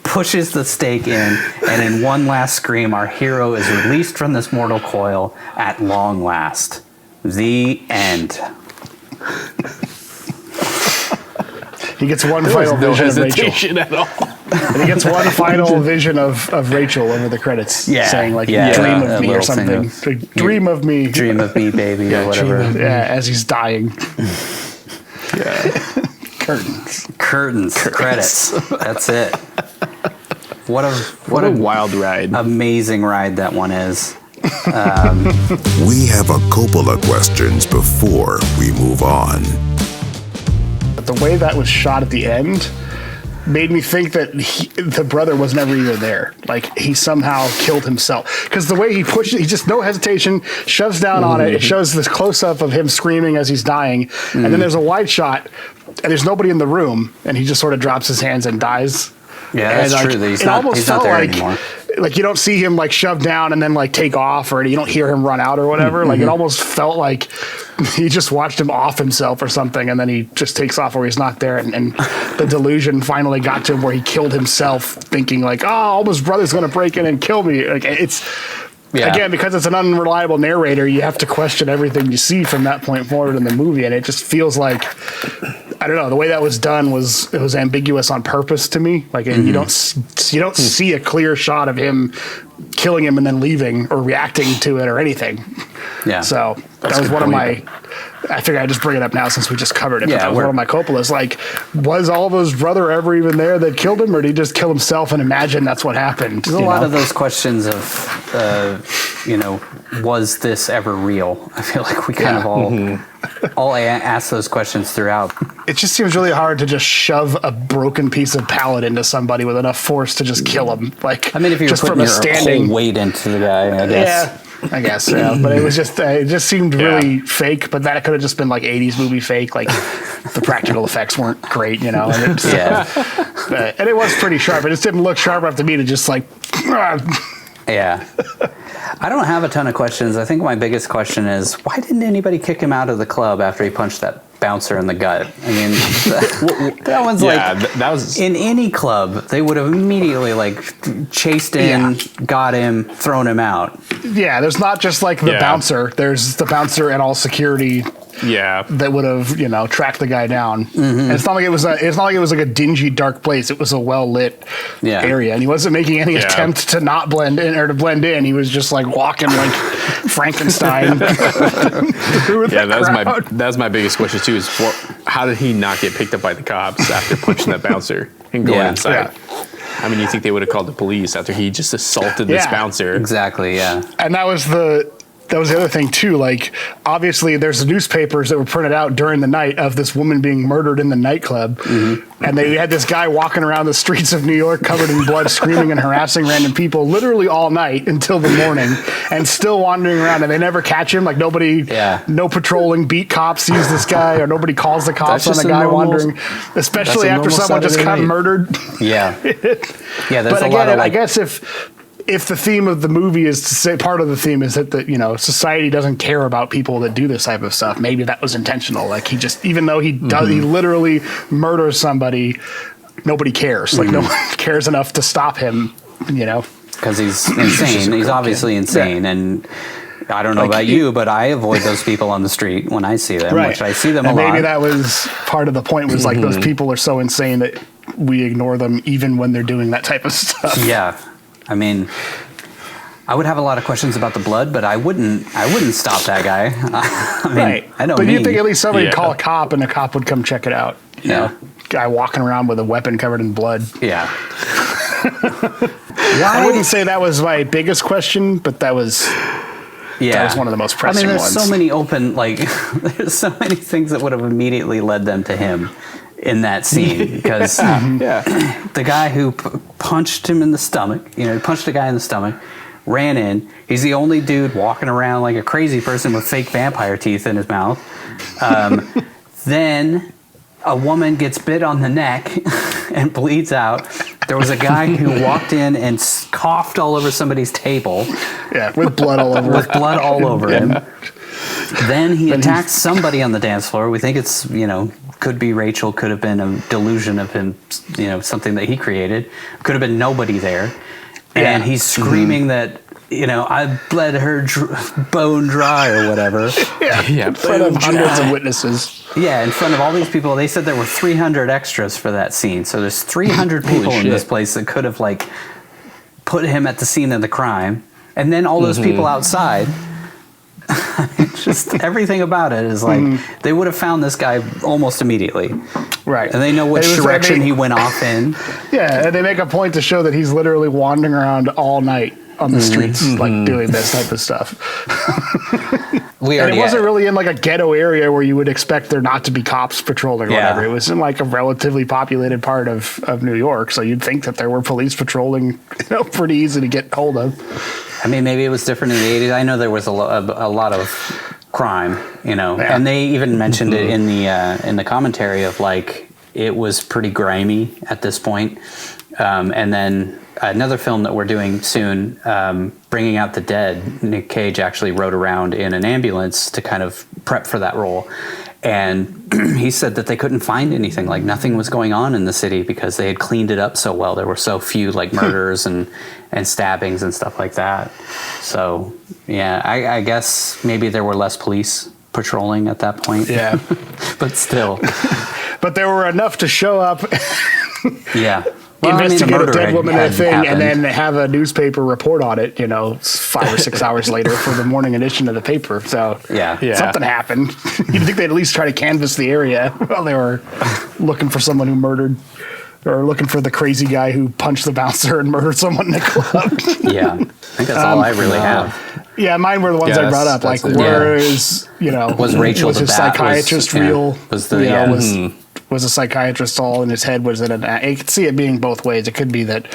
pushes the stake in, and in one last scream, our hero is released from this mortal coil at long last. The end. He gets one final vision of Rachel. At all. And he gets one final vision of Rachel over the credits, saying like, "Dream of me" or something. Dream of me, baby, or whatever. As he's dying. Curtains. Credits. That's it. What a wild ride. Amazing ride that one is. We have a Coppola questions before we move on. But the way that was shot at the end made me think that the brother was never even there. Like, he somehow killed himself. Because the way he pushed it, he just, no hesitation, shoves down on it. It shows this close-up of him screaming as he's dying. And then there's a wide shot, and there's nobody in the room, and he just sort of drops his hands and dies. Yeah, that's true. That he's not there anymore. Like, you don't see him like shove down and then like take off, or you don't hear him run out or whatever. Like, it almost felt like he just watched him off himself or something, and then he just takes off where he's not there, and the delusion finally got to him where he killed himself, thinking like, oh, Alva's brother's going to break in and kill me. Like, it's again, because it's an unreliable narrator, you have to question everything you see from that point forward in the movie, and it just feels like, I don't know, the way that was done was ambiguous on purpose to me. Like, and you don't see a clear shot of him killing him and then leaving or reacting to it or anything. Yeah. So that was one of my. I figured I'd just bring it up now since we just covered it. But that was one of my Coppola's. Like, was Alva's brother ever even there that killed him, or did he just kill himself and imagine that's what happened? There's a lot of those questions of, was this ever real? I feel like we kind of all ask those questions throughout. It just seems really hard to just shove a broken piece of pallet into somebody with enough force to just kill him. Like, I mean, if you're just putting your whole weight into the guy, I guess. I guess, yeah. But it just seemed really fake. But that could have just been like 80s movie fake. Like, the practical effects weren't great, And and it was pretty sharp. It just didn't look sharp enough to me to just like. Yeah. I don't have a ton of questions. I think my biggest question is, why didn't anybody kick him out of the club after he punched that bouncer in the gut? I mean, that one's that was in any club, they would have immediately like chased in, got him, thrown him out. Yeah, there's not just like the bouncer. There's the bouncer and all security. That would have tracked the guy down. And it's not like it was like a dingy dark place. It was a well lit area, and he wasn't making any attempt to not blend in or to blend in. He was just like walking like Frankenstein. That's my biggest question too. Is how did he not get picked up by the cops after punching that bouncer and going inside? I mean, you think they would have called the police after he just assaulted this bouncer? Exactly. Yeah. And that was the other thing too. Like, obviously there's newspapers that were printed out during the night of this woman being murdered in the nightclub. And they had this guy walking around the streets of New York covered in blood, screaming and harassing random people literally all night until the morning, and still wandering around, and they never catch him. Like, nobody, no patrolling beat cops sees this guy, or nobody calls the cops on the guy wandering, especially after someone just got murdered. Yeah. There's but a again, lot of, I guess if the theme of the movie is to say, part of the theme is that society doesn't care about people that do this type of stuff. Maybe that was intentional. Like, he just, even though he does, he literally murders somebody, nobody cares. Like, no one cares enough to stop him, because he's insane. He's obviously insane, and I don't know about you, but I avoid those people on the street when I see them, which I see them a lot. Maybe that was part of the point, was like those people are so insane that we ignore them even when they're doing that type of stuff. Yeah. I mean, I would have a lot of questions about the blood, but I wouldn't stop that guy. I mean, I know but me. you'd think at least somebody would call a cop and a cop would come check it out. You know? Guy walking around with a weapon covered in blood. Yeah. I wouldn't say that was my biggest question, but that was one of the most pressing ones. There's so many there's so many things that would have immediately led them to him in that scene, because the guy who punched him in the stomach, he punched a guy in the stomach, ran in. He's the only dude walking around like a crazy person with fake vampire teeth in his mouth. Then a woman gets bit on the neck and bleeds out. There was a guy who walked in and coughed all over somebody's table. Yeah, with blood all over. With blood all over him. Then he attacks somebody on the dance floor. We think it's, could be Rachel, could have been a delusion of him, something that he created. Could have been nobody there. And he's screaming that, I bled her bone dry or whatever. In front of hundreds of witnesses. Yeah, in front of all these people. They said there were 300 extras for that scene. So there's 300 people in this place that could have, put him at the scene of the crime. And then all those people outside. Just everything about it is they would have found this guy almost immediately. Right. And they know which direction he went off in. Yeah, and they make a point to show that he's literally wandering around all night on the streets, doing this type of stuff. It wasn't really in a ghetto area where you would expect there not to be cops patrolling or whatever. It was in a relatively populated part of New York, so you'd think that there were police patrolling, pretty easy to get hold of. I mean, maybe it was different in the 80s. I know there was a lot of crime, and they even mentioned it in the commentary of it was pretty grimy at this point. And then another film that we're doing soon, Bringing Out the Dead, Nick Cage actually rode around in an ambulance to kind of prep for that role. And he said that they couldn't find anything, nothing was going on in the city because they had cleaned it up so well. There were so few murders and stabbings and stuff like that. So, yeah, I guess maybe there were less police patrolling at that point. Yeah. But still. But there were enough to show up. Yeah. Investigate a dead woman and then have a newspaper report on it, 5 or 6 hours later for the morning edition of the paper. So something happened. You'd think they'd at least try to canvass the area while they were looking for someone who murdered, or looking for the crazy guy who punched the bouncer and murdered someone in the club. Yeah. I think that's all I really have. Yeah, mine were the ones I brought up. Where is, was Rachel was the his psychiatrist real? Was was a psychiatrist all in his head? Was it I could see it being both ways. It could be that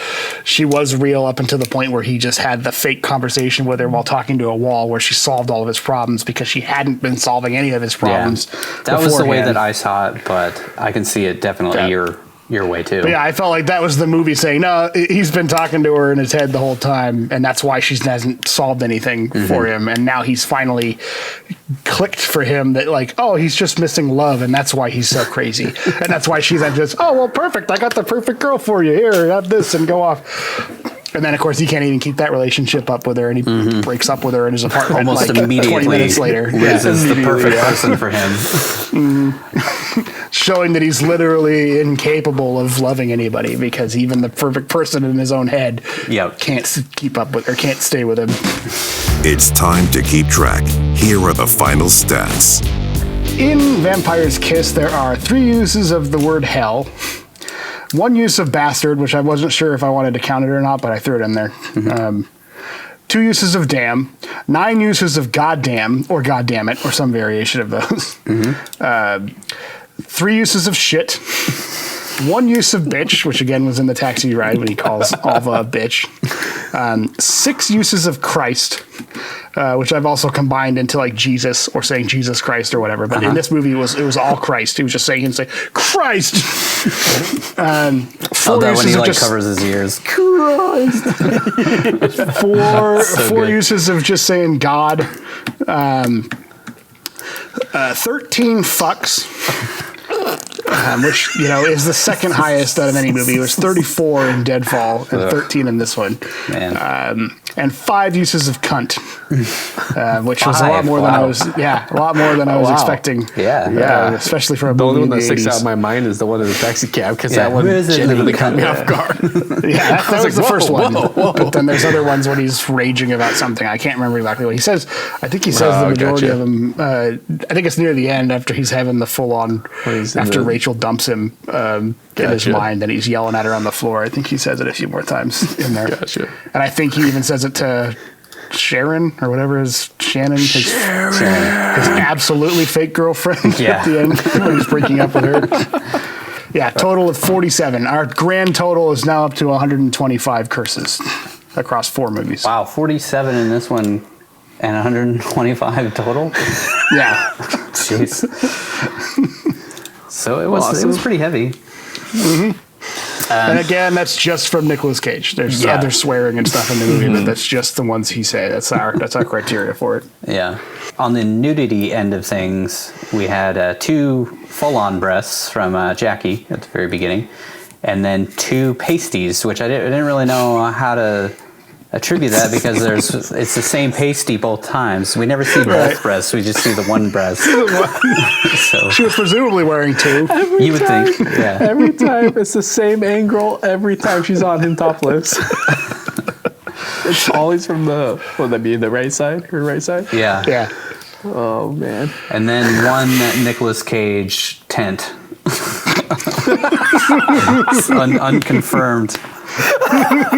she was real up until the point where he just had the fake conversation with her while talking to a wall, where she solved all of his problems because she hadn't been solving any of his problems. That was the way that I saw it, but I can see it definitely your way too. But yeah, I felt like that was the movie saying, no, he's been talking to her in his head the whole time, and that's why she hasn't solved anything for him. And now he's finally clicked for him that he's just missing love, and that's why he's so crazy. And that's why she's just, perfect. I got the perfect girl for you. Here, have this, and go off. And then, of course, he can't even keep that relationship up with her, and he breaks up with her in his apartment almost immediately 20 minutes later. Loses the perfect person for him. Showing that he's literally incapable of loving anybody, because even the perfect person in his own head can't keep up with or can't stay with him. It's time to keep track. Here are the final stats. In Vampire's Kiss, there are 3 uses of the word hell. 1 use of bastard, which I wasn't sure if I wanted to count it or not, but I threw it in there. 2 uses of damn. 9 uses of goddamn or goddammit or some variation of those. 3 uses of shit. 1 use of bitch, which again was in the taxi ride when he calls Alva a bitch. 6 uses of Christ, which I've also combined into Jesus or saying Jesus Christ or whatever. But in this movie, it was all Christ. He was just saying Christ. 4 that uses when he of covers his ears. Christ. 4 uses of just saying God. 13 fucks. which, is the second highest out of any movie. It was 34 in Deadfall and 13 in this one. Man. And 5 uses of cunt, which was a lot more than I was. Yeah, a lot more than I was expecting. Yeah. Especially for a The movie only in one the that sticks 80s. out in my mind is the one in the taxi cab because Yeah. that one Where is it? genuinely caught me off guard. Yeah, that was the like, first whoa, one. whoa. But then there's other ones when he's raging about something. I can't remember exactly what he says. I think he says the majority gotcha. of them. I think it's near the end after he's having the full on. After Rachel dumps him in his mind, and he's yelling at her on the floor. I think he says it a few more times in there. Gotcha. And I think he even says it to Sharon or whatever his his absolutely fake girlfriend at the end when he's breaking up with her. Yeah, total of 47. Our grand total is now up to 125 curses across 4 movies. Wow, 47 in this one and 125 total? Yeah. Jeez. So it was pretty heavy. And again, that's just from Nicolas Cage. There's other swearing and stuff in the movie, but that's just the ones he say. That's our criteria for it. Yeah. On the nudity end of things, we had 2 full-on breasts from Jackie at the very beginning, and then 2 pasties, which I didn't really know how to attribute that because it's the same pasty both times. We never see both breasts; we just see the one breast. So She was presumably wearing 2. you would think, yeah. Every time it's the same angle. Every time she's on him topless. It's always from would that be the right side? Her right side? Yeah. Yeah. Oh man. And then one Nicolas Cage tent. Unconfirmed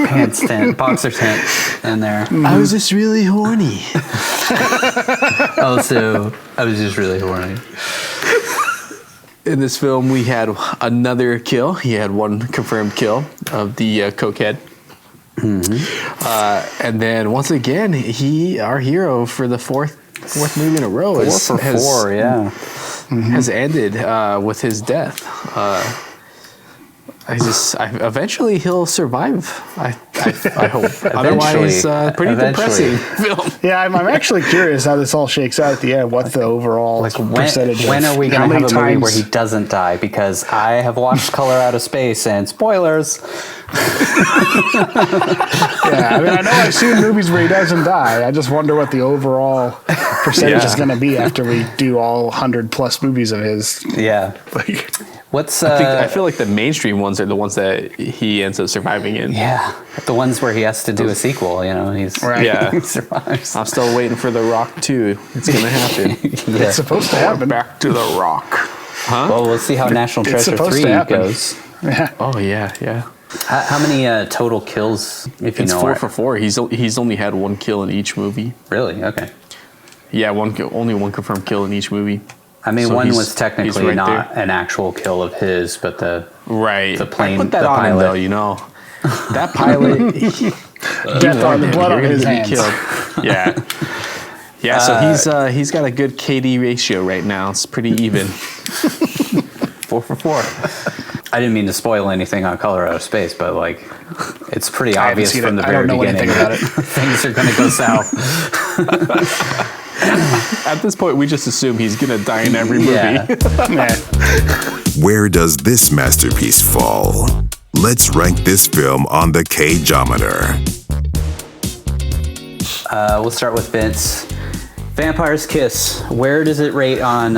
pants tent, boxer tent in there. I was just really horny. Also, I was just really horny. In this film, we had another kill. He had one confirmed kill of the cokehead. And then once again, our hero for the fourth movie in a row has ended with his death. Eventually he'll survive. I hope. Otherwise, pretty depressing film. Yeah, I'm actually curious how this all shakes out at the end. What the overall percentage? When are we going to have a movie where he times? doesn't die? Because I have watched Color Out of Space, and spoilers. Yeah, I know I've seen movies where he doesn't die. I just wonder what the overall percentage is going to be after we do all 100+ movies of his. Yeah. Like, What's I feel like the mainstream ones are the ones that he ends up surviving in. Yeah, the ones where he has to do a sequel. He's Right. Yeah. he survives. I'm still waiting for The Rock 2. It's gonna happen. Yeah. It's supposed to happen. Back to The Rock. Huh? Well, we'll see how National It's Treasure supposed 3 to happen. goes. Yeah. Oh yeah. How many total kills? If you It's know, 4 for 4. He's only had 1 kill in each movie. Really? Okay. Yeah, only 1 confirmed kill in each movie. I mean, So one he's- was technically he's right not an actual kill of his, but the plane, I put that the on him pilot. though, that pilot. Death on the blood on his hands. Yeah. Yeah, so he's got a good KD ratio right now. It's pretty even. 4 for 4. I didn't mean to spoil anything on Color Out of Space, but it's pretty I haven't obvious seen from it. the I very don't know beginning anything about it. things are going to go south. At this point, we just assume he's gonna die in every movie. Yeah. Yeah. Where does this masterpiece fall? Let's rank this film on the Cageometer. We'll start with Vince. Vampire's Kiss. Where does it rate on?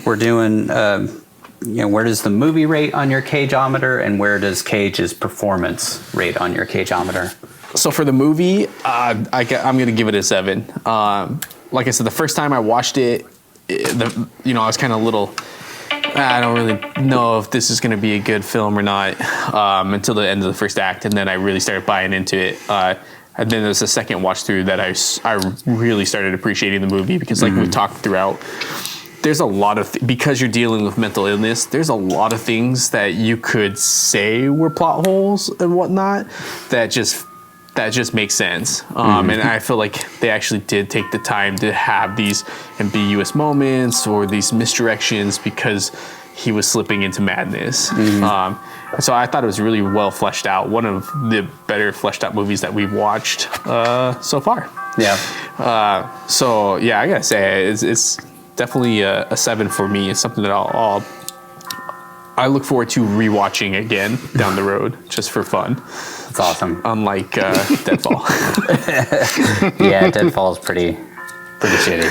We're doing. Where does the movie rate on your Cageometer, and where does Cage's performance rate on your Cageometer? So for the movie, I'm gonna give it a 7. Like I said, the first time I watched it, I was kind of little. I don't really know if this is going to be a good film or not until the end of the first act, and then I really started buying into it. And then there's a second watch through that I really started appreciating the movie because, like we talked throughout, there's a lot of because you're dealing with mental illness. There's a lot of things that you could say were plot holes and whatnot that just makes sense. And I feel like they actually did take the time to have these ambiguous moments or these misdirections because he was slipping into madness. So I thought it was really well fleshed out. One of the better fleshed out movies that we've watched so far. Yeah. So yeah, I gotta say it's definitely a 7 for me. It's something that I look forward to rewatching again down the road just for fun. That's awesome. Unlike Deadfall. Yeah, Deadfall is pretty shitty.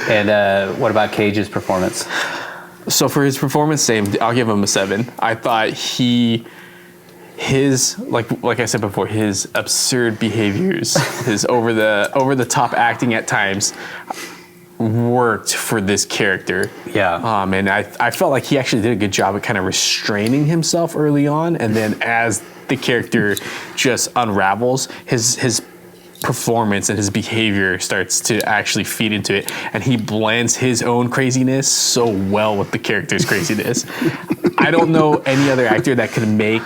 And what about Cage's performance? So for his performance, same. I'll give him a 7. I thought his like I said before, his absurd behaviors, his over the top acting at times worked for this character. Yeah. And I felt like he actually did a good job of kind of restraining himself early on, and then as the character just unravels, his performance and his behavior starts to actually feed into it, and he blends his own craziness so well with the character's craziness. I don't know any other actor that could make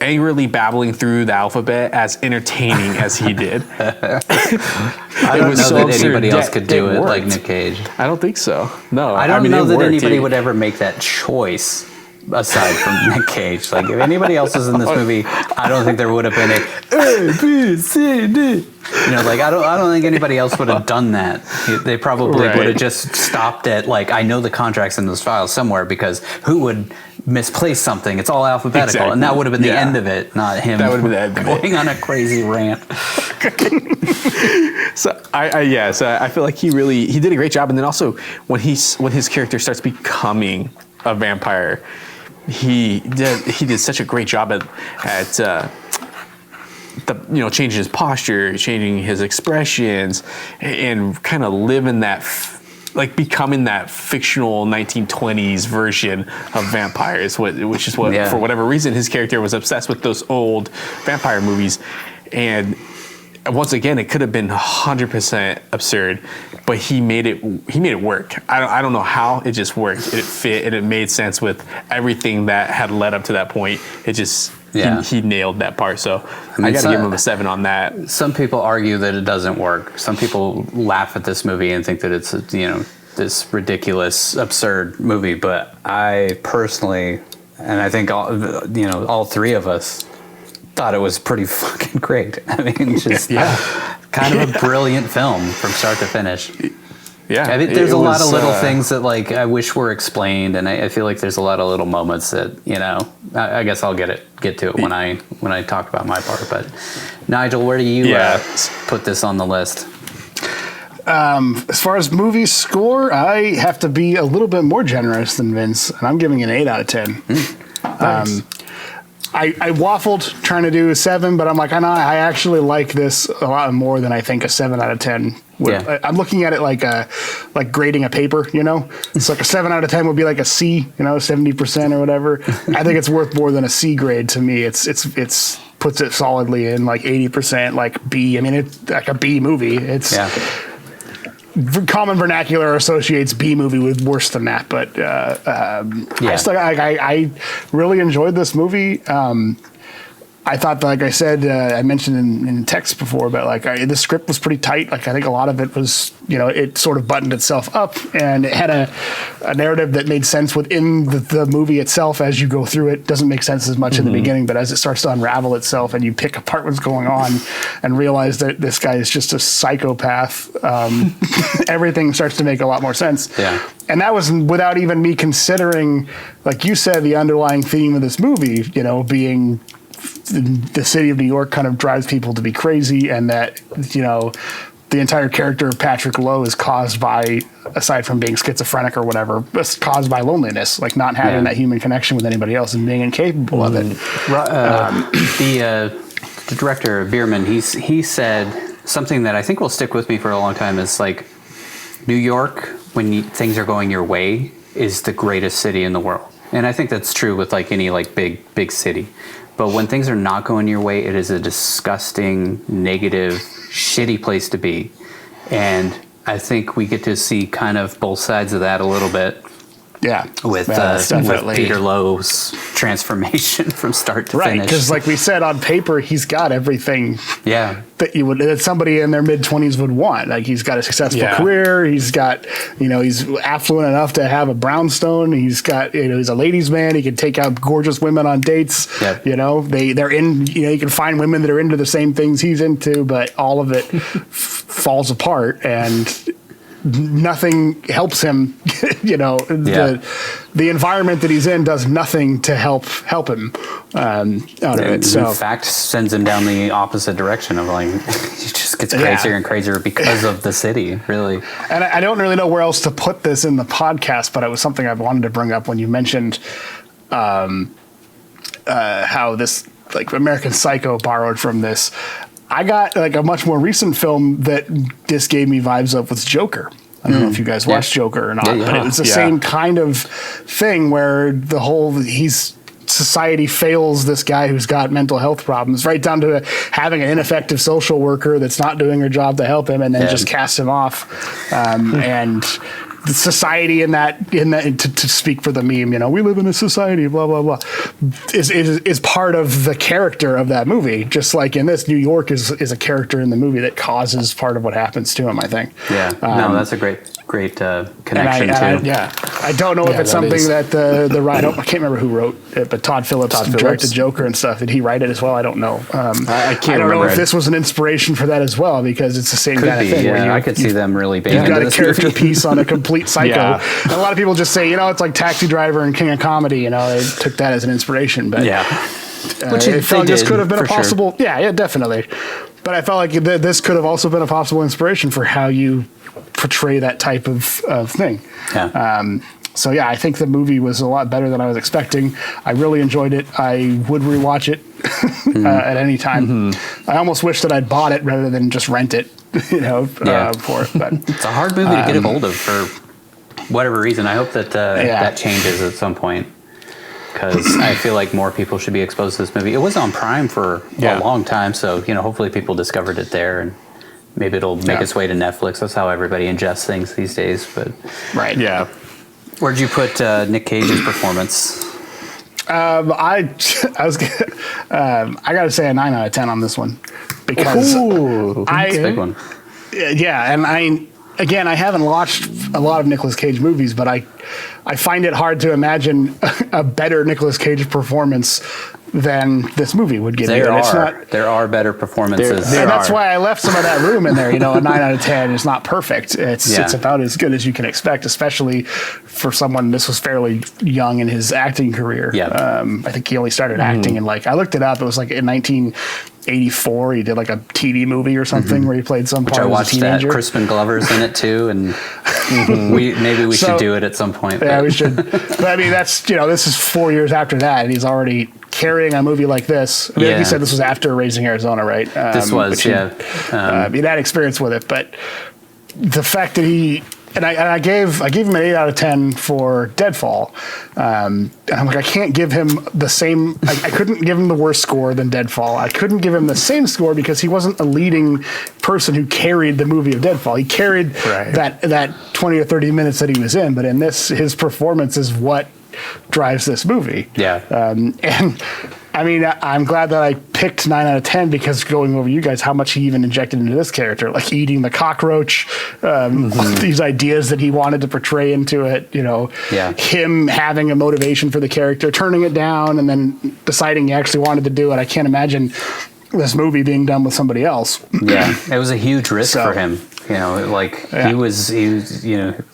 angrily babbling through the alphabet as entertaining as he did. I don't know that anybody else could do it like Nick Cage. I don't think so. No, I don't know that anybody would ever make that choice aside from Nick Cage. Like, if anybody else was in this movie, I don't think there would have been A, B, C, D. You know, like, I don't think anybody else would have done that. They probably would have just stopped at, like, I know the contract's in those files somewhere, because who would misplace something? It's all alphabetical. Exactly. And that would have been the end of it, not him going on a crazy rant. So I feel like he did a great job. And then also when his character starts becoming a vampire, he did such a great job at changing his posture, changing his expressions, and kind of living that, becoming that fictional 1920s version of vampires, which is what for whatever reason his character was obsessed with those old vampire movies. And once again, it could have been 100% absurd, but he made it work. I don't know how, it just worked. It fit and it made sense with everything that had led up to that point. It just he nailed that part. So I got to give him a 7 on that. Some people argue that it doesn't work. Some people laugh at this movie and think that it's this ridiculous, absurd movie. But I personally, and I think all three of us, thought it was pretty fucking great. I mean, just kind of a brilliant film from start to finish. Yeah, I mean, there's a lot of little things that I wish were explained, and I feel like there's a lot of little moments that I guess I'll get to it when I talk about my part. But Nigel, where do you put this on the list? As far as movie score, I have to be a little bit more generous than Vince, and I'm giving it an 8 out of 10. Nice. I waffled trying to do a 7, but I'm like, I actually like this a lot more than I think a 7 out of 10 would. Yeah. I'm looking at it like grading a paper, It's like a 7 out of 10 would be like a C, 70% or whatever. I think it's worth more than a C grade to me. It's puts it solidly in like 80%, like B. I mean, it's like a B movie. It's common vernacular associates B movie with worse than that, but I really enjoyed this movie. I thought, like I said, I mentioned in text before, but the script was pretty tight. I think a lot of it was, it sort of buttoned itself up, and it had a narrative that made sense within the movie itself as you go through it. Doesn't make sense as much in the beginning, but as it starts to unravel itself and you pick apart what's going on and realize that this guy is just a psychopath, everything starts to make a lot more sense. Yeah. And that was without even me considering, like you said, the underlying theme of this movie, being the city of New York kind of drives people to be crazy, and that, the entire character of Patrick Lowe is caused by, aside from being schizophrenic or whatever, it's caused by loneliness, not having that human connection with anybody else and being incapable of it. The director, Bierman, he said something that I think will stick with me for a long time is New York, when things are going your way, is the greatest city in the world. And I think that's true with any big city. But when things are not going your way, it is a disgusting, negative, shitty place to be. And I think we get to see kind of both sides of that a little bit. Yeah, with Peter Lowe's transformation from start to finish. Right, because like we said, on paper, he's got everything that somebody in their mid-20s would want. He's got a successful career. He's got, he's affluent enough to have a brownstone. He's got, he's a ladies' man. He can take out gorgeous women on dates. Yep. They're in, you can find women that are into the same things he's into, but all of it falls apart. And nothing helps him. The environment that he's in does nothing to help him out of it. So in fact, sends him down the opposite direction of like, he just gets crazier and crazier because of the city, really. And I don't really know where else to put this in the podcast, but it was something I wanted to bring up when you mentioned how this, like, American Psycho borrowed from this. I got like a much more recent film that this gave me vibes of was Joker. I don't know if you guys watched Joker or not, but it was the same kind of thing where the whole society fails this guy who's got mental health problems, right down to having an ineffective social worker that's not doing her job to help him, and then just cast him off. And the society in that to speak for the meme, we live in a society, blah blah blah, is part of the character of that movie. Just like in this, New York is a character in the movie that causes part of what happens to him, I think. Yeah, no, that's a great connection too. I don't know if it's something that the writer, I can't remember who wrote it, but Todd Phillips directed Joker and stuff. Did he write it as well? I don't know. I don't know if this was an inspiration for that as well, because it's the same kind of thing. Yeah, I could see them really being. You've got a character piece on a complete psycho. And a lot of people just say, it's like Taxi Driver and King of Comedy. They took that as an inspiration, but which it felt like this could have been a possible. Sure. Yeah, definitely. But I felt like this could have also been a possible inspiration for how you portray that type of thing. Yeah. So yeah, I think the movie was a lot better than I was expecting. I really enjoyed it. I would rewatch it at any time. I almost wish that I'd bought it rather than just rent it, for it. But it's a hard movie to get a hold of for whatever reason. I hope that that changes at some point, because I feel like more people should be exposed to this movie. It was on Prime for a long time, so hopefully people discovered it there, and maybe it'll make its way to Netflix. That's how everybody ingests things these days. But where'd you put Nick Cage's performance? I gotta say a 9 out of 10 on this one, because that's a big one. Yeah, and I haven't watched a lot of Nicolas Cage movies, but I find it hard to imagine a better Nicolas Cage performance than this movie would give you. There are better performances. And that's why I left some of that room in there. A 9 out of 10 is not perfect. It's about as good as you can expect, especially for someone, this was fairly young in his acting career. I think he only started acting in I looked it up. It was like in 1984. He did like a TV movie or something where he played some part I as a watched teenager. That. Crispin Glover's in it too, and we should do it at some point. Yeah, we should. But I mean, that's this is 4 years after that, and he's already carrying a movie like this. I mean, like you said, this was after Raising Arizona, right? This was, he had experience with it, but the fact that I gave him an 8 out of 10 for Deadfall, and I'm like, I can't give him the same. I couldn't give him the worse score than Deadfall. I couldn't give him the same score because he wasn't a leading person who carried the movie of Deadfall. He carried that 20 or 30 minutes that he was in, but in this, his performance is what drives this movie. And I mean, I'm glad that I picked 9 out of 10, because going over you guys, how much he even injected into this character, like eating the cockroach, these ideas that he wanted to portray into it, him having a motivation for the character, turning it down, and then deciding he actually wanted to do it. I can't imagine this movie being done with somebody else. It was a huge risk for him. He was,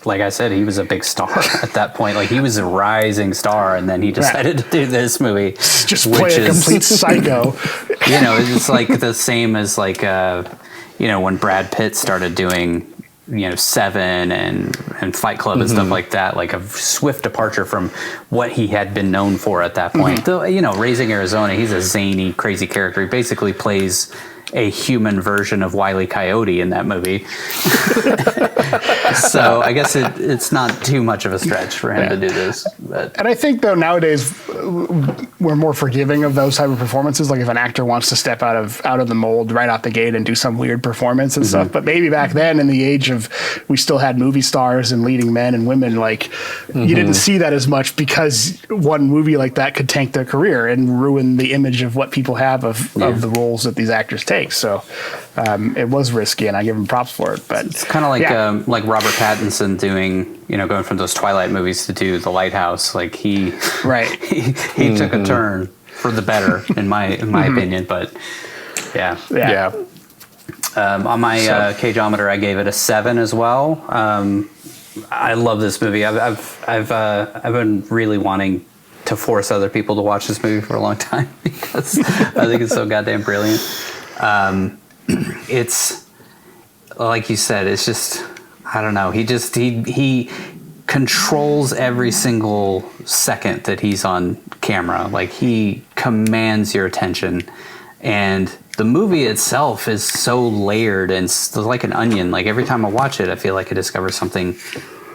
like I said, he was a big star at that point. Like, he was a rising star, and then he decided to do this movie. Just play a complete psycho. It's like the same as when Brad Pitt started doing, Seven and Fight Club and stuff like that, like a swift departure from what he had been known for at that point. Though, Raising Arizona, he's a zany, crazy character. He basically plays a human version of Wile E. Coyote in that movie. So I guess it's not too much of a stretch for him to do this. But. And I think, though, nowadays we're more forgiving of those type of performances. Like, if an actor wants to step out of the mold right out the gate and do some weird performance and stuff. But maybe back then, in the age of, we still had movie stars and leading men and women, you didn't see that as much, because one movie like that could tank their career and ruin the image of what people have of the roles that these actors take. So it was risky, and I give him props for it. But it's kind of like Robert Pattinson doing, going from those Twilight movies to do The Lighthouse. Like, he took a turn for the better, in my opinion. But yeah. On my Cageometer, I gave it a 7 as well. I love this movie. I've been really wanting to force other people to watch this movie for a long time because I think it's so goddamn brilliant. It's like you said, it's just, I don't know. He controls every single second that he's on camera. Like, he commands your attention, and the movie itself is so layered and like an onion. Like, every time I watch it, I feel like I discover something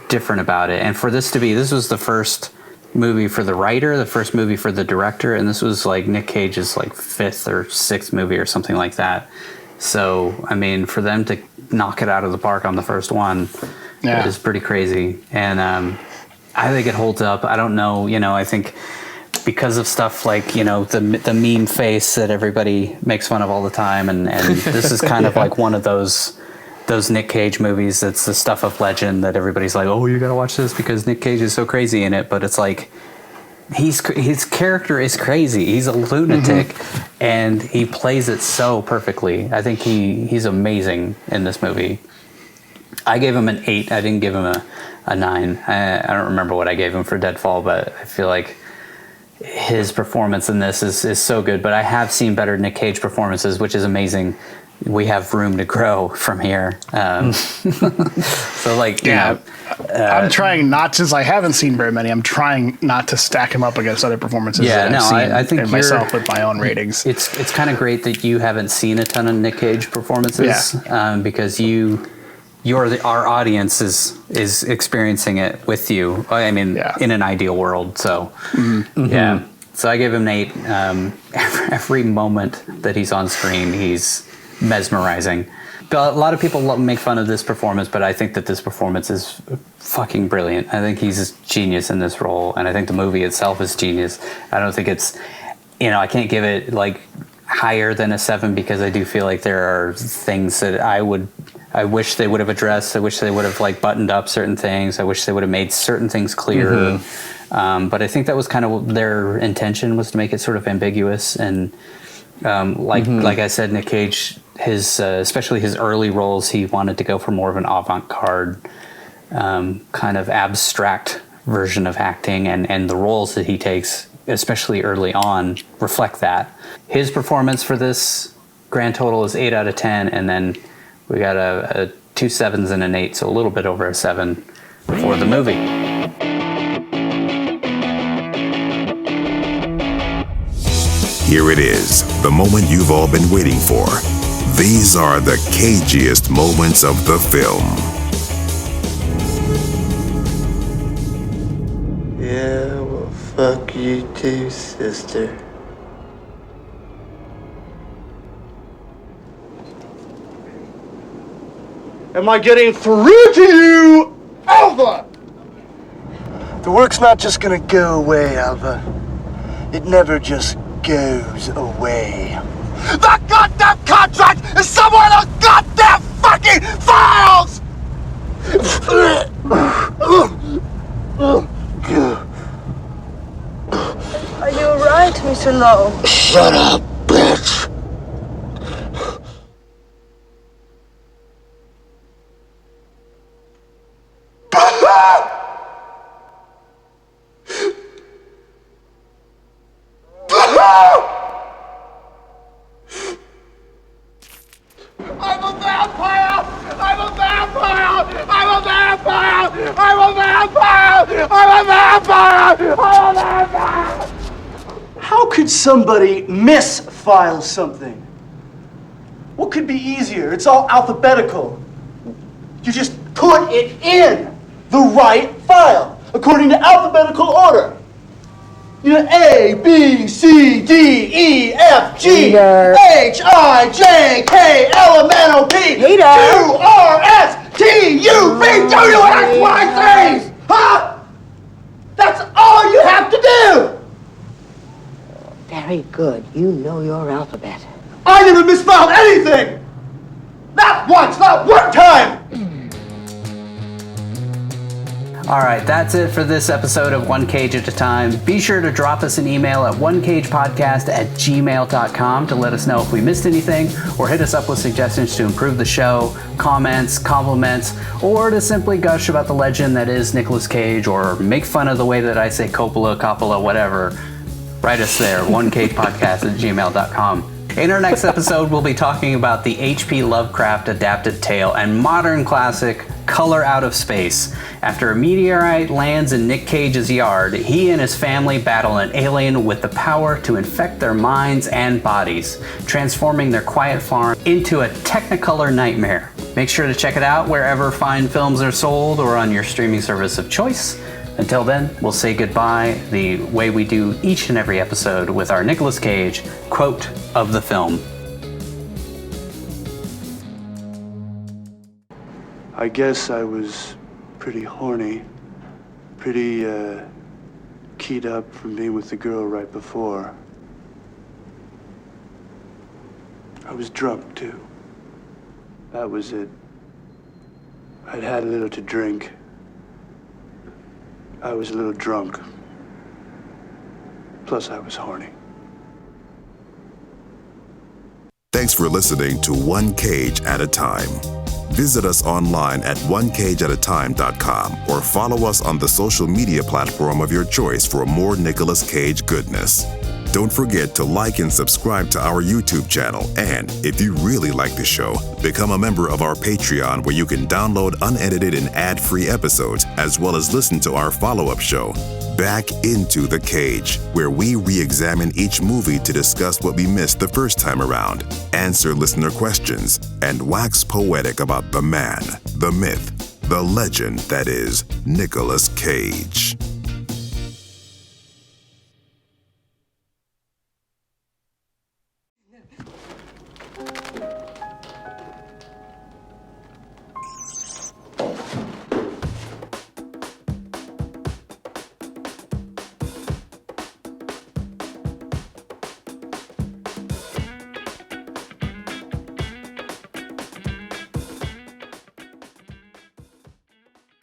different about it. And for this was the first movie for the writer, the first movie for the director, and this was like Nick Cage's like 5th or 6th movie or something like that. So, I mean, for them to knock it out of the park on the first one is pretty crazy. And I think it holds up. I don't know, I think because of stuff like, the meme face that everybody makes fun of all the time, and this is kind of like one of those Nick Cage movies that's the stuff of legend that everybody's like, oh, you gotta watch this because Nick Cage is so crazy in it. But it's like, his character is crazy. He's a lunatic, and he plays it so perfectly. I think he's amazing in this movie. I gave him an 8. I didn't give him a 9. I don't remember what I gave him for Deadfall, but I feel like his performance in this is so good. But I have seen better Nick Cage performances, which is amazing. We have room to grow from here. So, like, I'm trying not, since I haven't seen very many, I'm trying not to stack him up against other performances that I've seen I think myself with my own ratings. It's kind of great that you haven't seen a ton of Nick Cage performances, because our audience is experiencing it with you. I mean, in an ideal world. So, So I gave him an 8. Every moment that he's on screen, he's mesmerizing. But a lot of people make fun of this performance, but I think that this performance is fucking brilliant. I think he's a genius in this role, and I think the movie itself is genius. I don't think it's, I can't give it like higher than a 7 because I do feel like there are things that I wish they would have addressed. I wish they would have like buttoned up certain things. I wish they would have made certain things clearer. But I think that was kind of their intention, was to make it sort of ambiguous. And like I said, Nick Cage, especially his early roles, he wanted to go for more of an avant-garde, kind of abstract version of acting, and the roles that he takes, especially early on, reflect that. His performance for this grand total is 8 out of 10, and then we got a 2 7s and an 8, so a little bit over a 7 for the movie. Here it is, the moment you've all been waiting for. These are the cagiest moments of the film. Yeah, well, fuck you too, sister. Am I getting through to you, Alva? The work's not just gonna go away, Alva. It never just goes away. The goddamn contract is somewhere in those goddamn fucking files! Are you alright, Mr. Lowe? Shut up, bitch. I'm a vampire! I'm a vampire! I'm a vampire! I'm a vampire! I'm a vampire! I'm a vampire! How could somebody misfile something? What could be easier? It's all alphabetical. You just put it in the right file, according to alphabetical order. You know, A, B, C, D, E, F, G, Peter. H, I, J, K, L, M, N, O, P, Peter. Q, R, S, T, U, V, W, X, Y, Z! Huh? That's all you have to do! Very good. You know your alphabet. I never misspelled anything! Not once, not one time! All right, that's it for this episode of One Cage at a Time. Be sure to drop us an email at onecagepodcast@gmail.com to let us know if we missed anything, or hit us up with suggestions to improve the show, comments, compliments, or to simply gush about the legend that is Nicolas Cage, or make fun of the way that I say Coppola, whatever. Write us there, onecagepodcast@gmail.com. In our next episode, we'll be talking about the H.P. Lovecraft adapted tale and modern classic, Color Out of Space. After a meteorite lands in Nick Cage's yard, he and his family battle an alien with the power to infect their minds and bodies, transforming their quiet farm into a technicolor nightmare. Make sure to check it out wherever fine films are sold or on your streaming service of choice. Until then, we'll say goodbye the way we do each and every episode with our Nicolas Cage quote of the film. I guess I was pretty horny, pretty keyed up from being with the girl right before. I was drunk too. That was it. I'd had a little to drink. I was a little drunk. Plus I was horny. Thanks for listening to One Cage at a Time. Visit us online at onecageatatime.com or follow us on the social media platform of your choice for more Nicolas Cage goodness. Don't forget to like and subscribe to our YouTube channel, and if you really like the show, become a member of our Patreon where you can download unedited and ad-free episodes, as well as listen to our follow-up show, Back Into the Cage, where we re-examine each movie to discuss what we missed the first time around, answer listener questions, and wax poetic about the man, the myth, the legend that is Nicolas Cage.